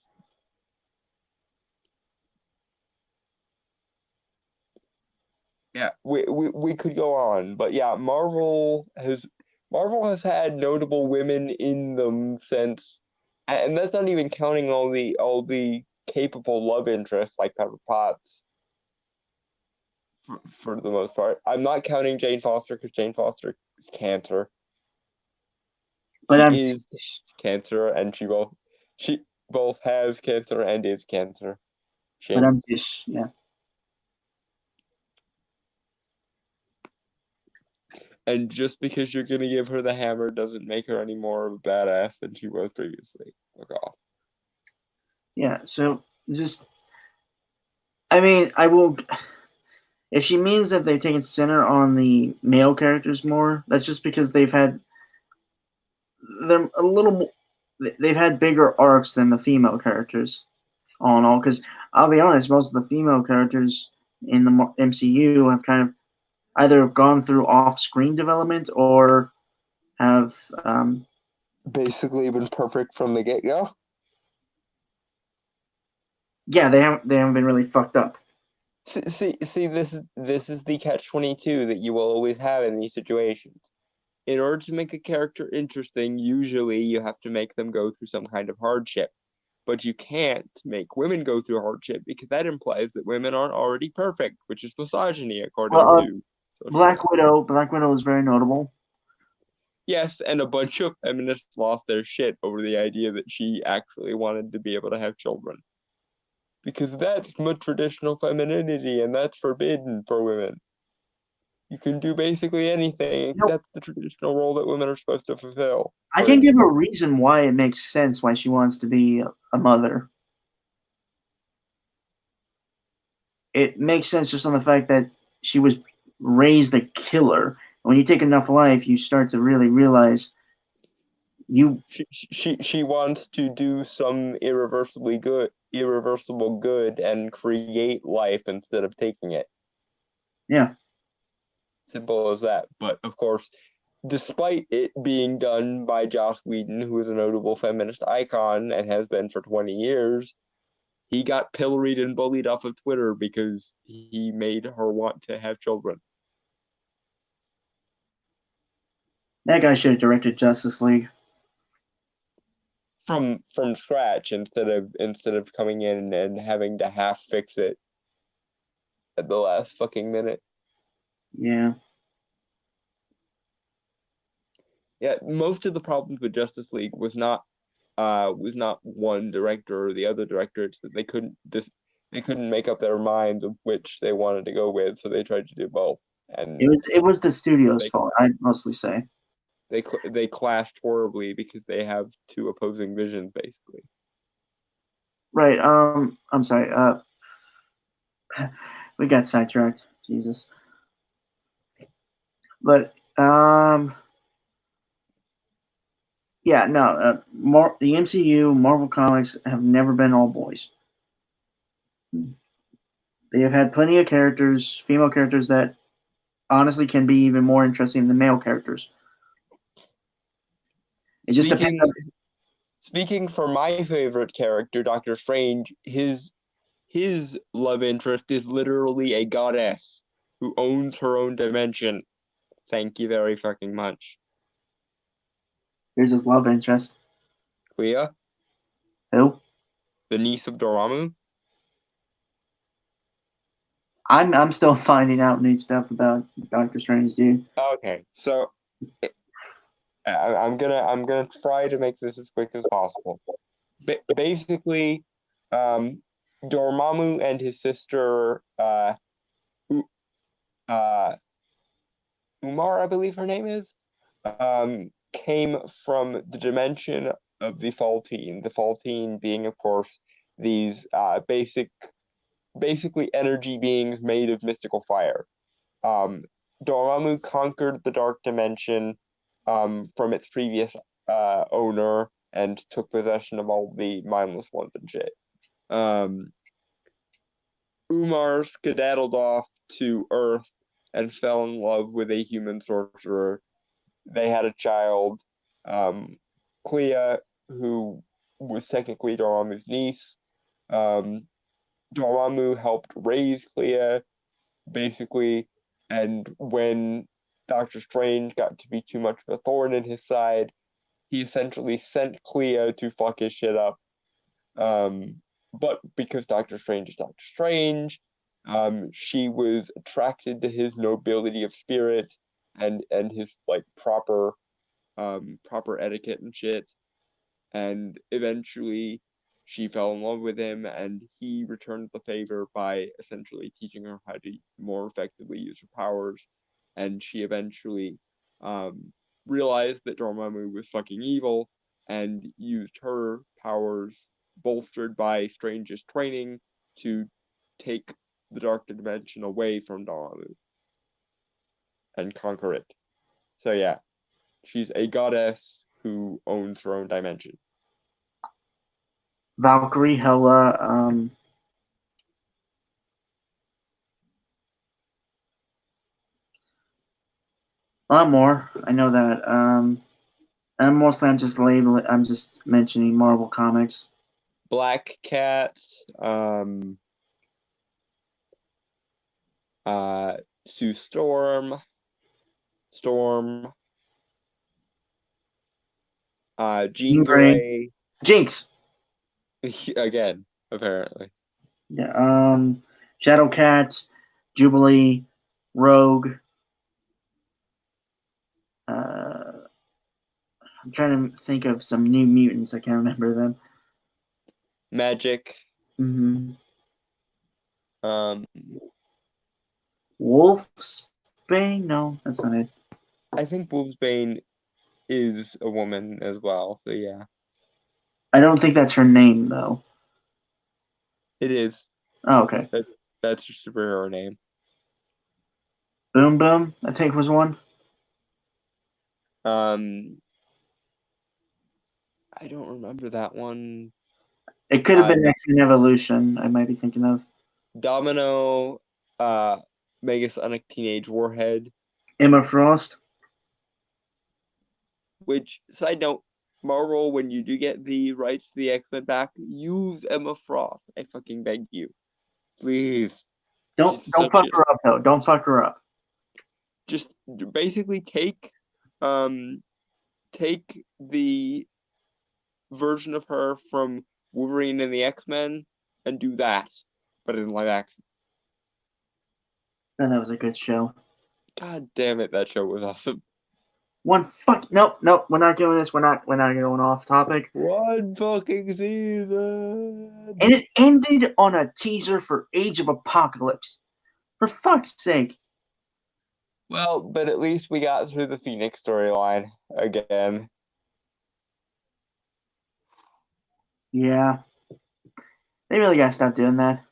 Yeah, we could go on, but yeah, Marvel has had notable women in them since, and that's not even counting all the capable love interests like Pepper Potts for the most part. I'm not counting Jane Foster because Jane Foster is cancer. But She I'm is cancer, and she both has cancer and is cancer. but Shame. I'm just yeah. And just because you're gonna give her the hammer doesn't make her any more of a badass than she was previously. Fuck off. Yeah, so just I mean, I will if she means that they've taken center on the male characters more, that's just because they're a little more, they've had bigger arcs than the female characters all in all because I'll be honest, most of the female characters in the MCU have kind of either gone through off-screen development or have Basically been perfect from the get-go. yeah, they haven't been really fucked up. See, this is the catch-22 that you will always have in these situations. In order to make a character interesting, usually you have to make them go through some kind of hardship. But you can't make women go through hardship because that implies that women aren't already perfect, which is misogyny according Well, to socialists. Black Widow is very notable. Yes, and a bunch of feminists lost their shit over the idea that she actually wanted to be able to have children. Because that's traditional femininity and that's forbidden for women. You can do basically anything No, except the traditional role that women are supposed to fulfill. I can give a reason why it makes sense why she wants to be a mother. It makes sense just on the fact that she was raised a killer. When you take enough life, you start to really realize you. She wants to do some irreversible good and create life instead of taking it. Yeah, Simple as that. But of course, despite it being done by Joss Whedon, who is a notable feminist icon and has been for 20 years, he got pilloried and bullied off of Twitter because he made her want to have children. that guy should have directed Justice League. From scratch instead of coming in and having to half fix it at the last fucking minute. Yeah. Yeah, most of the problems with Justice League was not one director or the other director. It's that they couldn't make up their minds of which they wanted to go with, so they tried to do both, and It was the studio's they fault, I'd mostly say. they clashed horribly because they have two opposing visions basically. Right. I'm sorry. We got sidetracked. Jesus. But yeah, no. The MCU, Marvel Comics have never been all boys. They have had plenty of characters, female characters that honestly can be even more interesting than male characters. It just depends. Speaking for my favorite character, Doctor Strange, his love interest is literally a goddess who owns her own dimension. Thank you very fucking much. There's his love interest. Clea, Who? the niece of Dormammu. I'm still finding out new stuff about Doctor Strange, dude. Okay, so I'm gonna try to make this as quick as possible. Basically, Dormammu and his sister uh, Umar, I believe her name is, came from the dimension of the Faltine. The Faltine being, of course, these basically energy beings made of mystical fire. Dormammu conquered the dark dimension from its previous owner and took possession of all the mindless ones and shit. Umar skedaddled off to Earth and fell in love with a human sorcerer. They had a child, Clea, who was technically Dormammu's niece. Dormammu helped raise Clea, basically, and when Doctor Strange got to be too much of a thorn in his side, he essentially sent Clea to fuck his shit up. But because Doctor Strange is Doctor Strange, she was attracted to his nobility of spirit and his like proper etiquette and shit. And eventually she fell in love with him, and he returned the favor by essentially teaching her how to more effectively use her powers. And she eventually realized that Dormammu was fucking evil and used her powers, bolstered by Strange's training, to take the Dark Dimension away from Dormammu and conquer it. So yeah, she's a goddess who owns her own dimension. Valkyrie, Hela, a lot more. I know that. And mostly I'm just labeling. I'm just mentioning Marvel Comics. Black Cat, Sue Storm, Jean Grey, Jinx. again, apparently. Yeah. Shadowcat, Jubilee, Rogue. I'm trying to think of some new mutants. I can't remember them. Magic. Mm-hmm. Wolfsbane? No, that's not it. I think Wolfsbane is a woman as well, so yeah. I don't think that's her name, though. It is. Oh, okay. That's her superhero name. Boom Boom, I think, was one. I don't remember that one. It could have been X-Men Evolution. I might be thinking of Domino, Megasonic Teenage Warhead, Emma Frost. Which, side note, Marvel, when you do get the rights to the X-Men back, use Emma Frost. I fucking beg you, please. Don't fuck her up though. Don't fuck her up. Just basically take the version of her from Wolverine and the X-Men and do that, but in live action. And that was a good show. God damn it, that show was awesome. Nope, we're not doing this. We're not going off topic. One fucking season. And it ended on a teaser for Age of Apocalypse. For fuck's sake. Well, but at least we got through the Phoenix storyline again. Yeah. They really gotta stop doing that.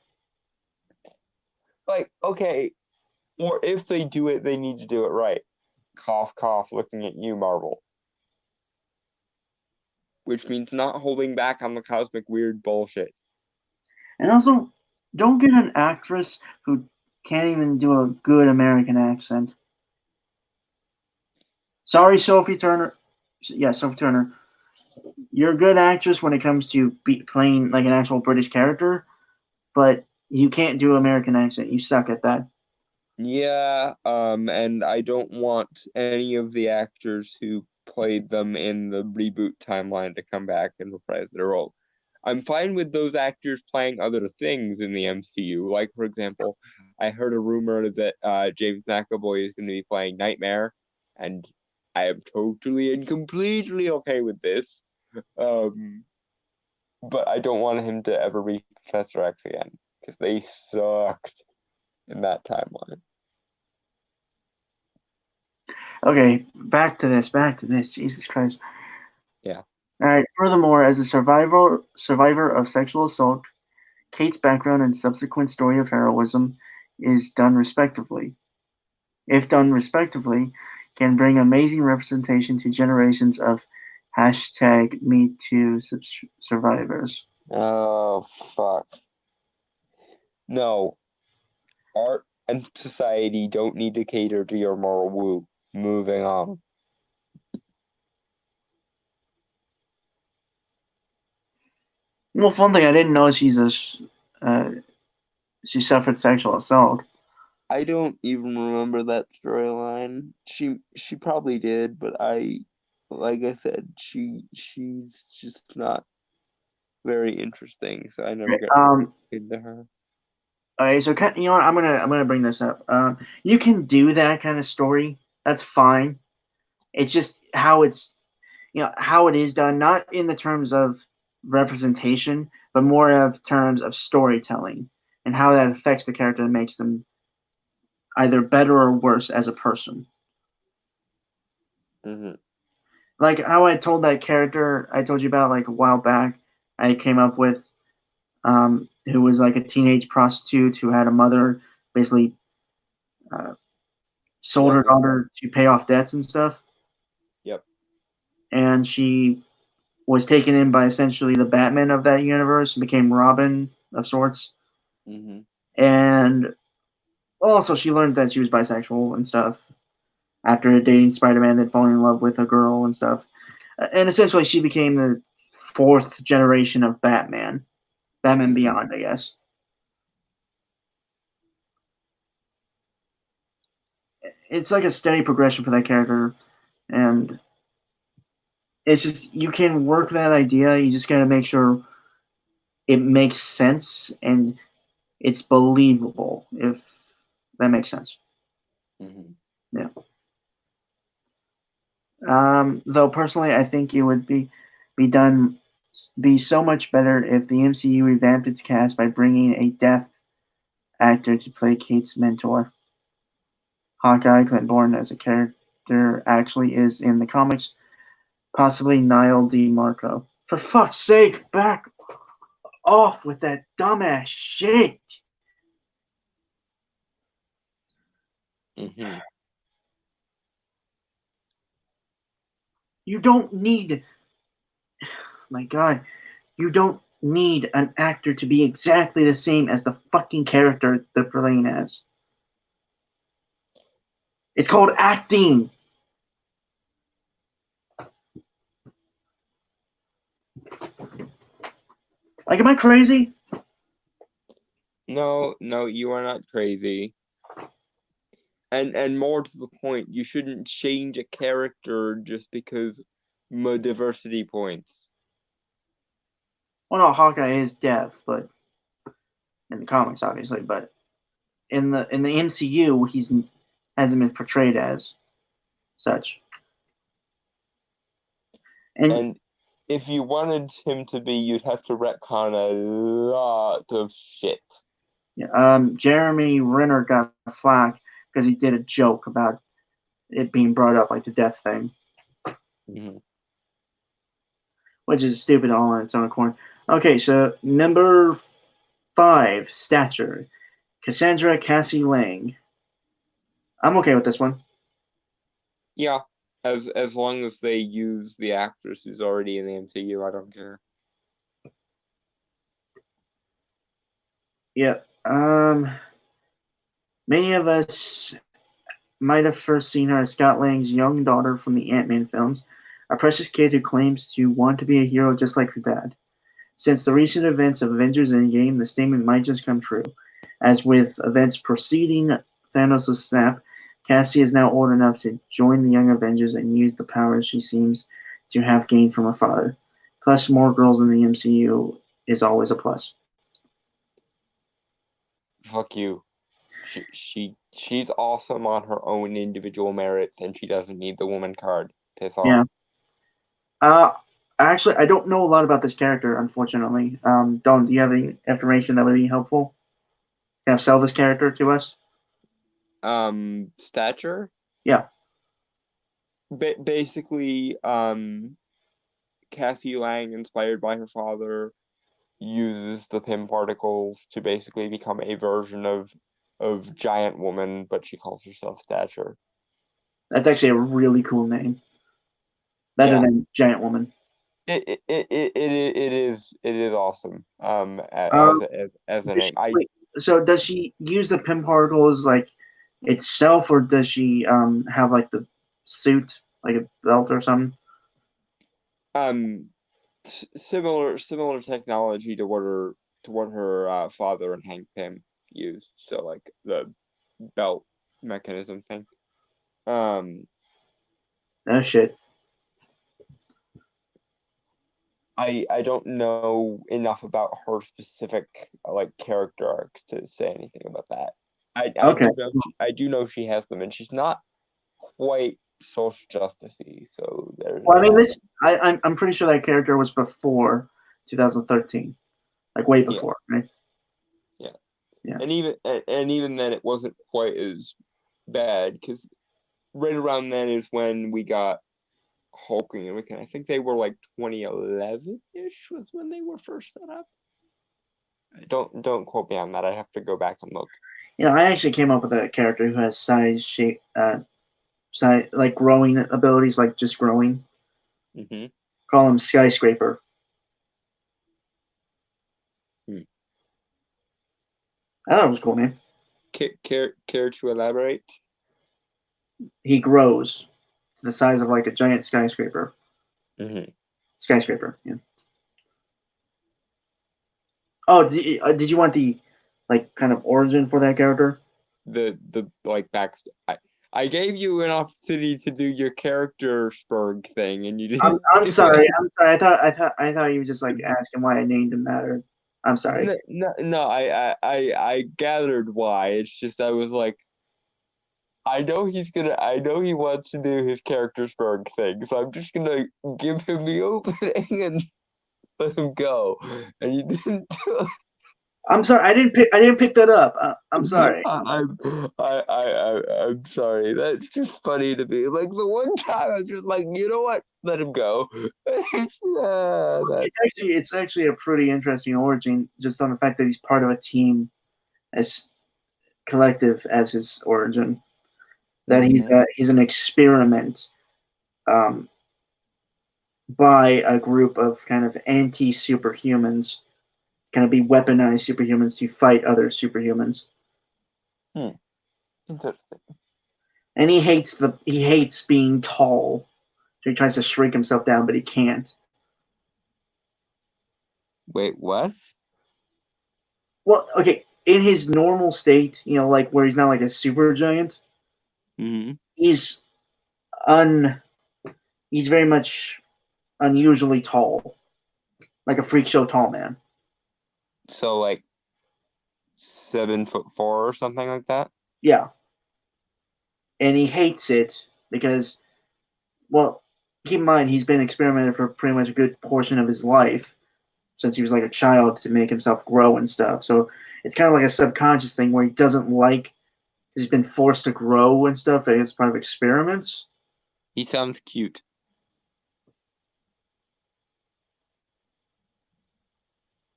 Like, okay, or if they do it, they need to do it right. Cough, cough, looking at you, Marvel. Which means not holding back on the cosmic weird bullshit. And also, don't get an actress who can't even do a good American accent. Sorry, Sophie Turner. Yeah, Sophie Turner. You're a good actress when it comes to playing like an actual British character, but you can't do American accent. You suck at that. Yeah, and I don't want any of the actors who played them in the reboot timeline to come back and reprise their role. I'm fine with those actors playing other things in the MCU. Like, for example, I heard a rumor that James McAvoy is going to be playing Nightmare, and I am totally and completely okay with this. But I don't want him to ever be Professor X again, because they sucked in that timeline. Okay, back to this. Jesus Christ. Yeah. All right. Furthermore, as a survivor of sexual assault, Kate's background and subsequent story of heroism is done respectively. If done respectively, can bring amazing representation to generations of Hashtag Me Too survivors. Oh, fuck. No. Art and society don't need to cater to your moral woo. Moving on. Well, fun thing, I didn't know she suffered sexual assault. I don't even remember that storyline. She probably did, but like I said, she's just not very interesting, so I never got into her. Okay, so you know what? I'm gonna bring this up. You can do that kind of story. That's fine. It's just how how it is done, not in the terms of representation, but more of terms of storytelling and how that affects the character and makes them either better or worse as a person. Mm-hmm. Like how I told that character I told you about like a while back, I came up with who was like a teenage prostitute who had a mother basically uh, sold her Yep. daughter to pay off debts and stuff. Yep. And she was taken in by essentially the Batman of that universe and became Robin of sorts. Mm-hmm. And also, she learned that she was bisexual and stuff after dating Spider-Man, then falling in love with a girl and stuff. And essentially, she became the fourth generation of Batman, Batman Beyond, I guess. It's like a steady progression for that character, and it's just you can work that idea. You just gotta make sure it makes sense and it's believable. If that makes sense. Mm-hmm. Yeah. Though personally, I think it would be done be so much better if the MCU revamped its cast by bringing a deaf actor to play Kate's mentor. Hawkeye, Clint Bourne as a character actually is in the comics, possibly Niall DeMarco. For fuck's sake, back off with that dumbass shit. Mm-hmm. You don't need, my God, you don't need an actor to be exactly the same as the fucking character they're playing as. It's called acting. Like, am I crazy? No, you are not crazy. And more to the point, you shouldn't change a character just because diversity points. Well, no, Hawkeye is deaf, but in the comics, obviously. But in the MCU, he's hasn't been portrayed as such. And And if you wanted him to be, you'd have to retcon a lot of shit. Jeremy Renner got flack because he did a joke about it being brought up, like the death thing, Mm-hmm. which is stupid all on its own accord. Okay, so number 5, stature, Cassandra Cassie Lang. I'm okay with this one. Yeah, as long as they use the actress who's already in the MCU, I don't care. Yeah. Many of us might have first seen her as Scott Lang's young daughter from the Ant-Man films, a precious kid who claims to want to be a hero just like her dad. Since the recent events of Avengers Endgame, the statement might just come true. As with events preceding Thanos' snap, Cassie is now old enough to join the Young Avengers and use the powers she seems to have gained from her father. Plus, more girls in the MCU is always a plus. Fuck you. She's awesome on her own individual merits, and she doesn't need the woman card. Piss off. Yeah. Uh, actually, I don't know a lot about this character, unfortunately. Don, do you have any information that would be helpful? Kind of sell this character to us? Stature. Yeah. Basically, Cassie Lang, inspired by her father, uses the Pym particles to basically become a version of Giant Woman, but she calls herself Stature. That's actually a really cool name. better Yeah. than Giant Woman. It is awesome. Um, As a does name, she, wait, so does she use the Pym particles like itself, or does she have like the suit, like a belt or something? um similar technology to what her father and Hank Pym used. So like the belt mechanism thing. Um, Oh shit. I don't know enough about her specific like character arcs to say anything about that. Okay. I do know she has them, and she's not quite social justicey. So there's Well, I mean, that. I'm pretty sure that character was before 2013, like way Yeah, before, right? yeah, Yeah. and even then, it wasn't quite as bad because right around then is when we got Hulkling and Wiccan. I think they were like 2011-ish was when they were first set up. Don't quote me on that. I have to go back and look. You know, I actually came up with a character who has size, shape, size, like growing abilities, like just growing. Mm-hmm. Call him Skyscraper. Hmm. I thought it was cool, man. Care to elaborate? He grows to the size of like a giant skyscraper. Mm-hmm. Skyscraper, yeah. Oh, did you want the like kind of origin for that character? The like back. I gave you an opportunity to do your character Spurg thing, and you I'm didn't I'm do sorry. it. I thought you were just like asking why I named him that. Or I'm sorry. No. I gathered why. It's just I was like, I know he wants to do his character Spurg thing, so I'm just gonna give him the opening and let him go. And you didn't do it. I'm sorry. I didn't pick that up. I'm sorry. I'm sorry. That's just funny to me. Like the one time I was just like, you know what? Let him go. Yeah, that. It's actually a pretty interesting origin, just on the fact that he's part of a team as collective as his origin. That Mhm. he's an experiment um, by a group of kind of anti superhumans, kind of be weaponized superhumans to fight other superhumans. Interesting. And he hates being tall, so he tries to shrink himself down, but he can't. Wait, what? Well, okay, in his normal state, like where he's not like a super giant, Hmm. he's un he's very much unusually tall, like a freak show tall man. So like 7'4" or something like that. Yeah, and he hates it because, well, keep in mind he's been experimenting for pretty much a good portion of his life since he was like a child to make himself grow and stuff. So it's kind of like a subconscious thing where he doesn't like he's been forced to grow and stuff as part of experiments. He sounds cute.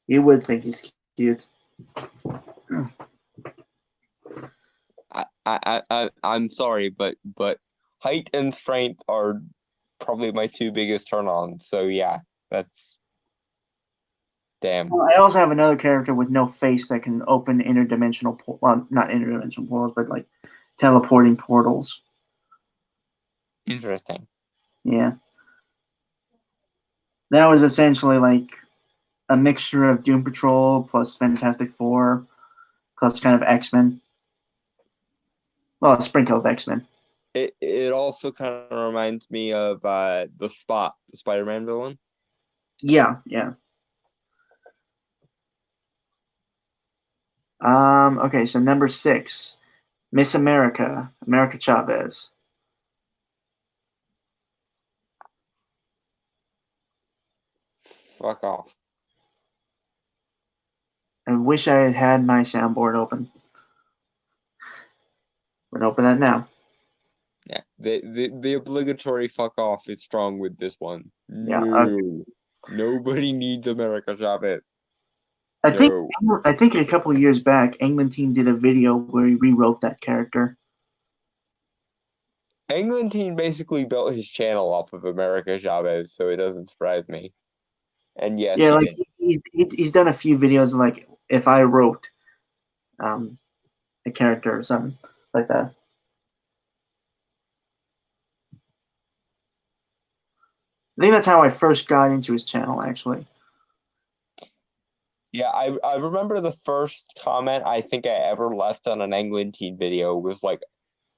You would think he's cute. I'm sorry, but height and strength are probably my two biggest turn-ons. So yeah, that's damn. Well, I also have another character with no face that can open interdimensional, well, not interdimensional portals, but like teleporting portals. Interesting. Yeah, that was essentially like a mixture of Doom Patrol plus Fantastic Four plus kind of X-Men. Well, a sprinkle of X-Men. It also kind of reminds me of the Spot, the Spider-Man villain. Yeah, yeah. Okay, so number 6, Miss America, America Chavez. Fuck off. I wish I had had my soundboard open. But open that now. Yeah, the obligatory fuck off is strong with this one. Yeah. No, nobody needs America Chavez. I think No. I think a couple of years back, England Team did a video where he rewrote that character. Eglantine basically built his channel off of America Chavez, so it doesn't surprise me. And yes, Yeah, he like did. he's done a few videos like if I wrote a character or something like that. I think that's how I first got into his channel, actually. Yeah, I remember the first comment I think I ever left on an Eglantine video was like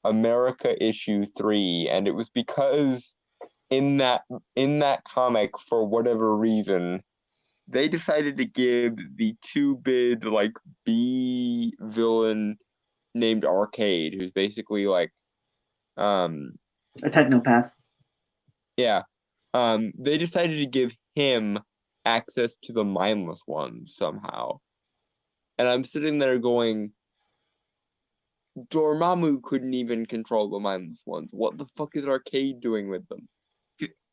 America issue 3, and it was because in that comic, for whatever reason, they decided to give the two-bid like B villain named Arcade, who's basically like um A technopath. yeah. They decided to give him access to the mindless ones somehow. And I'm sitting there going, Dormammu couldn't even control the mindless ones. What the fuck is Arcade doing with them?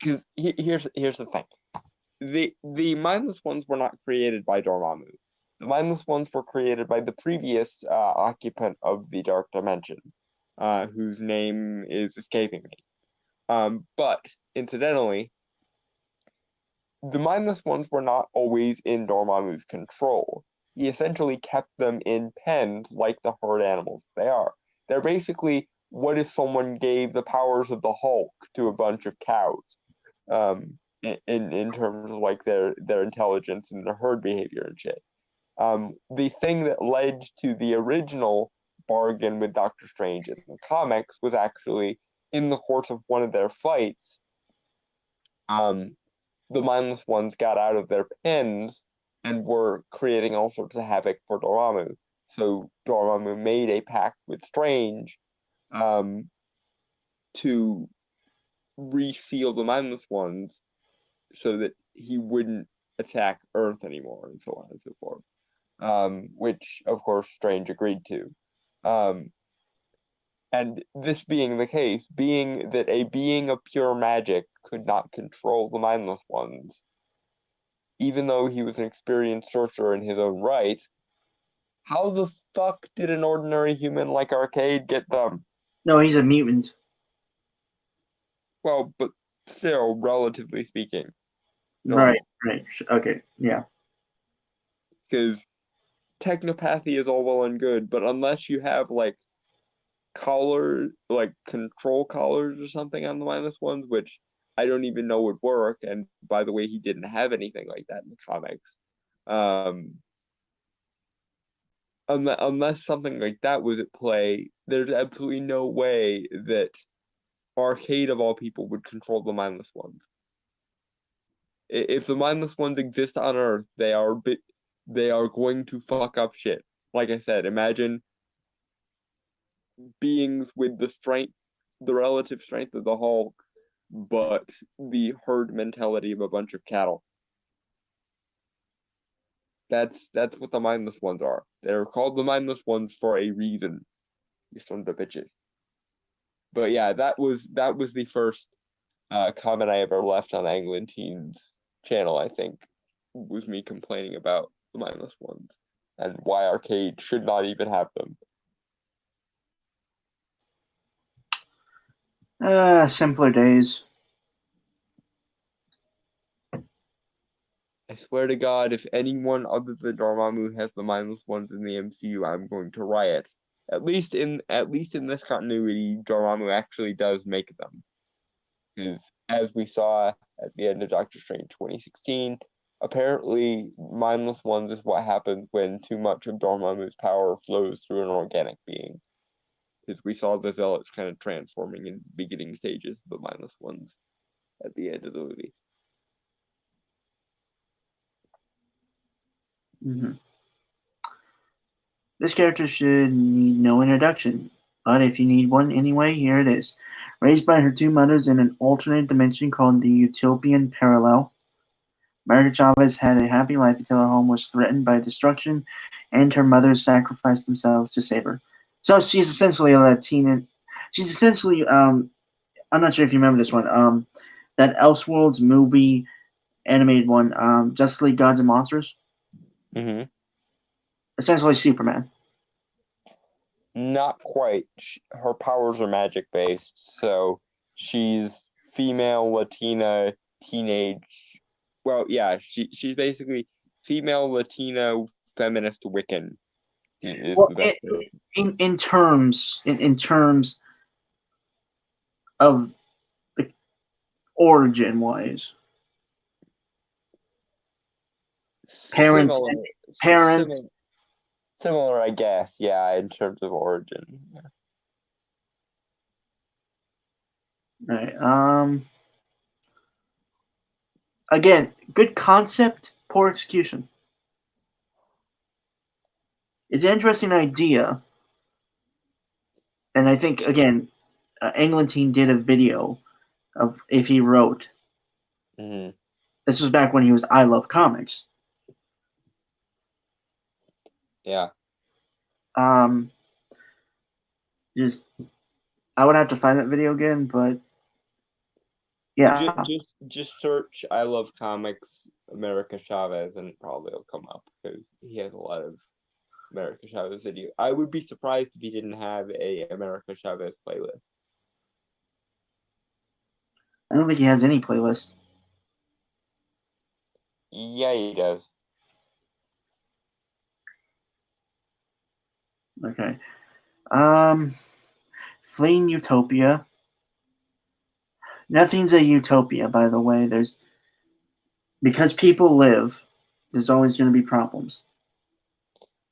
Because here's the thing. The mindless ones were not created by Dormammu. The mindless ones were created by the previous occupant of the Dark Dimension, whose name is escaping me. But incidentally, the mindless ones were not always in Dormammu's control. He essentially kept them in pens like the herd animals they are. They're basically what if someone gave the powers of the Hulk to a bunch of cows, in terms of like their intelligence and their herd behavior and shit. The thing that led to the original bargain with Doctor Strange in the comics was actually in the course of one of their fights. The mindless ones got out of their pens and were creating all sorts of havoc for Dormammu. So Dormammu made a pact with Strange um, to reseal the mindless ones so that he wouldn't attack Earth anymore, and so on and so forth. Which, of course, Strange agreed to. Um, and this being the case, being that a being of pure magic could not control the mindless ones, even though he was an experienced sorcerer in his own right, how the fuck did an ordinary human like Arcade get them? No, he's a mutant. Well, but still, relatively speaking, Right, normal. right. Okay, yeah. Because technopathy is all well and good, but unless you have like like control collars or something on the mindless ones, which I don't even know would work. And by the way, he didn't have anything like that in the comics. Um, unless something like that was at play, there's absolutely no way that Arcade of all people would control the mindless ones. If the mindless ones exist on Earth, they are going to fuck up shit. Like I said, imagine beings with the relative strength of the Hulk, but the herd mentality of a bunch of cattle. That's what the mindless ones are. They're called the mindless ones for a reason. You son of a bitches. But yeah, that was the first comment I ever left on Anglantine's channel. I think was me complaining about the mindless ones and why Arcade should not even have them. Simpler days. I swear to God, if anyone other than Dormammu has the mindless ones in the MCU, I'm going to riot. At least in this continuity, Dormammu actually does make them. Because as we saw at the end of Doctor Strange 2016, apparently mindless ones is what happens when too much of Dormammu's power flows through an organic being. Because we saw the Zealots kind of transforming in beginning stages of the mindless ones at the end of the movie. Mm-hmm. This character should need no introduction, but if you need one anyway, here it is. Raised by her two mothers in an alternate dimension called the Utopian Parallel, Margaret Chavez had a happy life until her home was threatened by destruction, and her mothers sacrificed themselves to save her. So she's essentially a Latina. She's essentially, I'm not sure if you remember this one, that Elseworlds movie, animated one, Justice League Gods and Monsters. Mm-hmm. Essentially Superman. Not quite. Her powers are magic based, so she's female Latina teenage. Well, yeah, she's basically female Latina feminist Wiccan. Is Well, the best way. in terms of the origin wise, parents, Similar, parents. similar, similar, I guess. Yeah, in terms of origin. Yeah. Right. Again, good concept, poor execution. It's an interesting idea, and I think again, Englentine did a video of if he wrote. Mm-hmm. This was back when he was I Love Comics. Yeah. Just I would have to find that video again, but yeah. Just search "I Love Comics" America Chavez, and it probably will come up because he has a lot of America Chavez video. I would be surprised if he didn't have a America Chavez playlist. I don't think he has any playlist. Yeah, he does. Okay. Fleeing Utopia. Nothing's a utopia, by the way. Because people live, there's always going to be problems.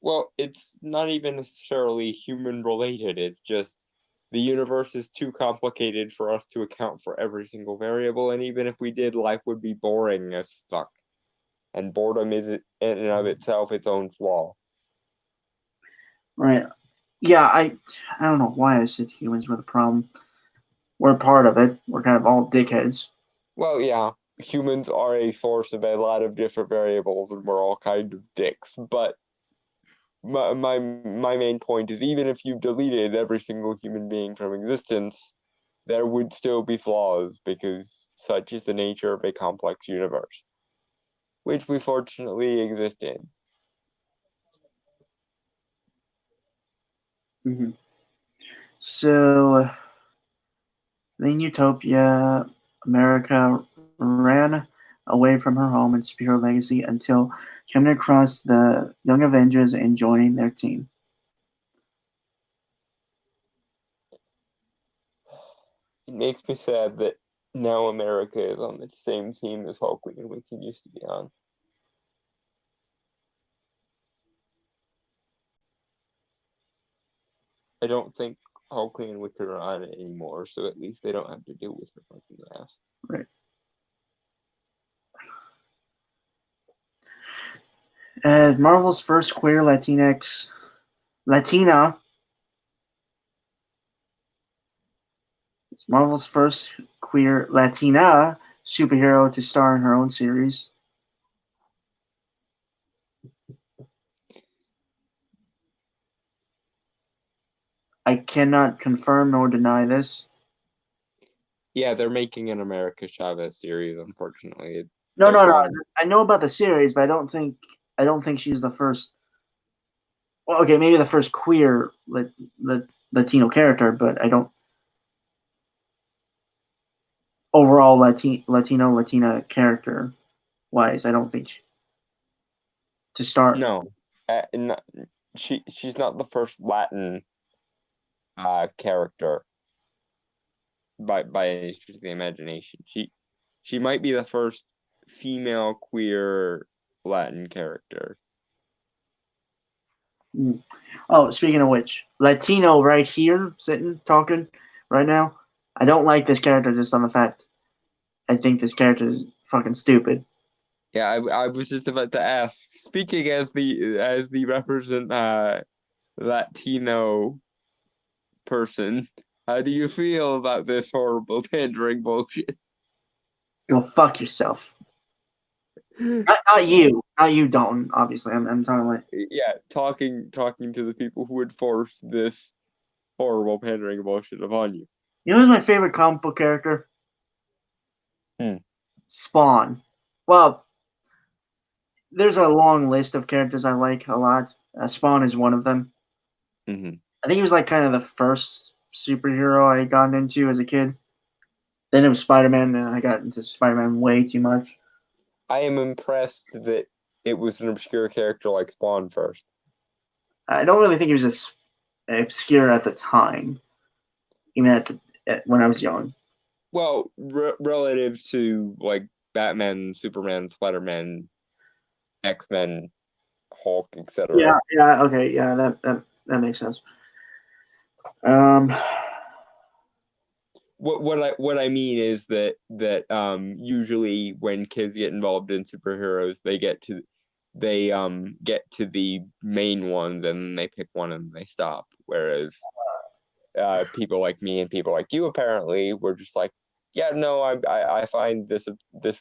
Well, it's not even necessarily human related. It's just the universe is too complicated for us to account for every single variable, and even if we did, life would be boring as fuck. And boredom is in and of itself its own flaw. Right. Yeah, I don't know why I said humans were the problem. We're part of it. We're kind of all dickheads. Well, yeah, humans are a source of a lot of different variables, and we're all kind of dicks. But my main point is, even if you deleted every single human being from existence, there would still be flaws because such is the nature of a complex universe, which we fortunately exist in. Mm-hmm. So, in Utopia, America ran away from her home and Superhero Legacy until coming across the Young Avengers and joining their team. It makes me sad that now America is on the same team as Hulkling and Wiccan used to be on. I don't think Hulkling and Wiccan are on it anymore, so at least they don't have to deal with her fucking ass. Right. Marvel's first queer Latina It's Marvel's first queer Latina superhero to star in her own series. I cannot confirm nor deny this. Yeah, they're making an America Chavez series, unfortunately. No. I know about the series, but I don't think she's the first. Well, okay, maybe the first queer Latino character, but I don't. Overall, Latina character wise, I don't think to start. No, she's not the first Latin character by any stretch of the imagination. She might be the first female queer Latin character. Oh, speaking of which, Latino right here, sitting talking right now. I don't like this character just on the fact I think this character is fucking stupid. Yeah, I was just about to ask. Speaking as the represent Latino person, how do you feel about this horrible pandering bullshit? Go fuck yourself. Not you, Dalton. Obviously, I'm talking like Yeah, talking to the people who would force this horrible pandering bullshit upon you. you know who's my favorite comic book character? Spawn. Well, there's a long list of characters I like a lot. Spawn is one of them. Mm-hmm. I think he was like kind of the first superhero I got into as a kid. Then it was Spider-Man, and I got into Spider-Man way too much. I am impressed that it was an obscure character like Spawn first. I don't really think he was just obscure at the time, even when I was young. Well, relative to like Batman, Superman, Spider-Man, X-Men, Hulk, etc. Yeah, okay, yeah, that makes sense. What I mean is that usually when kids get involved in superheroes, they get to the main one, then they pick one and they stop. Whereas people like me and people like you apparently were just like, yeah, no, I find this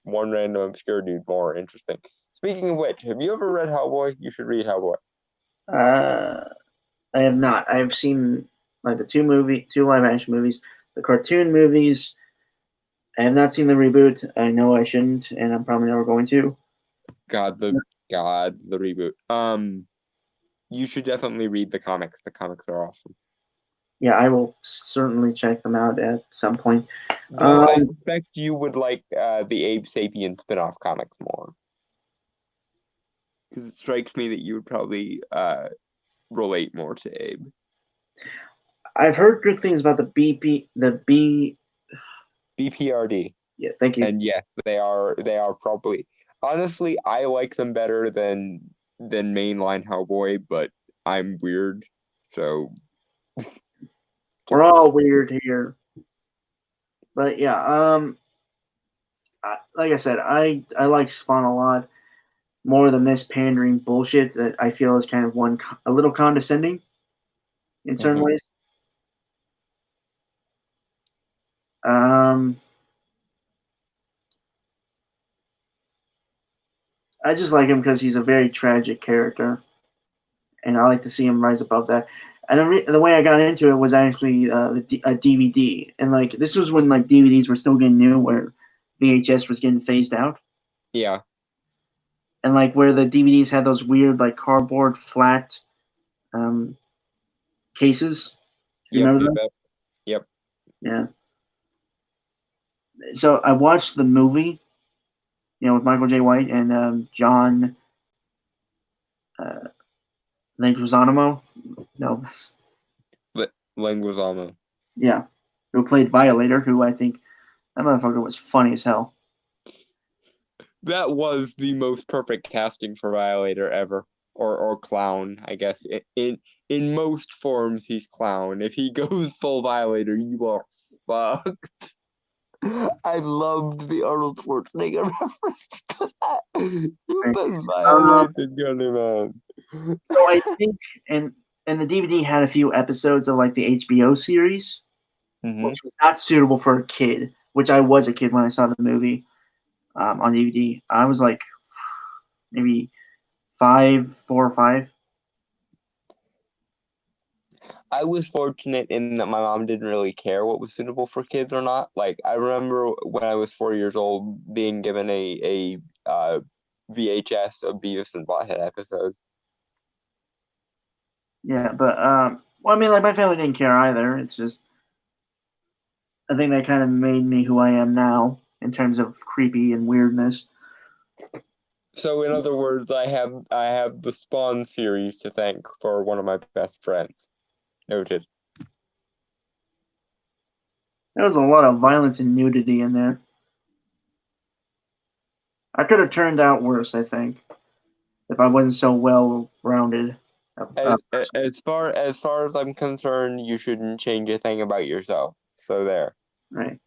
one random obscure dude more interesting. Speaking of which, have you ever read Hellboy? You should read Hellboy. I have not. I've seen like the two live action movies, the cartoon movies. I have not seen the reboot. I know I shouldn't, and I'm probably never going to. The reboot. You should definitely read the comics. The comics are awesome. Yeah, I will certainly check them out at some point. Though I suspect you would like the Abe Sapien spin-off comics more. Because it strikes me that you would probably relate more to Abe. I've heard good things about BPRD. Yeah, thank you. And yes, they are probably, honestly, I like them better than mainline Hellboy, but I'm weird, so we're all weird here. But yeah, like I said, I like Spawn a lot more than this pandering bullshit that I feel is kind of a little condescending in certain ways. I just like him because he's a very tragic character, and I like to see him rise above that. And the way I got into it was actually a DVD, and like this was when like DVDs were still getting new, where VHS was getting phased out. Yeah. And like where the DVDs had those weird like cardboard flat cases. You remember that? Yep. Yeah. So I watched the movie, with Michael J. White and John Leguizamo. No, Leguizamo. Yeah, who played Violator, who I think that motherfucker was funny as hell. That was the most perfect casting for Violator ever. Or clown, I guess. In most forms, he's clown. If he goes full Violator, you are fucked. I loved the Arnold Schwarzenegger reference to that. You've been violated, Gunny Man. So I think, and the DVD had a few episodes of like the HBO series, which was not suitable for a kid. Which I was a kid when I saw the movie on DVD. I was like maybe 4 or 5. I was fortunate in that my mom didn't really care what was suitable for kids or not. Like I remember when I was 4 years old being given a VHS of Beavis and Butthead episodes. Yeah, but well, I mean, like my family didn't care either. It's just I think that kind of made me who I am now in terms of creepy and weirdness. So in other words, I have the Spawn series to thank for one of my best friends. Noted. There was a lot of violence and nudity in there. I could have turned out worse, I think, if I wasn't so well rounded. As far as I'm concerned, you shouldn't change a thing about yourself. So there. Right.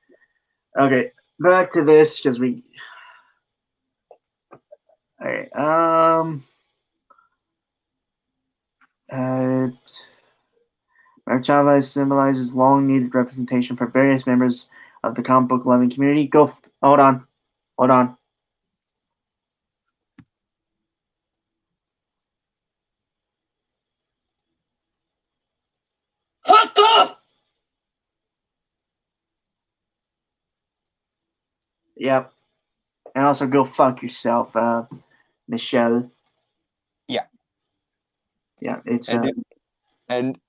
Okay, back to this because we. All right. Chavez symbolizes long-needed representation for various members of the comic book loving community. Hold on. Fuck off! Yep. And also go fuck yourself, Michelle. Yeah. Yeah, it's and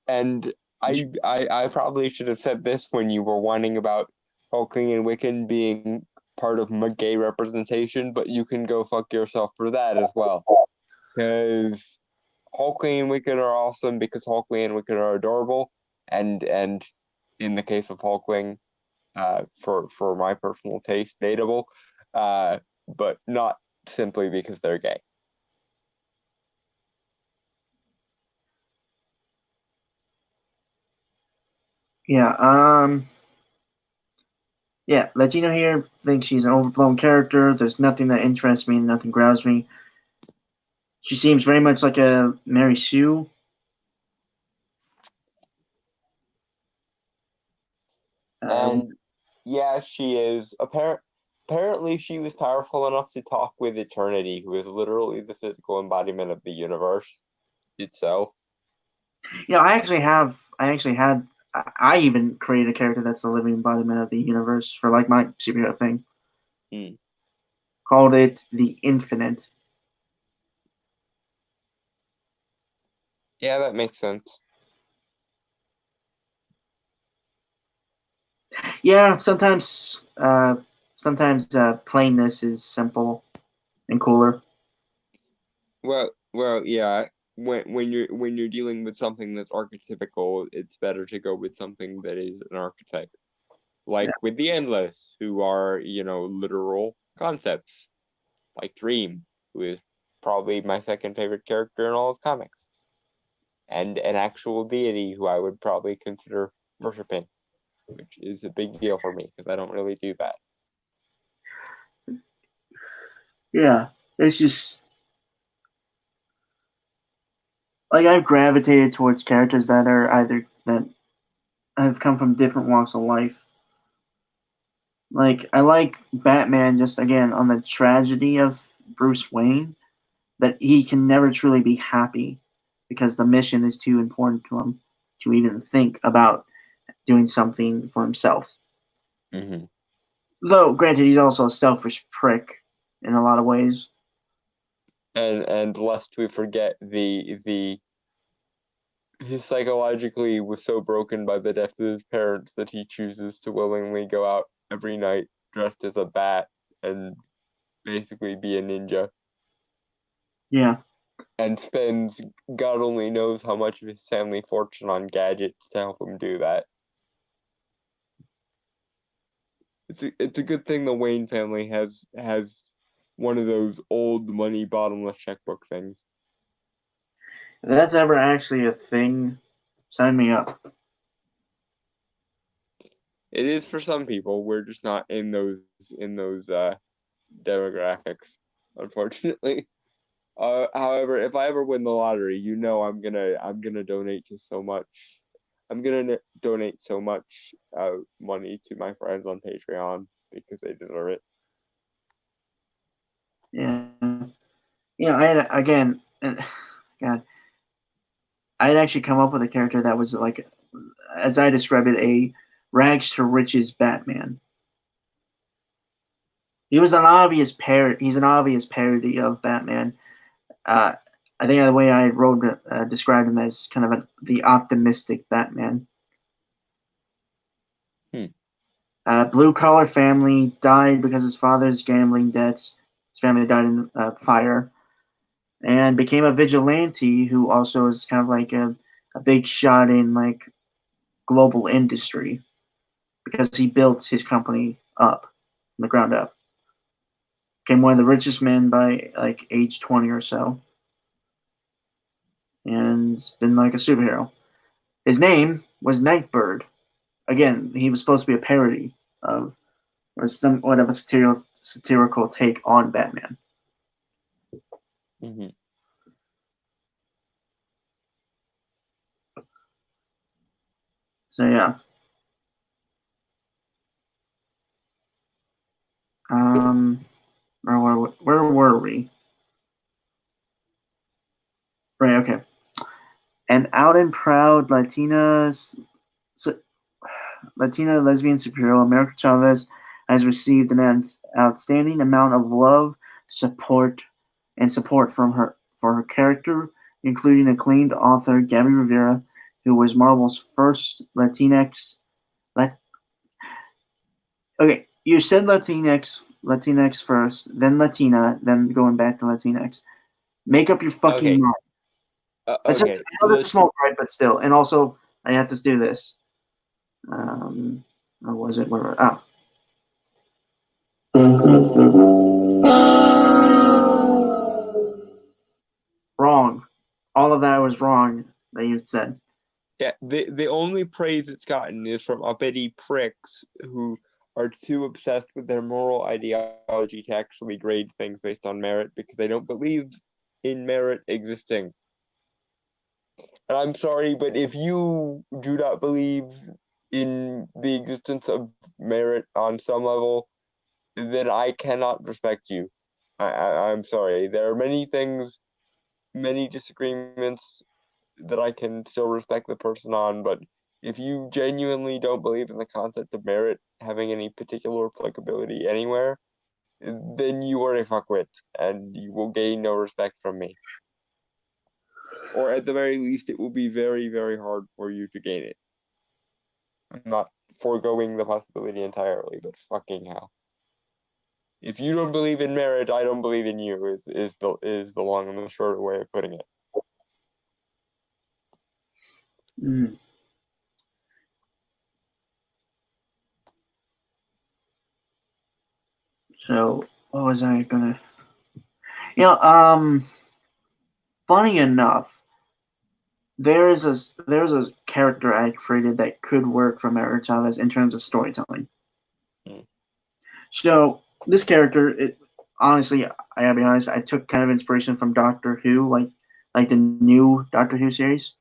I probably should have said this when you were whining about Hulkling and Wiccan being part of my gay representation, but you can go fuck yourself for that as well. Because Hulkling and Wiccan are awesome because Hulkling and Wiccan are adorable, and in the case of Hulkling, for my personal taste, dateable, but not simply because they're gay. Yeah. Yeah, Latino here thinks she's an overblown character. There's nothing that interests me, nothing grabs me. She seems very much like a Mary Sue. And yeah, she is. Apparently, she was powerful enough to talk with Eternity, who is literally the physical embodiment of the universe itself. I even created a character that's the living embodiment of the universe for like my superhero thing. Called it the Infinite. Yeah, that makes sense. Yeah, sometimes plainness is simple and cooler. Well, yeah. When you're dealing with something that's archetypical, it's better to go with something that is an archetype. Like Yeah. with the Endless, who are, literal concepts. Like Dream, who is probably my second favorite character in all of comics. And an actual deity who I would probably consider worshiping, which is a big deal for me because I don't really do that. Yeah, it's just like I've gravitated towards characters that are either that have come from different walks of life. Like I like Batman just again on the tragedy of Bruce Wayne that he can never truly be happy because the mission is too important to him to even think about doing something for himself. Mm-hmm. Though, granted, he's also a selfish prick in a lot of ways. And lest we forget the he psychologically was so broken by the death of his parents that he chooses to willingly go out every night dressed as a bat and basically be a ninja. Yeah. And spends God only knows how much of his family fortune on gadgets to help him do that. It's a good thing the Wayne family has one of those old money bottomless checkbook things. If that's ever actually a thing, sign me up. It is for some people. We're just not in those demographics, unfortunately. However, if I ever win the lottery, I'm gonna donate to so much. I'm gonna donate so much money to my friends on Patreon because they deserve it. Yeah. I had again, God, I had actually come up with a character that was like, as I described it, a rags to riches Batman. He's an obvious parody of Batman. I think the way I described him as kind of the optimistic Batman. Blue collar family died because his father's gambling debts. His family died in fire, and became a vigilante who also is kind of like a big shot in like global industry because he built his company up from the ground up. Became one of the richest men by like age 20 or so, and been like a superhero. His name was Nightbird. Again, he was supposed to be a parody of or somewhat of a satirical take on Batman. Mm-hmm. So yeah. Where were we? Right, okay. An out and proud Latina lesbian superhero, America Chavez, has received an outstanding amount of love, support from her for her character, including acclaimed author Gabby Rivera, who was Marvel's first Latinx. Okay, you said Latinx first, then Latina, then going back to Latinx. Make up your fucking Okay. mind. It's just, Okay. I know that's small pride, but still. And also, I have to do this. Or was it? Where? Ah. Wrong. All of that was wrong that you said. Yeah, the only praise it's gotten is from uppity pricks who are too obsessed with their moral ideology to actually grade things based on merit because they don't believe in merit existing. And I'm sorry, but if you do not believe in the existence of merit on some level, then I cannot respect you. I'm sorry. There are many things, many disagreements that I can still respect the person on, but if you genuinely don't believe in the concept of merit having any particular applicability anywhere, then you are a fuckwit, and you will gain no respect from me. Or at the very least, it will be very, very hard for you to gain it. I'm not foregoing the possibility entirely, but fucking hell. If you don't believe in merit, I don't believe in you. Is the long and the short way of putting it. Mm. So what was I gonna? Funny enough, there's a character I created that could work for America Chavez in terms of storytelling. Mm. So this character, honestly, I gotta be honest, I took kind of inspiration from Doctor Who, like the new Doctor Who series.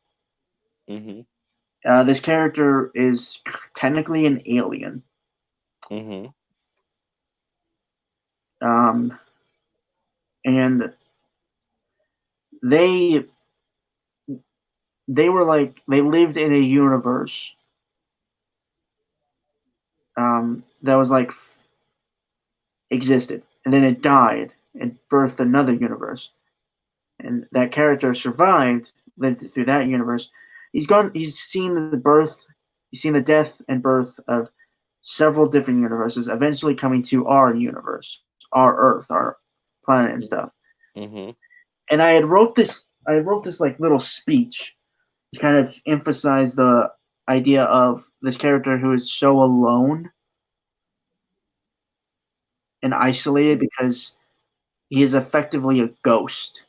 Mm-hmm. This character is technically an alien. Mm-hmm. And they were like they lived in a universe that was like existed, and then it died and birthed another universe, and that character survived, lived through that universe. He's seen the birth, he's seen the death and birth of several different universes, eventually coming to our universe, our Earth, our planet, and stuff. Mm-hmm. And I wrote this like little speech to kind of emphasize the idea of this character who is so alone and isolated because he is effectively a ghost,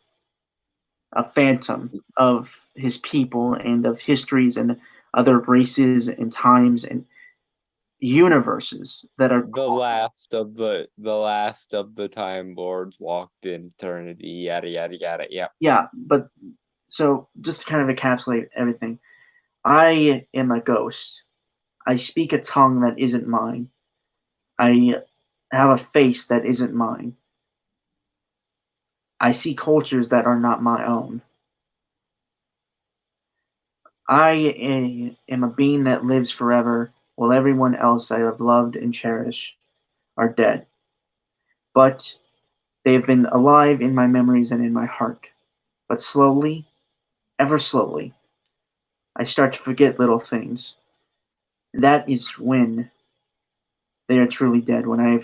a phantom of his people and of histories and other races and times and universes that are The last of the Time Lords walked in eternity, yada yada yada. Yeah. yeah. But so just to kind of encapsulate everything, I am a ghost. I speak a tongue that isn't mine. I have a face that isn't mine. I see cultures that are not my own. I am a being that lives forever while everyone else I have loved and cherished are dead. But they have been alive in my memories and in my heart. But slowly, ever slowly, I start to forget little things. That is when they are truly dead, when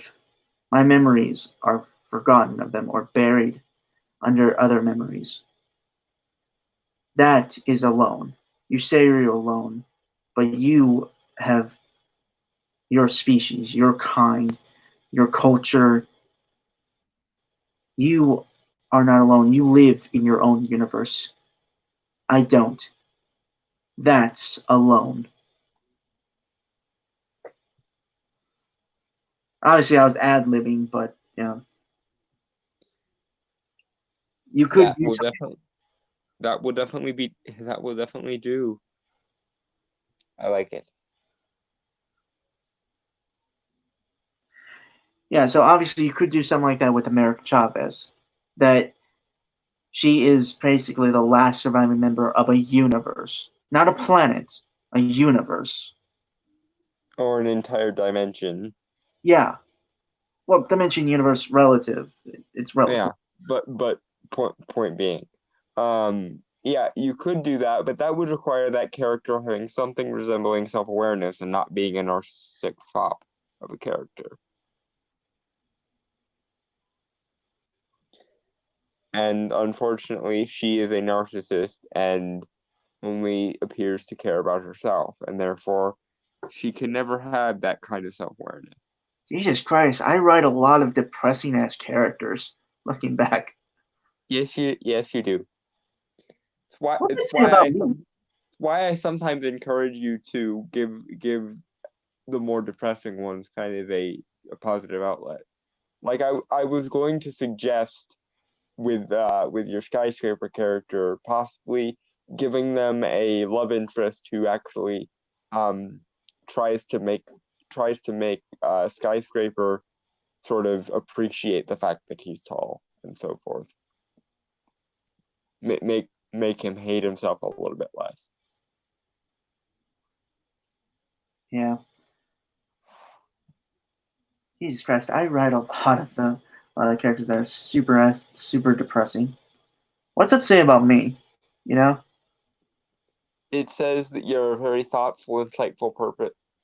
my memories are forgotten of them or buried under other memories. That is alone. You say you're alone, but you have your species, your kind, your culture. You are not alone. You live in your own universe. I don't. That's alone. Obviously, I was ad libbing, but yeah, you could That use. will definitely that will definitely do. I like it. Yeah, so obviously you could do something like that with America Chavez. That she is basically the last surviving member of a universe, not a planet, a universe. Or an entire dimension. Yeah. Well, dimension, universe, relative. It's relative. Yeah. But point being, um Yeah, you could do that, but that would require that character having something resembling self-awareness and not being a narcissistic fop of a character. And unfortunately, she is a narcissist and only appears to care about herself, and therefore she can never have that kind of self-awareness. Jesus Christ, I write a lot of depressing ass characters. Looking back, Yes, you do. It's why what did it's it say why about I me? some why I sometimes encourage you to give the more depressing ones kind of a positive outlet. Like I was going to suggest with your skyscraper character, possibly giving them a love interest who actually um tries to make skyscraper sort of appreciate the fact that he's tall and so forth. Make him hate himself a little bit less. Yeah, Jesus Christ, I write a lot of them. A lot of characters that are super depressing. What's that say about me? You know? It says that you're a very thoughtful, insightful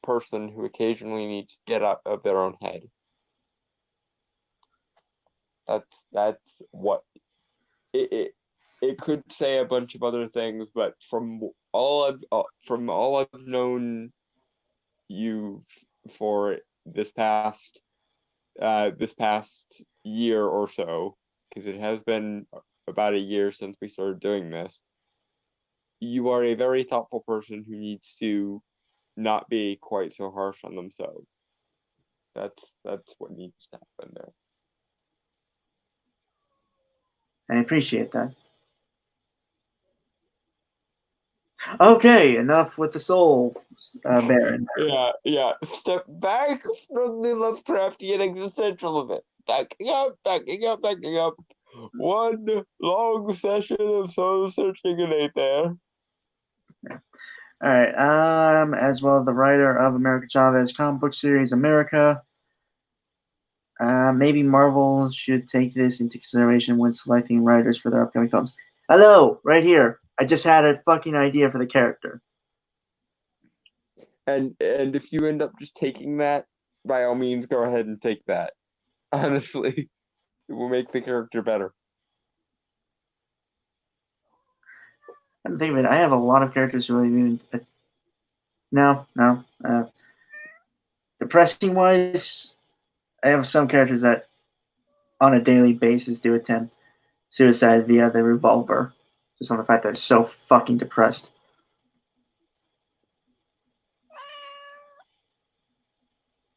person who occasionally needs to get out of their own head. That's what it could say a bunch of other things, but from all I've known you for this past year or so, because it has been about a year since we started doing this, you are a very thoughtful person who needs to not be quite so harsh on themselves. That's what needs to happen there. I appreciate that. Okay, enough with the soul, Baron. Yeah. Step back from the Lovecraftian existential of it. Backing up. One long session of soul searching and ain't there. All right. As well, the writer of America Chavez comic book series America. Maybe Marvel should take this into consideration when selecting writers for their upcoming films. Hello, right here. I just had a fucking idea for the character. And if you end up just taking that, by all means, go ahead and take that. Honestly, it will make the character better. I'm thinking of it. I have a lot of characters who even. No. Depressing wise, I have some characters that on a daily basis do attempt suicide via the revolver. Just on the fact that they're so fucking depressed.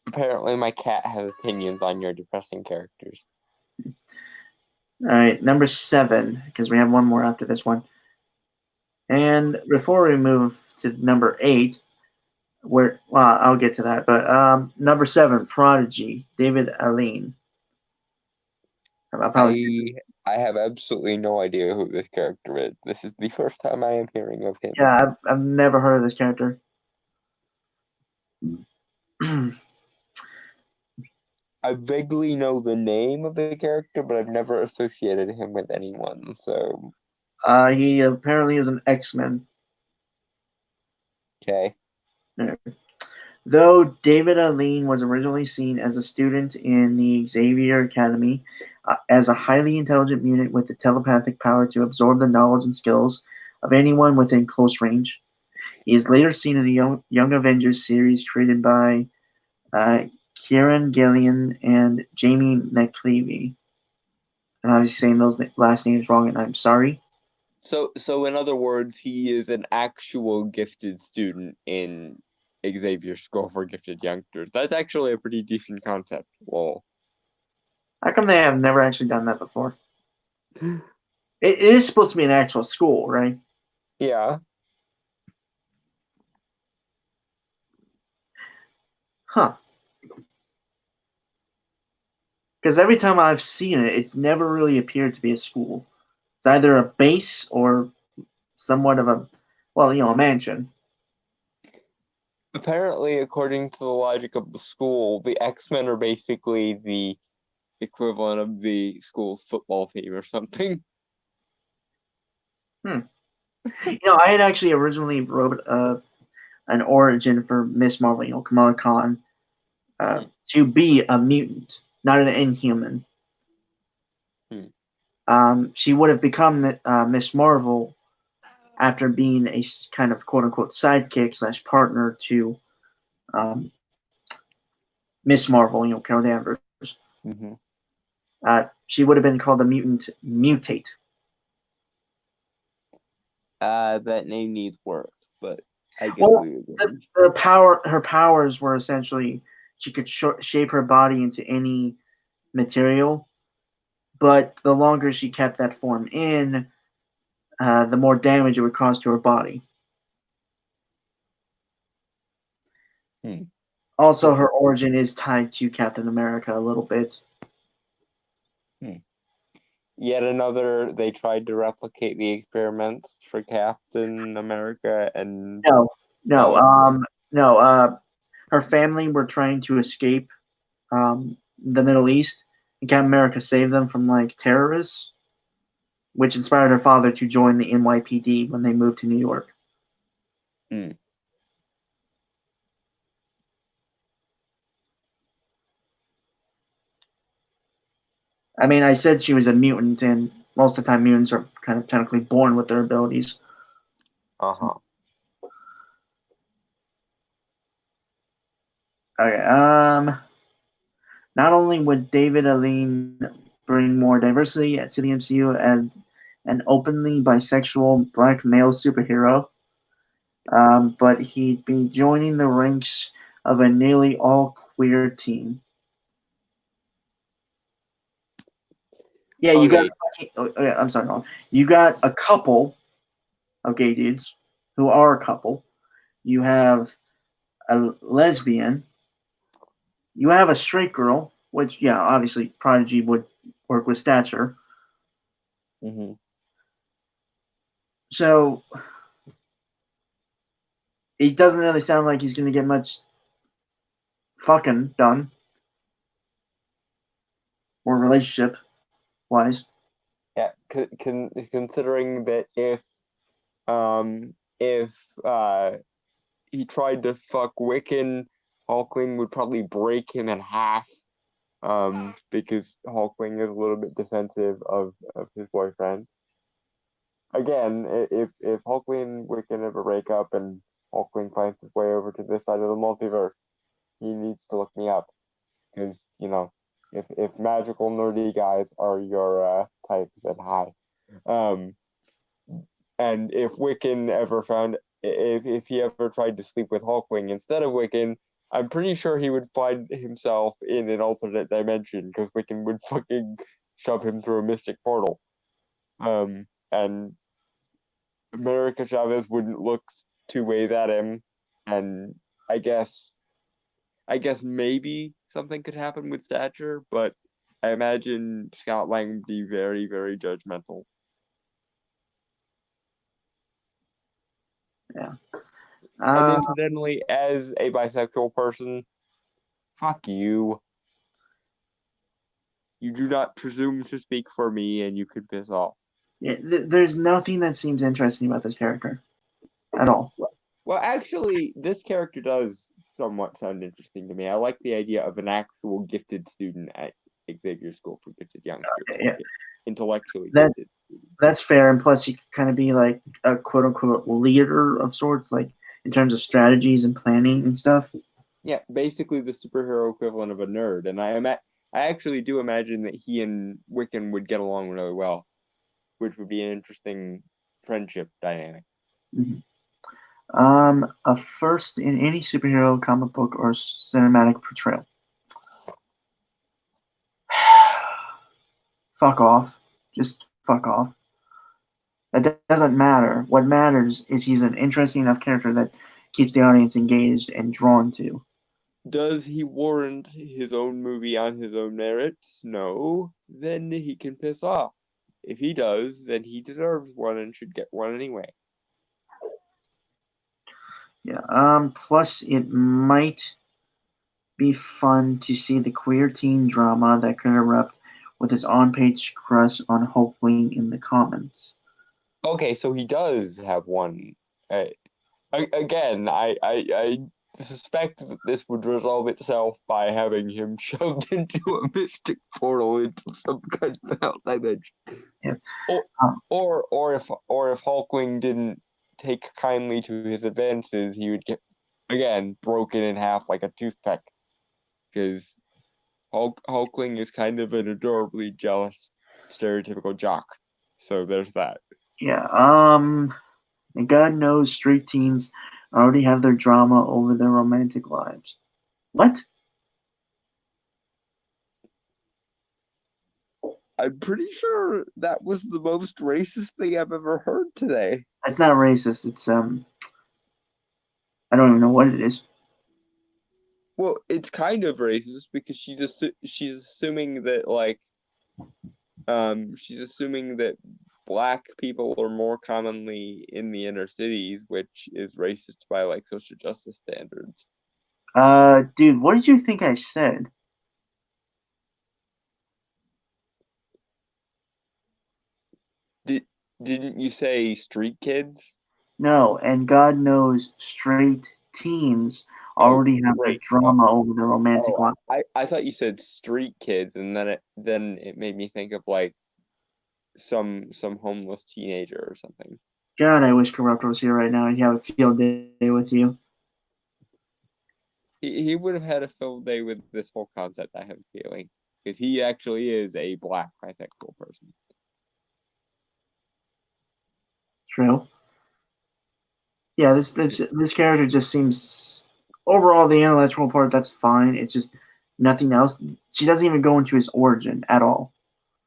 Apparently, my cat has opinions on your depressing characters. All right, number 7, because we have one more after this one. And before we move to number 8, well, I'll get to that. But number 7, Prodigy, David Aline. I have absolutely no idea who this character is. This is the first time I am hearing of him. Yeah, I've never heard of this character. I vaguely know the name of the character, but I've never associated him with anyone. So He apparently is an X-Men. okay. Though David Aline was originally seen as a student in the Xavier Academy, as a highly intelligent mutant with the telepathic power to absorb the knowledge and skills of anyone within close range. He is later seen in the Young Avengers series created by Kieran Gillen and Jamie McClevey. I'm obviously saying those last names wrong, and I'm sorry. So in other words, he is an actual gifted student in Xavier School for Gifted Youngsters. That's actually a pretty decent concept. Lol. How come they have never actually done that before? It is supposed to be an actual school, right? Yeah. Huh. Because every time I've seen it, it's never really appeared to be a school. It's either a base or somewhat of a, a mansion. Apparently, according to the logic of the school, the X-Men are basically the equivalent of the school's football team or something. I had actually originally wrote an origin for Miss Marvel, Kamala Khan, to be a mutant, not an inhuman. She would have become Miss Marvel after being a kind of quote unquote sidekick / partner to Miss Marvel, Carol Danvers. Mm-hmm. She would have been called the mutant Mutate. That name needs work, but I get Well, her powers were essentially she could shape her body into any material, but the longer she kept that form in, the more damage it would cause to her body. Also, her origin is tied to Captain America a little bit. Yet another, they tried to replicate the experiments for Captain America, and no. Her family were trying to escape the Middle East, and Captain America saved them from terrorists, which inspired her father to join the NYPD when they moved to New York. I mean, I said she was a mutant, and most of the time mutants are kind of technically born with their abilities. Uh-huh. Okay, not only would David Aline bring more diversity to the MCU as an openly bisexual black male superhero, but he'd be joining the ranks of a nearly all queer team. Yeah, you got. I'm sorry, no. You got a couple of gay dudes who are a couple. You have a lesbian. You have a straight girl, which, yeah, obviously Prodigy would work with Stature. Mm-hmm. So it doesn't really sound like he's going to get much fucking done, or relationship wise. Yeah, considering that if he tried to fuck Wiccan, Hulkling would probably break him in half. Because Hulkling is a little bit defensive of his boyfriend. Again, if Hulkling and Wiccan ever break up and Hulkling finds his way over to this side of the multiverse, he needs to look me up. Because, if magical nerdy guys are your type, then hi. And if Wiccan ever found if he ever tried to sleep with Hulkling instead of Wiccan, I'm pretty sure he would find himself in an alternate dimension because Wiccan would fucking shove him through a mystic portal. And America Chavez wouldn't look 2 ways at him, and I guess maybe something could happen with Stature, but I imagine Scott Lang would be very, very judgmental. Yeah. And incidentally, as a bisexual person, fuck you. You do not presume to speak for me, and you can piss off. Yeah, there's nothing that seems interesting about this character at all. Well, actually, this character does somewhat sound interesting to me. I like the idea of an actual gifted student at Xavier School for Gifted Youngsters. Yeah. Intellectually gifted. That's fair, and plus you could kind of be like a quote unquote leader of sorts, like in terms of strategies and planning and stuff. Yeah, basically the superhero equivalent of a nerd, and I actually do imagine that he and Wiccan would get along really well, which would be an interesting friendship dynamic. Mm-hmm. A first in any superhero comic book or cinematic portrayal. Fuck off. Just fuck off. That doesn't matter. What matters is he's an interesting enough character that keeps the audience engaged and drawn to. Does he warrant his own movie on his own merits? No. Then he can piss off. If he does, then he deserves one and should get one anyway. Yeah. Plus, it might be fun to see the queer teen drama that could erupt with his on-page crush on Hulkling in the comments. Okay, so he does have one. Again, I suspect that this would resolve itself by having him shoved into a mystic portal into some kind of hell dimension. Yeah. Or, Um, or if Hulkling didn't take kindly to his advances, he would get again broken in half like a toothpick. Because Hulkling is kind of an adorably jealous, stereotypical jock. So there's that. yeah. And God knows street teens already have their drama over their romantic lives. What? I'm pretty sure that was the most racist thing I've ever heard today. That's not racist. It's I don't even know what it is. Well, it's kind of racist because she's assuming that she's assuming that black people are more commonly in the inner cities, which is racist by like social justice standards. Dude, what did you think I said? Did didn't you say street kids? No, and God knows straight teens Oh, already have their right. drama over their romantic Oh, life. I thought you said street kids, and then it made me think of like some homeless teenager or something. God, I wish Corrupt was here right now. He'd have a field day with you. He would have had a field day with this whole concept, I have a feeling, because he actually is a black bisexual person. True. Yeah, this character just seems overall the intellectual part that's fine. It's just nothing else. She doesn't even go into his origin at all.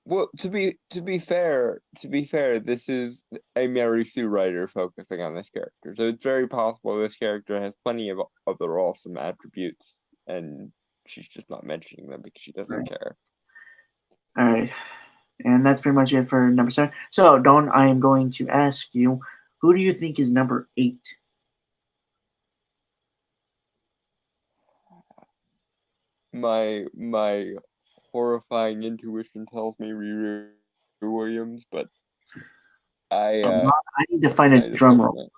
Well, to be fair, this is a Mary Sue writer focusing on this character, so it's very possible this character has plenty of other awesome attributes, and she's just not mentioning them because she doesn't Right. care. All right. And that's pretty much it for number 7. So, Don, I am going to ask you, who do you think is number 8? My horrifying intuition tells me Riri Williams, but I need to find a I just drum don't roll.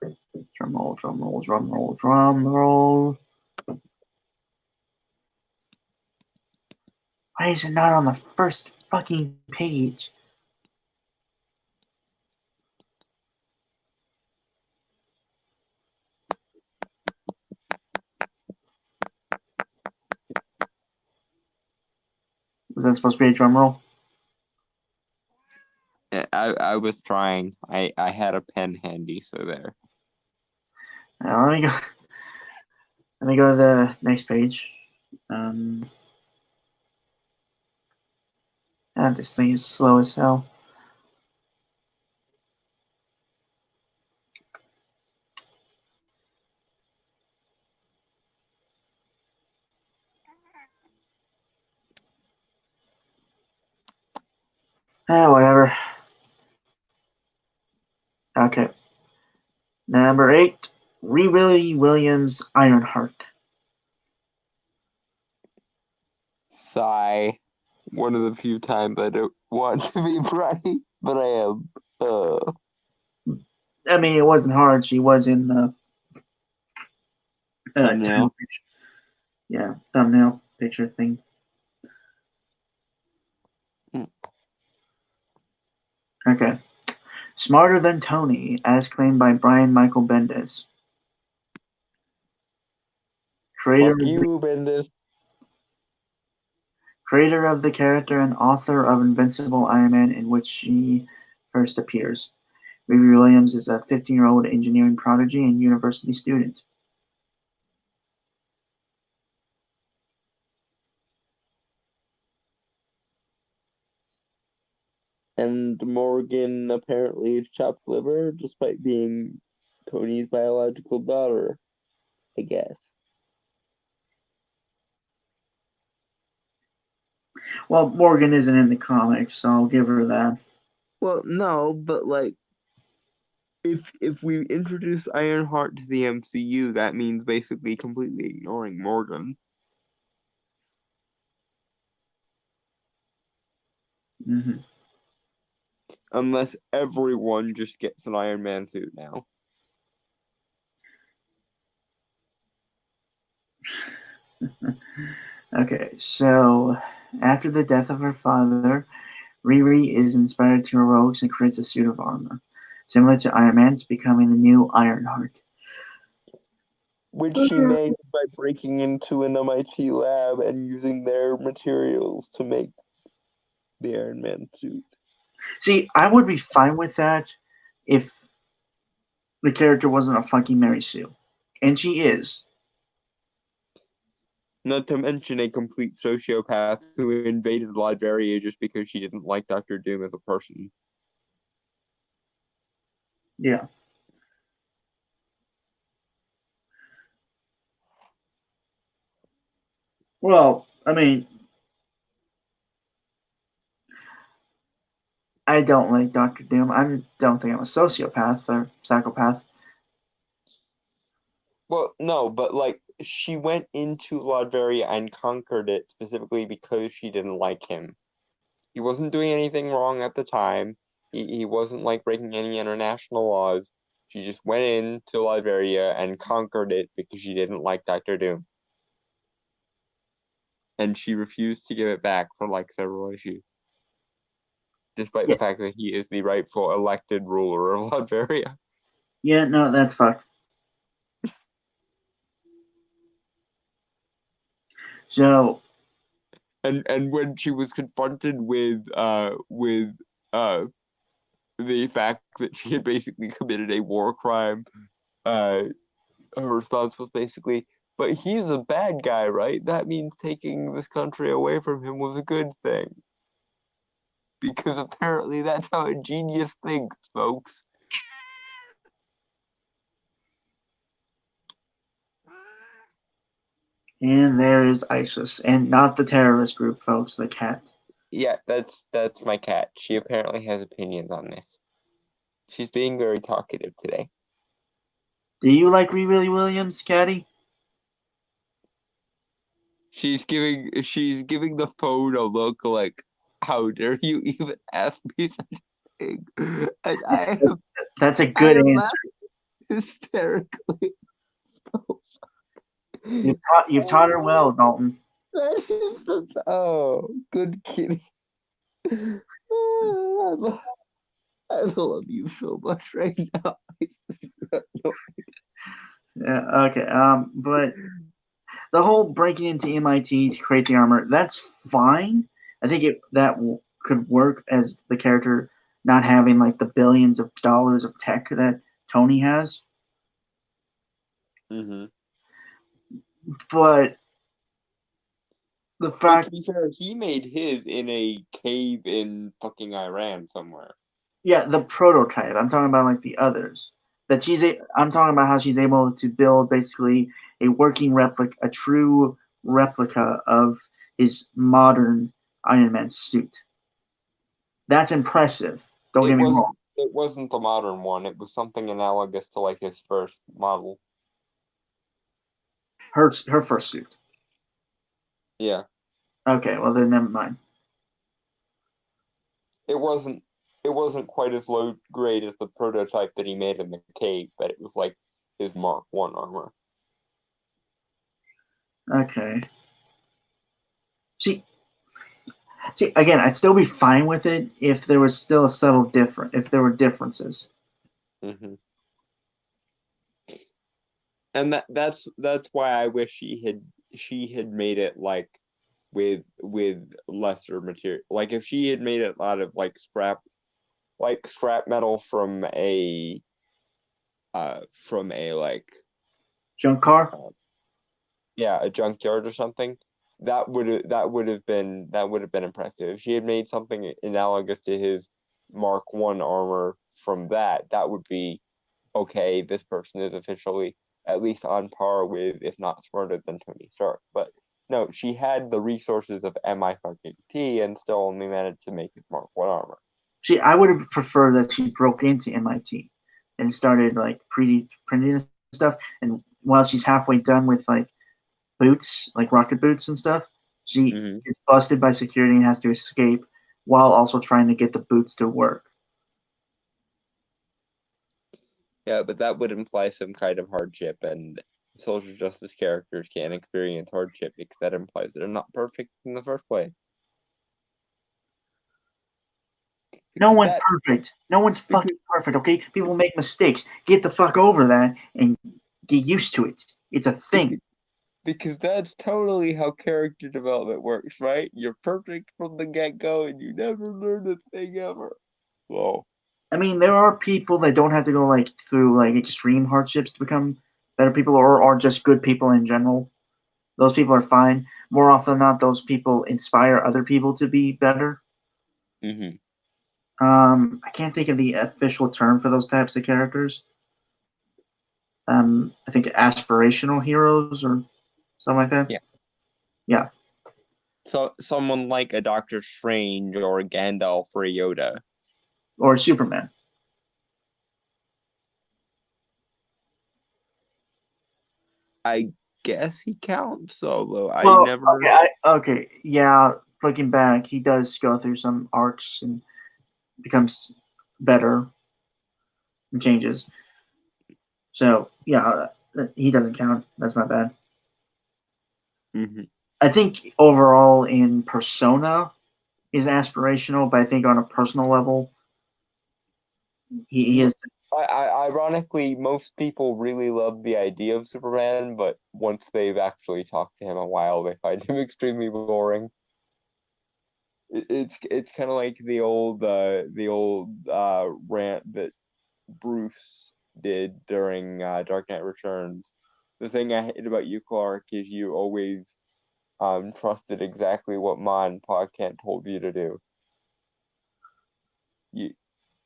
know. Drum roll, drum roll, drum roll, drum roll. Why is it not on the first fucking page? Was that supposed to be a drum roll? I was trying. I had a pen handy, so there. Let me go. Let me go to the next page. Um, this thing is slow as hell. Whatever. Okay. Number 8, Riri Williams Ironheart. Sigh. One of the few times I don't want to be bright, but I am. I mean, it wasn't hard. She was in the Thumbnail. picture. Yeah, thumbnail picture thing. Okay. Smarter Than Tony, as claimed by Brian Michael Bendis. Creator Fuck you, Bendis. creator of the character and author of Invincible Iron Man, in which she first appears. Riri Williams is a 15-year-old engineering prodigy and university student. And Morgan apparently is chopped liver, despite being Tony's biological daughter, I guess. Well, Morgan isn't in the comics, so I'll give her that. Well, no, but like, if we introduce Ironheart to the MCU, that means basically completely ignoring Morgan. Mm-hmm. unless everyone just gets an Iron Man suit now. Okay, so after the death of her father, Riri is inspired to heroics and creates a suit of armor, similar to Iron Man's, becoming the new Ironheart. Which she made by breaking into an MIT lab and using their materials to make the Iron Man suit. See, I would be fine with that if the character wasn't a fucking Mary Sue. And she is. Not to mention a complete sociopath who invaded Latveria just because she didn't like Doctor Doom as a person. Yeah. Well, I mean, I don't like Doctor Doom. I don't think I'm a sociopath or psychopath. Well, no, but like she went into Latveria and conquered it specifically because she didn't like him. He wasn't doing anything wrong at the time. He wasn't like breaking any international laws. She just went into Latveria and conquered it because she didn't like Doctor Doom. And she refused to give it back for like several issues, despite Yeah. the fact that he is the rightful elected ruler of Latveria. Yeah, no, that's fucked. So, And when she was confronted with the fact that she had basically committed a war crime, her response was basically, "But he's a bad guy, right? That means taking this country away from him was a good thing." Because apparently that's how a genius thinks, folks. and there is ISIS, and not the terrorist group, folks, the cat. Yeah, that's my cat. She apparently has opinions on this. She's being very talkative today. Do you like Riri Williams, Caddy? She's giving the phone a look like, how dare you even ask me such a thing? And That's a I good am answer. laughing hysterically. You've taught her well, Dalton. That is oh, good kitty. I love you so much right now. Yeah, okay. But the whole breaking into MIT to create the armor, that's fine. I think could work as the character not having like the billions of dollars of tech that Tony has. Mm-hmm. But the But fact, to be fair, he made his in a cave in fucking Iran somewhere. yeah, the prototype. I'm talking about like the others. I'm talking about how she's able to build basically a working replica, a true replica of his modern Iron Man suit. That's impressive. Don't get me wrong. It wasn't the modern one. It was something analogous to like his first model. Her first suit. Yeah. Okay, well then never mind. It wasn't quite as low grade as the prototype that he made in the cave, but it was like his Mark One armor. Okay. See, again, I'd still be fine with it if there was still a subtle difference, if there were differences. Mm-hmm. And that's why I wish she had made it like with lesser material. Like if she had made it out of like scrap metal from a like Junk car? Yeah, a junkyard or something, that would have been impressive. If she had made something analogous to his Mark One armor from that would be okay. This person is officially at least on par with, if not smarter than Tony Stark. But no, she had the resources of MI and still only managed to make his Mark One armor. See, I would have preferred that she broke into MIT and started like printing stuff, and while she's halfway done with like boots, like rocket boots and stuff, she gets busted by security and has to escape while also trying to get the boots to work. Yeah, but that would imply some kind of hardship, and social justice characters can't experience hardship because that implies they're not perfect in the first place. No Because one's that perfect. No one's fucking perfect, okay? People make mistakes. Get the fuck over that and get used to it. It's a thing. because that's totally how character development works, right? You're perfect from the get-go and you never learn a thing ever. Whoa. I mean, there are people that don't have to go like through like extreme hardships to become better people, or are just good people in general. Those people are fine. More often than not, those people inspire other people to be better. Mm-hmm. I can't think of the official term for those types of characters. I think aspirational heroes or something like that. Yeah. Yeah. So someone like a Doctor Strange or a Gandalf or a Yoda. Or Superman. I guess he counts, although I Well, never. okay, yeah. Looking back, he does go through some arcs and becomes better and changes. So yeah, he doesn't count. That's my bad. Mm-hmm. I think overall in Persona is aspirational, but I think on a personal level, he is. Ironically, most people really love the idea of Superman, but once they've actually talked to him a while, they find him extremely boring. It's kind of like the old rant that Bruce did during Dark Knight Returns. The thing I hate about you, Clark, is you always trusted exactly what Ma and Pa Kent told you to do. You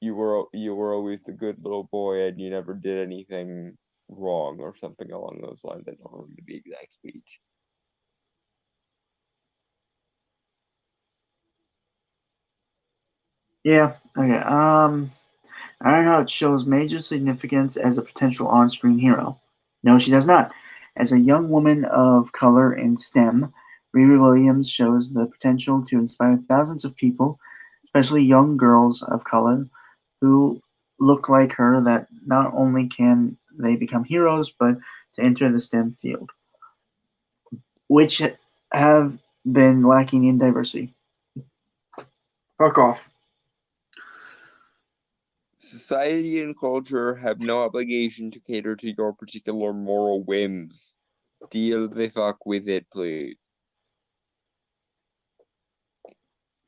you were always the good little boy, and you never did anything wrong or something along those lines. I don't remember the exact speech. Yeah. Okay. Ironheart shows major significance as a potential on-screen hero. No, she does not. As a young woman of color in STEM, Riri Williams shows the potential to inspire thousands of people, especially young girls of color, who look like her, that not only can they become heroes, but to enter the STEM field, which have been lacking in diversity. Fuck off. Society and culture have no obligation to cater to your particular moral whims. Deal the fuck with it, please.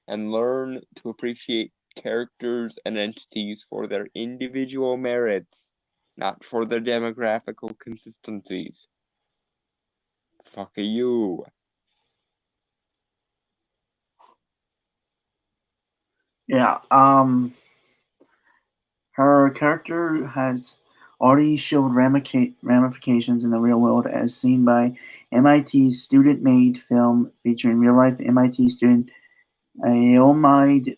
And learn to appreciate characters and entities for their individual merits, not for their demographical consistencies. Fuck you. Yeah. Her character has already showed ramifications in the real world, as seen by MIT's student-made film featuring real-life MIT student Aomide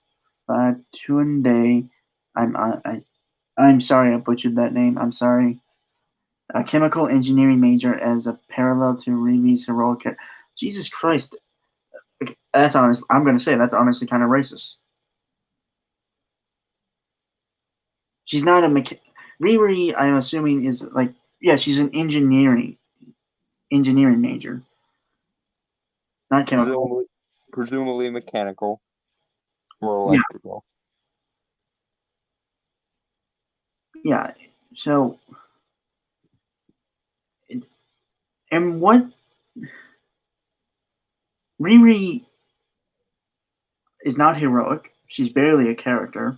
Fatunde. I'm sorry I butchered that name. I'm sorry. A chemical engineering major as a parallel to Riri's heroic character. Jesus Christ. That's honest. I'm going to say that's honestly kind of racist. She's not a Riri, I'm assuming, is like, yeah, she's an engineering major, not chemical. Presumably mechanical or Yeah, electrical. yeah. So, and what Riri is not heroic. She's barely a character.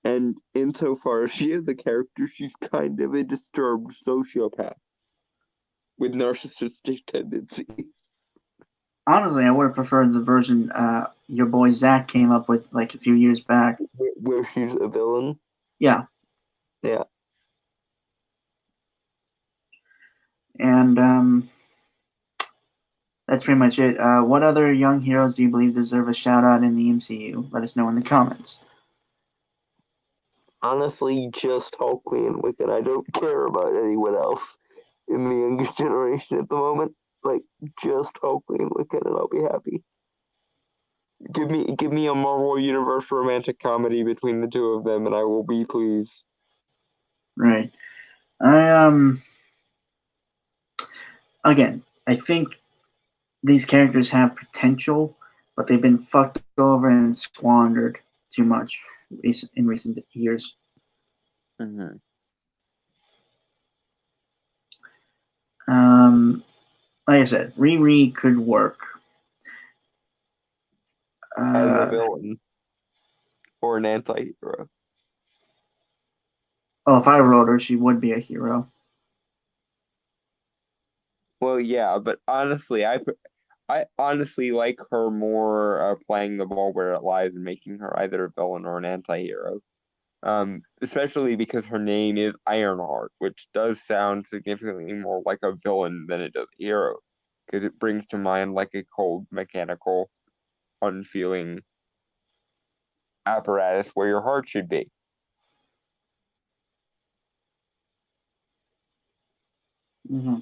And insofar as she is the character, she's kind of a disturbed sociopath with narcissistic tendencies. Honestly, I would have preferred the version your boy Zach came up with like a few years back. Where she's a villain. Yeah, Yeah. and that's pretty much it. What other young heroes do you believe deserve a shout out in the MCU? Let us know in the comments. Honestly, just Hulkling and Wiccan. I don't care about anyone else in the younger generation at the moment. Like, just Hulkling and Wiccan, and I'll be happy. Give me a Marvel Universe romantic comedy between the two of them, and I will be pleased. Right. Again, I think these characters have potential, but they've been fucked over and squandered too much in recent years. Mm-hmm. Like I said, Riri could work. As a villain or an anti-hero. Well, if I wrote her, she would be a hero. Well, yeah, but honestly, I honestly like her more playing the ball where it lies and making her either a villain or an anti-hero. Especially because her name is Ironheart, which does sound significantly more like a villain than it does a hero, because it brings to mind like a cold, mechanical, unfeeling apparatus where your heart should be. Mm-hmm.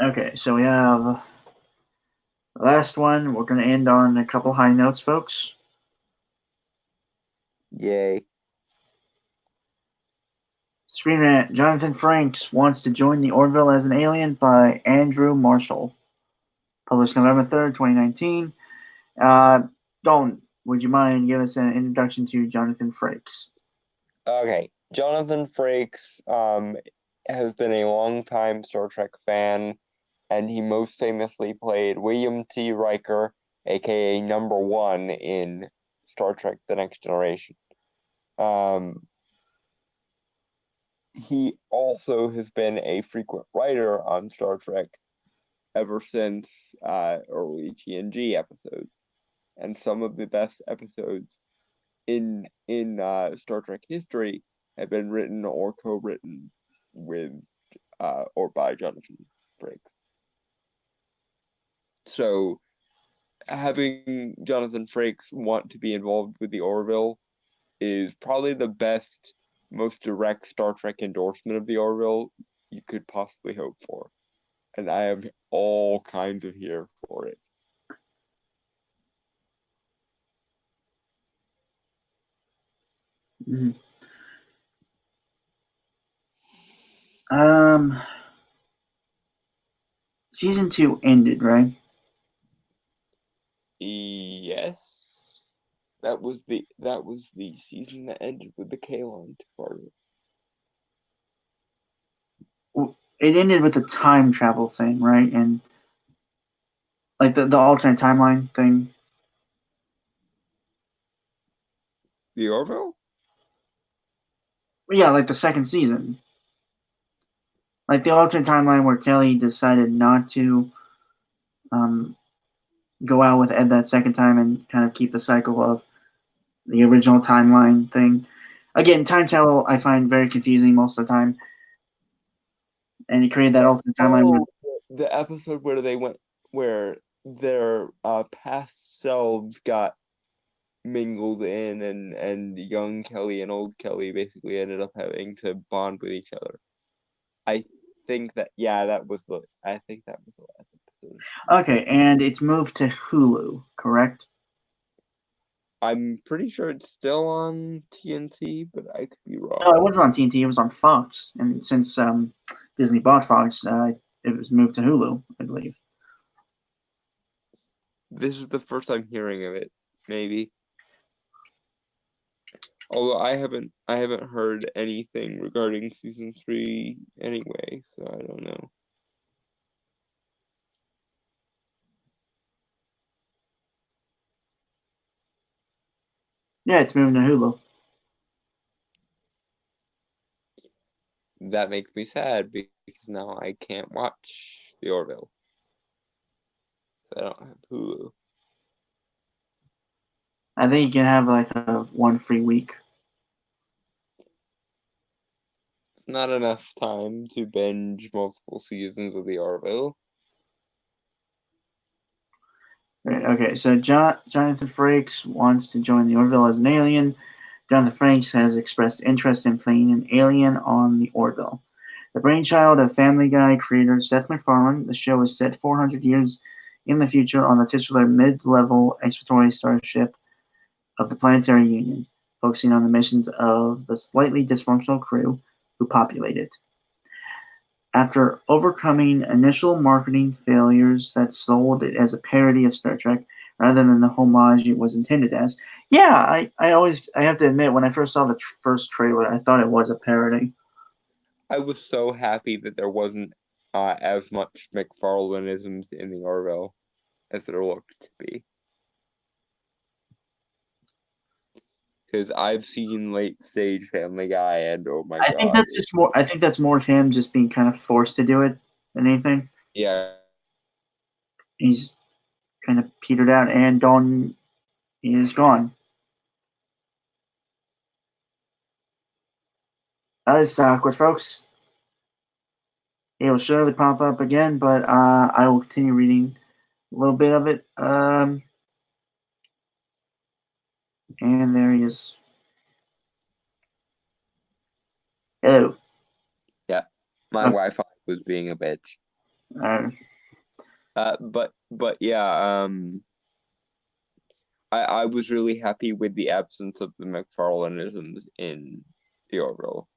Okay, so we have the last one. We're going to end on a couple high notes, folks. Yay. Screen Rant. Jonathan Frakes wants to join the Orville as an alien by Andrew Marshall. Published November 3rd, 2019. Dalton, would you mind giving us an introduction to Jonathan Frakes? Okay, Jonathan Frakes has been a longtime Star Trek fan, and he most famously played William T. Riker, aka Number One, in Star Trek: The Next Generation. He also has been a frequent writer on Star Trek ever since early TNG episodes, and some of the best episodes in Star Trek history have been written or co-written with or by Jonathan Frakes. So having Jonathan Frakes want to be involved with the Orville is probably the best, most direct Star Trek endorsement of the Orville you could possibly hope for. And I am all kinds of here for it. Mm-hmm. Season 2 ended, right? Yes. That was the season that ended with the Kaylon part of it. Well, it ended with the time travel thing, right? And like the alternate timeline thing. The Orville? Yeah, like the second season. Like the alternate timeline where Kelly decided not to go out with Ed that second time and kind of keep the cycle of the original timeline thing. Again, time travel I find very confusing most of the time. And he created that alternate timeline. Oh, the episode where they went, where their past selves got mingled in, and young Kelly and old Kelly basically ended up having to bond with each other. I think that that was the last episode. Okay, and it's moved to Hulu, correct? I'm pretty sure it's still on TNT, but I could be wrong. No, it wasn't on TNT. It was on Fox, and since Disney bought Fox, it was moved to Hulu, I believe. This is the first I'm hearing of it. Maybe. Although I haven't heard anything regarding season 3 anyway, so I don't know. Yeah, it's moving to Hulu. That makes me sad because now I can't watch The Orville. I don't have Hulu. I think you can have like a 1 free week. It's not enough time to binge multiple seasons of The Orville. Right, okay, so Jonathan Frakes wants to join the Orville as an alien. Jonathan Frakes has expressed interest in playing an alien on the Orville. The brainchild of Family Guy creator Seth MacFarlane, the show is set 400 years in the future on the titular mid-level exploratory starship of the Planetary Union, focusing on the missions of the slightly dysfunctional crew who populate it. After overcoming initial marketing failures that sold it as a parody of Star Trek rather than the homage it was intended as, yeah, I have to admit, when I first saw the first trailer, I thought it was a parody. I was so happy that there wasn't as much McFarlaneisms in the Orville as there looked to be. Because I've seen late stage Family Guy, and oh my I think god, that's just more. I think that's more him just being kind of forced to do it than anything. yeah. He's kind of petered out, and Dawn is gone. This is awkward, folks. It will surely pop up again, but I will continue reading a little bit of it. And there he is. Hello. Yeah, my Wi-Fi was being a bitch. But yeah, I was really happy with the absence of the McFarlaneisms in the Orville,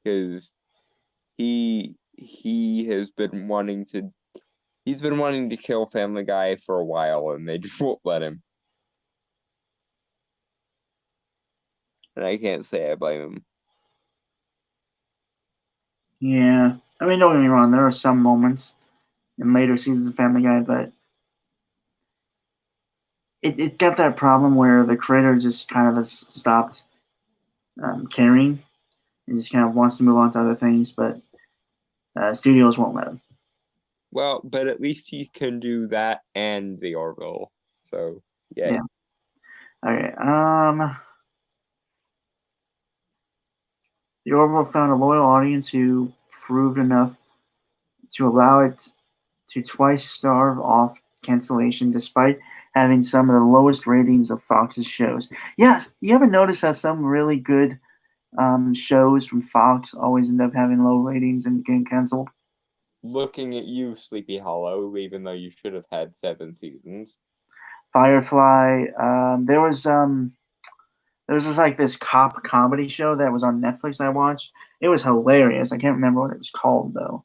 because he has been wanting to kill Family Guy for a while, and they just won't let him. And I can't say I blame him. Yeah, I mean, don't get me wrong. There are some moments in later seasons of Family Guy, but it's got that problem where the creator just kind of has stopped caring and just kind of wants to move on to other things, but studios won't let him. Well, but at least he can do that and the Orville. So yeah. Okay. The Orville found a loyal audience who proved enough to allow it to twice starve off cancellation, despite having some of the lowest ratings of Fox's shows. Yes, you ever notice how some really good shows from Fox always end up having low ratings and getting canceled? Looking at you, Sleepy Hollow, even though you should have had 7 seasons. Firefly. There was just like this cop comedy show that was on Netflix I watched. It was hilarious. I can't remember what it was called though.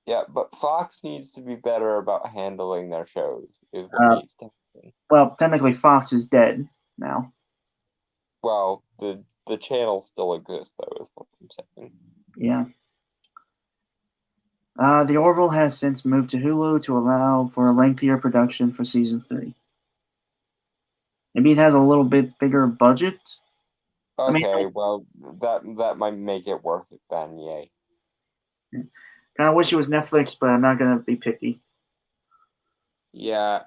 Yeah, but Fox needs to be better about handling their shows, is what needs to happen. Well, technically Fox is dead now. Well, the channel still exists, though, is what I'm saying. Yeah. The Orville has since moved to Hulu to allow for a lengthier production for season 3. Maybe it has a little bit bigger budget. Okay, well, that might make it worth it then, yay. Kind of wish it was Netflix, but I'm not gonna be picky. Yeah,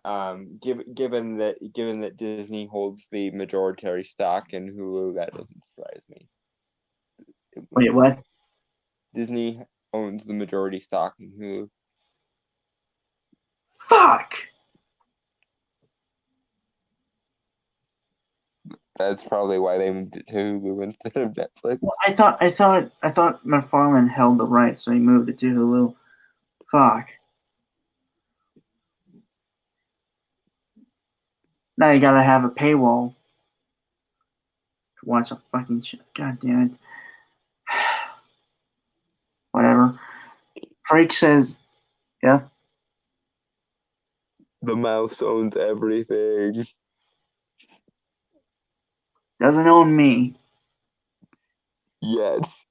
given that Disney holds the majority stock in Hulu, that doesn't surprise me. Wait, what? Disney owns the majority stock in Hulu. Fuck! That's probably why they moved it to Hulu instead of Netflix. Well, I thought McFarlane held the rights, so he moved it to Hulu. Fuck. Now you gotta have a paywall to watch a fucking shit. God damn it. Whatever. Freak says, yeah. The mouse owns everything. Doesn't own me. Yes.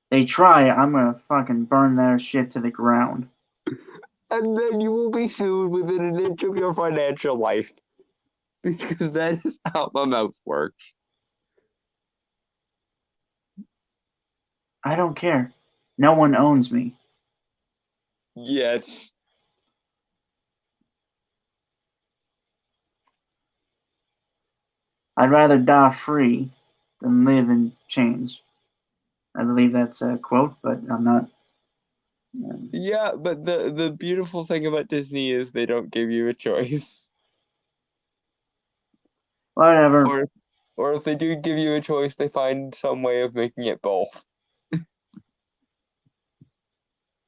They try, I'm gonna fucking burn their shit to the ground. And then you will be sued within an inch of your financial life. Because that is how the mouse works. I don't care. No one owns me. Yes. I'd rather die free than live in chains. I believe that's a quote, but I'm not. Yeah, but the beautiful thing about Disney is they don't give you a choice. Whatever. Or if they do give you a choice, they find some way of making it both.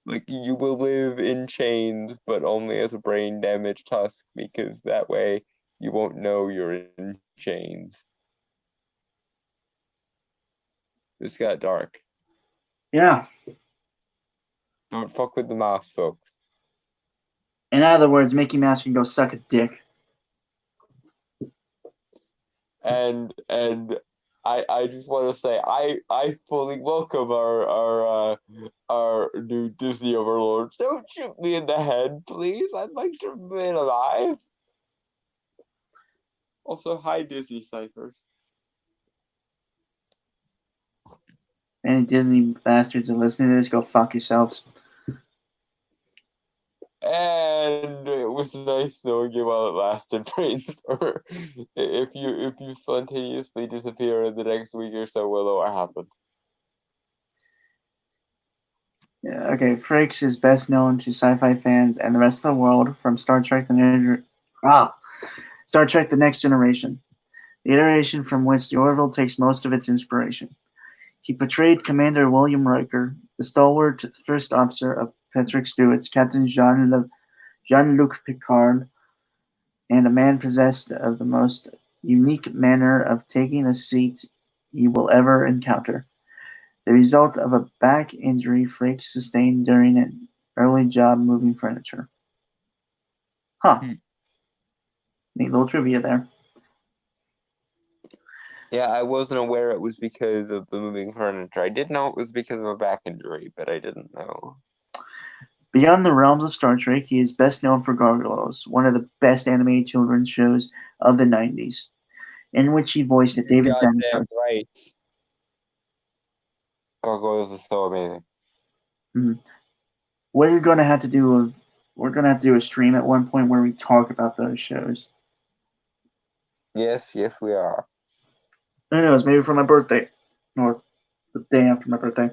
Like, you will live in chains, but only as a brain damaged husk, because that way you won't know you're in chains. This got dark. Yeah. Don't fuck with the mouse, folks. In other words, Mickey Mouse can go suck a dick. And I just want to say I fully welcome our new Disney overlords. Don't shoot me in the head, please. I'd like to remain alive. Also, hi Disney ciphers. Any Disney bastards are listening to this, go fuck yourselves. And it was nice knowing you while it lasted, Prince. Or if you spontaneously disappear in the next week or so, we'll know what happened. Yeah, okay, Frakes is best known to sci-fi fans and the rest of the world from Star Trek: The Next Generation, the iteration from which the Orville takes most of its inspiration. He portrayed Commander William Riker, the stalwart first officer of Patrick Stewart's Captain Jean-Luc Picard, and a man possessed of the most unique manner of taking a seat you will ever encounter. The result of a back injury Frakes sustained during an early job moving furniture. Huh. Neat little trivia there. Yeah, I wasn't aware it was because of the moving furniture. I did know it was because of a back injury, but I didn't know. Beyond the realms of Star Trek, he is best known for Gargoyles, one of the best animated children's shows of the 90s, in which he voiced David Goddamn Xanatos. right. Gargoyles is so amazing. We're gonna have to do a stream at one point where we talk about those shows. Yes, we are. Who knows? Maybe for my birthday, or the day after my birthday.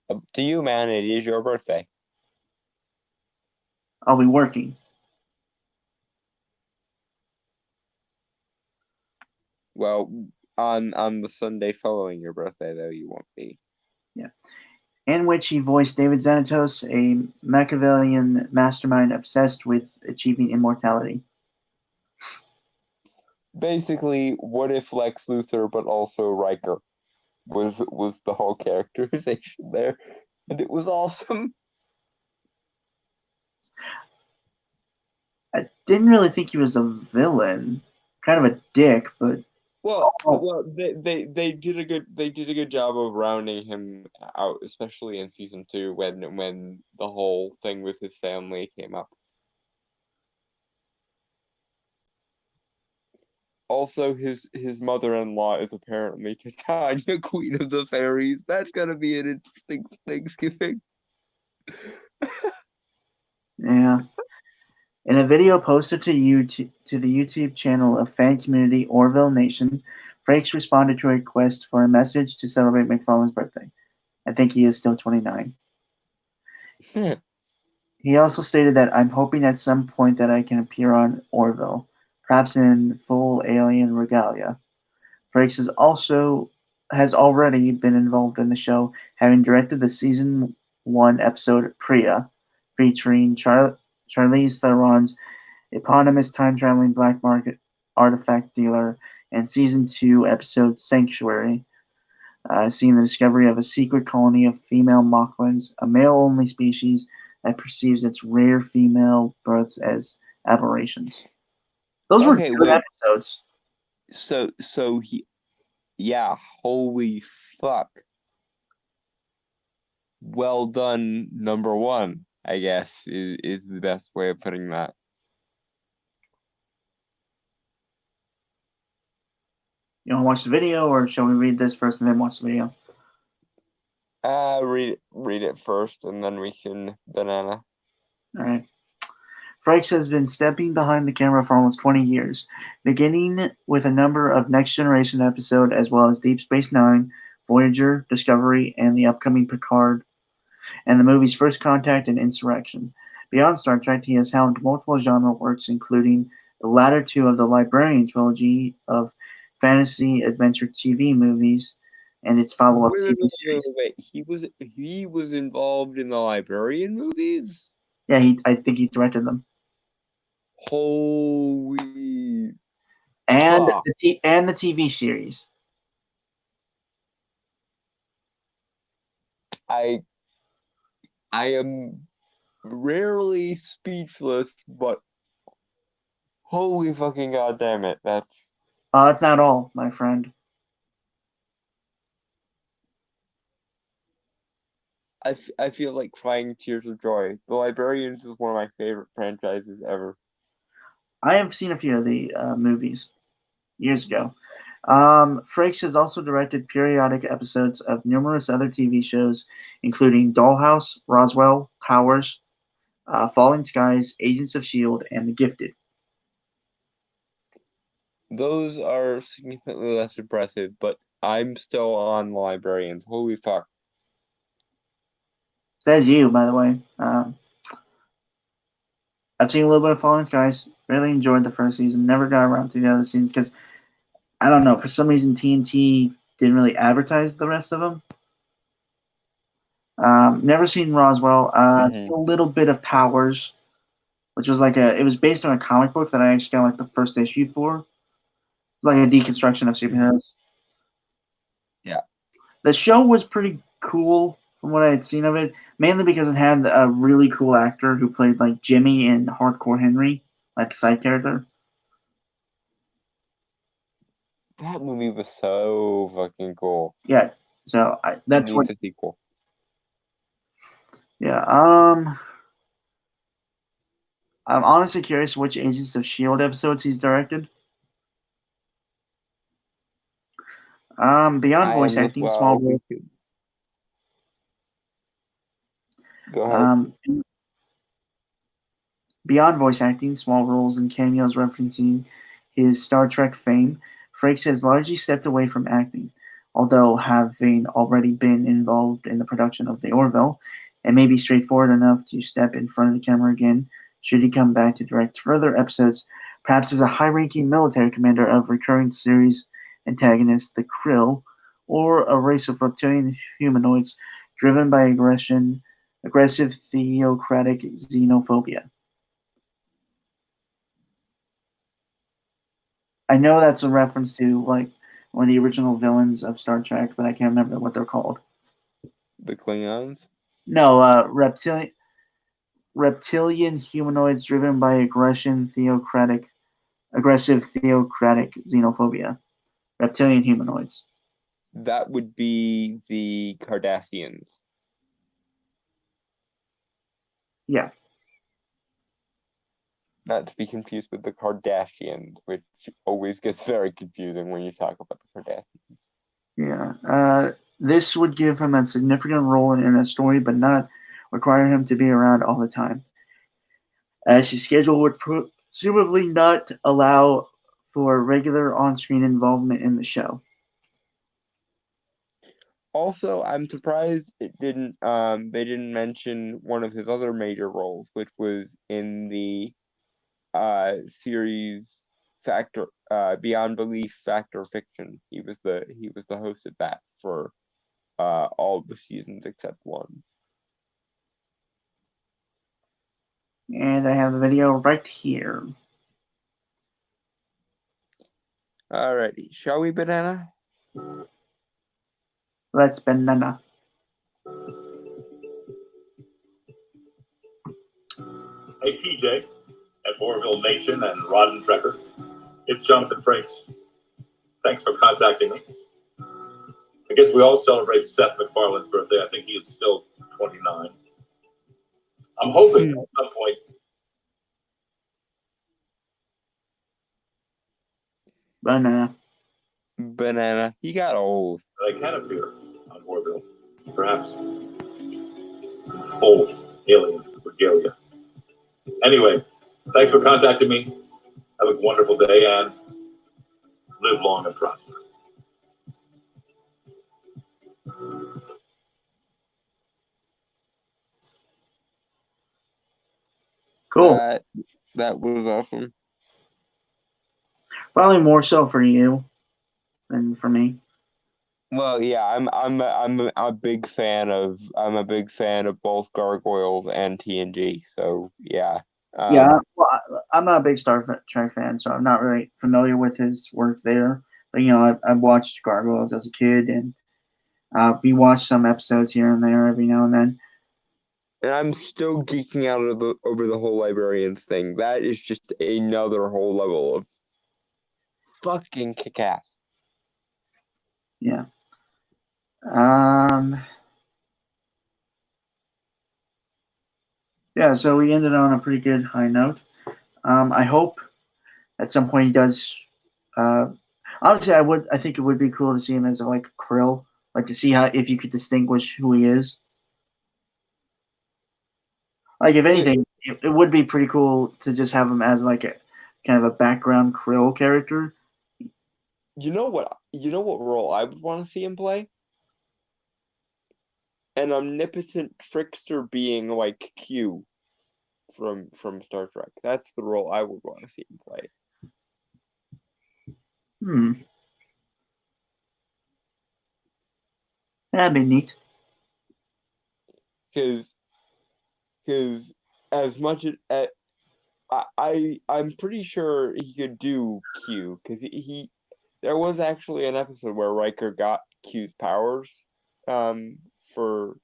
Up to you, man. It is your birthday. I'll be working. Well, on the Sunday following your birthday, though, you won't be. Yeah. In which he voiced David Xanatos, a Machiavellian mastermind obsessed with achieving immortality. Basically, what if Lex Luthor, but also Riker, was the whole characterization there, and it was awesome. I didn't really think he was a villain, kind of a dick, but well, they did a good job of rounding him out, especially in season 2 when the whole thing with his family came up. Also, his mother-in-law is apparently Titania, Queen of the Fairies. That's gonna be an interesting Thanksgiving. yeah. In a video posted to the YouTube channel of fan community Orville Nation, Frakes responded to a request for a message to celebrate McFarlane's birthday. I think he is still 29. He also stated that I'm hoping at some point that I can appear on Orville, perhaps in full alien regalia. Frakes has already been involved in the show, having directed the season 1 episode Priya, featuring Charlize Theron's eponymous time-traveling black market artifact dealer, and season 2 episode Sanctuary, seeing the discovery of a secret colony of female mochlins, a male-only species that perceives its rare female births as aberrations. Those were good episodes. So yeah, holy fuck. Well done, number 1, I guess, is the best way of putting that. You want to watch the video, or shall we read this first and then watch the video? Read it first, and then we can banana. All right. Frakes has been stepping behind the camera for almost 20 years, beginning with a number of Next Generation episodes, as well as Deep Space Nine, Voyager, Discovery, and the upcoming Picard, and the movies First Contact and Insurrection. Beyond Star Trek, he has helmed multiple genre works, including the latter 2 of the Librarian trilogy of fantasy adventure TV movies, and its follow-up Wait, TV wait, wait, series. wait, wait. He was involved in the Librarian movies? Yeah, I think he directed them. Holy And fuck. the TV series. I am rarely speechless, but holy fucking goddamn it. That's That's not all, my friend. I feel like crying tears of joy. The Librarians is one of my favorite franchises ever. I have seen a few of the movies years ago. Frakes has also directed periodic episodes of numerous other TV shows, including Dollhouse, Roswell, Powers, Falling Skies, Agents of S.H.I.E.L.D., and The Gifted. Those are significantly less impressive, but I'm still on the Librarians. Holy fuck. Says you, by the way. I've seen a little bit of Falling Skies. Really enjoyed the first season. Never got around to the other seasons because, I don't know, for some reason TNT didn't really advertise the rest of them. Never seen Roswell. Seen a little bit of Powers, which was it was based on a comic book that I actually got the first issue for. It was like a deconstruction of superheroes. Yeah. The show was pretty cool from what I had seen of it, mainly because it had a really cool actor who played Jimmy in Hardcore Henry, the side character. That movie was so fucking cool. Yeah, so that's what. Needs a sequel. Yeah. I'm honestly curious which Agents of S.H.I.E.L.D. episodes he's directed. Beyond voice acting, small role. Go ahead. Beyond voice acting, small roles and cameos referencing his Star Trek fame, Frakes has largely stepped away from acting, although having already been involved in the production of The Orville, and may be straightforward enough to step in front of the camera again should he come back to direct further episodes, perhaps as a high-ranking military commander of recurring series antagonist The Krill, or a race of reptilian humanoids driven by aggressive theocratic xenophobia. I know that's a reference to one of the original villains of Star Trek, but I can't remember what they're called. The Klingons? No, reptilian humanoids driven by aggressive theocratic xenophobia. Reptilian humanoids. That would be the Cardassians. Yeah. Not to be confused with the Kardashians, which always gets very confusing when you talk about the Kardashians. Yeah. This would give him a significant role in a story, but not require him to be around all the time, as his schedule would presumably not allow for regular on-screen involvement in the show. Also, I'm surprised it didn't they didn't mention one of his other major roles, which was in the series Factor Beyond Belief Fact or Fiction. He was the host of that for all the seasons except one. And I have the video right here. Alrighty, shall we, Banana? Let's banana. Hey, PJ, at Moorville Nation and Rodden Trekker. It's Jonathan Frakes. Thanks for contacting me. I guess we all celebrate Seth MacFarlane's birthday. I think he is still 29. I'm hoping at some point. Banana. He got old. I can appear on Moorville. Perhaps full alien regalia. Anyway, thanks for contacting me. Have a wonderful day and live long and prosper. Cool. That was awesome. Probably more so for you than for me. Well, yeah, I'm a big fan of both Gargoyles and TNG. So yeah. Yeah, well, I'm not a big Star Trek fan, so I'm not really familiar with his work there. But I've watched Gargoyles as a kid, and we watched some episodes here and there every now and then. And I'm still geeking out over the whole librarians thing. That is just another whole level of fucking kick-ass. Yeah. Yeah, so we ended on a pretty good high note. I hope at some point he does. Honestly, I think it would be cool to see him as like Krill, like to see how if you could distinguish who he is. Like, if anything, it would be pretty cool to just have him as like a kind of a background Krill character. You know what role I would want to see him play? An omnipotent trickster being like Q from Star Trek. That's the role I would want to see him play. That'd be neat. Because as much as I'm pretty sure he could do Q, because there was actually an episode where Riker got Q's powers for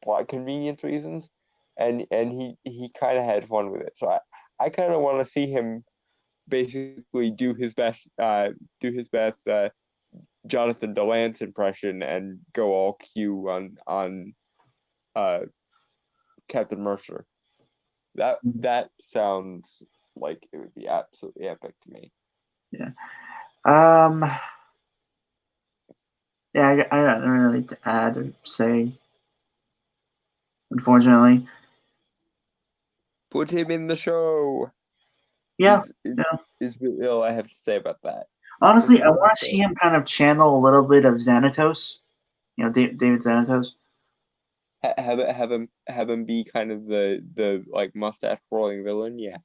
plot convenience reasons, and he kind of had fun with it. So I kind of want to see him basically do his best Jonathan DeLance impression and go all Q on Captain Mercer. That sounds like it would be absolutely epic to me. Yeah. Yeah, I don't really to add or say. Unfortunately. Put him in the show. Yeah. Is really all I have to say about that. Honestly, I want to see him kind of channel a little bit of Xanatos. David Xanatos. Have him be kind of the like mustache twirling villain. Yes.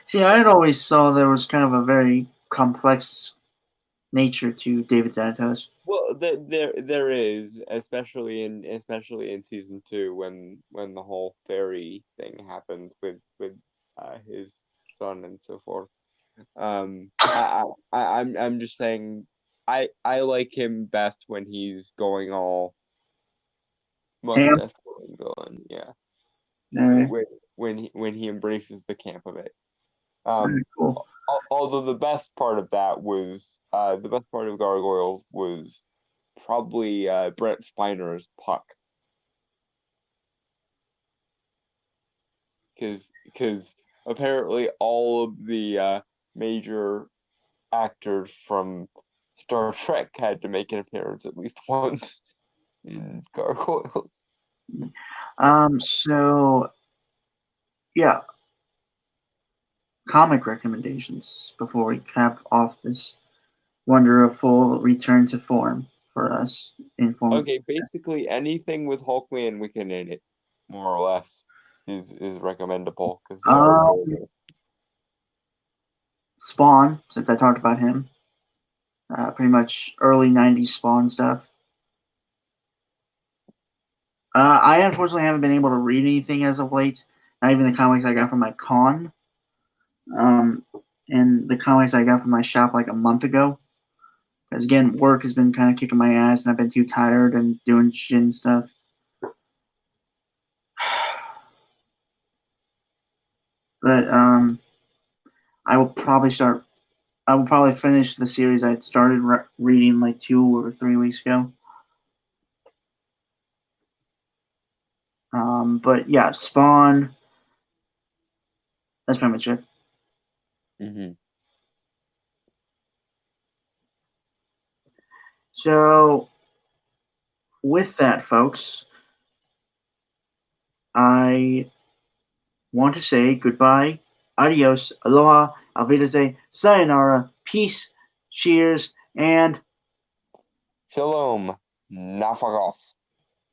See, I had always saw there was kind of a very complex nature to David Xanatos. Well, there is, especially in season 2 when the whole fairy thing happens with his son and so forth. I'm just saying, I like him best when he's going all mustache twirling villain. Yeah. When he embraces the camp of it. Cool. Although the best part of that was the best part of Gargoyles was probably Brent Spiner's Puck, because apparently all of the major actors from Star Trek had to make an appearance at least once in Gargoyles. So yeah, comic recommendations before we cap off this wonderful return to form for us. Okay, basically anything with Hulkling and Wiccan in it, more or less, is recommendable because Spawn, since I talked about him, pretty much early '90s Spawn stuff. I unfortunately haven't been able to read anything as of late. Not even the comics I got from my con. And the comics I got from my shop like a month ago. Because again, work has been kind of kicking my ass, and I've been too tired and doing shit and stuff. But I will probably finish the series I started reading like 2 or 3 weeks ago. But yeah, Spawn. That's pretty much it. So, with that, folks, I want to say goodbye, adios, aloha, auf Wiedersehen, sayonara, peace, cheers, and shalom, nafagov.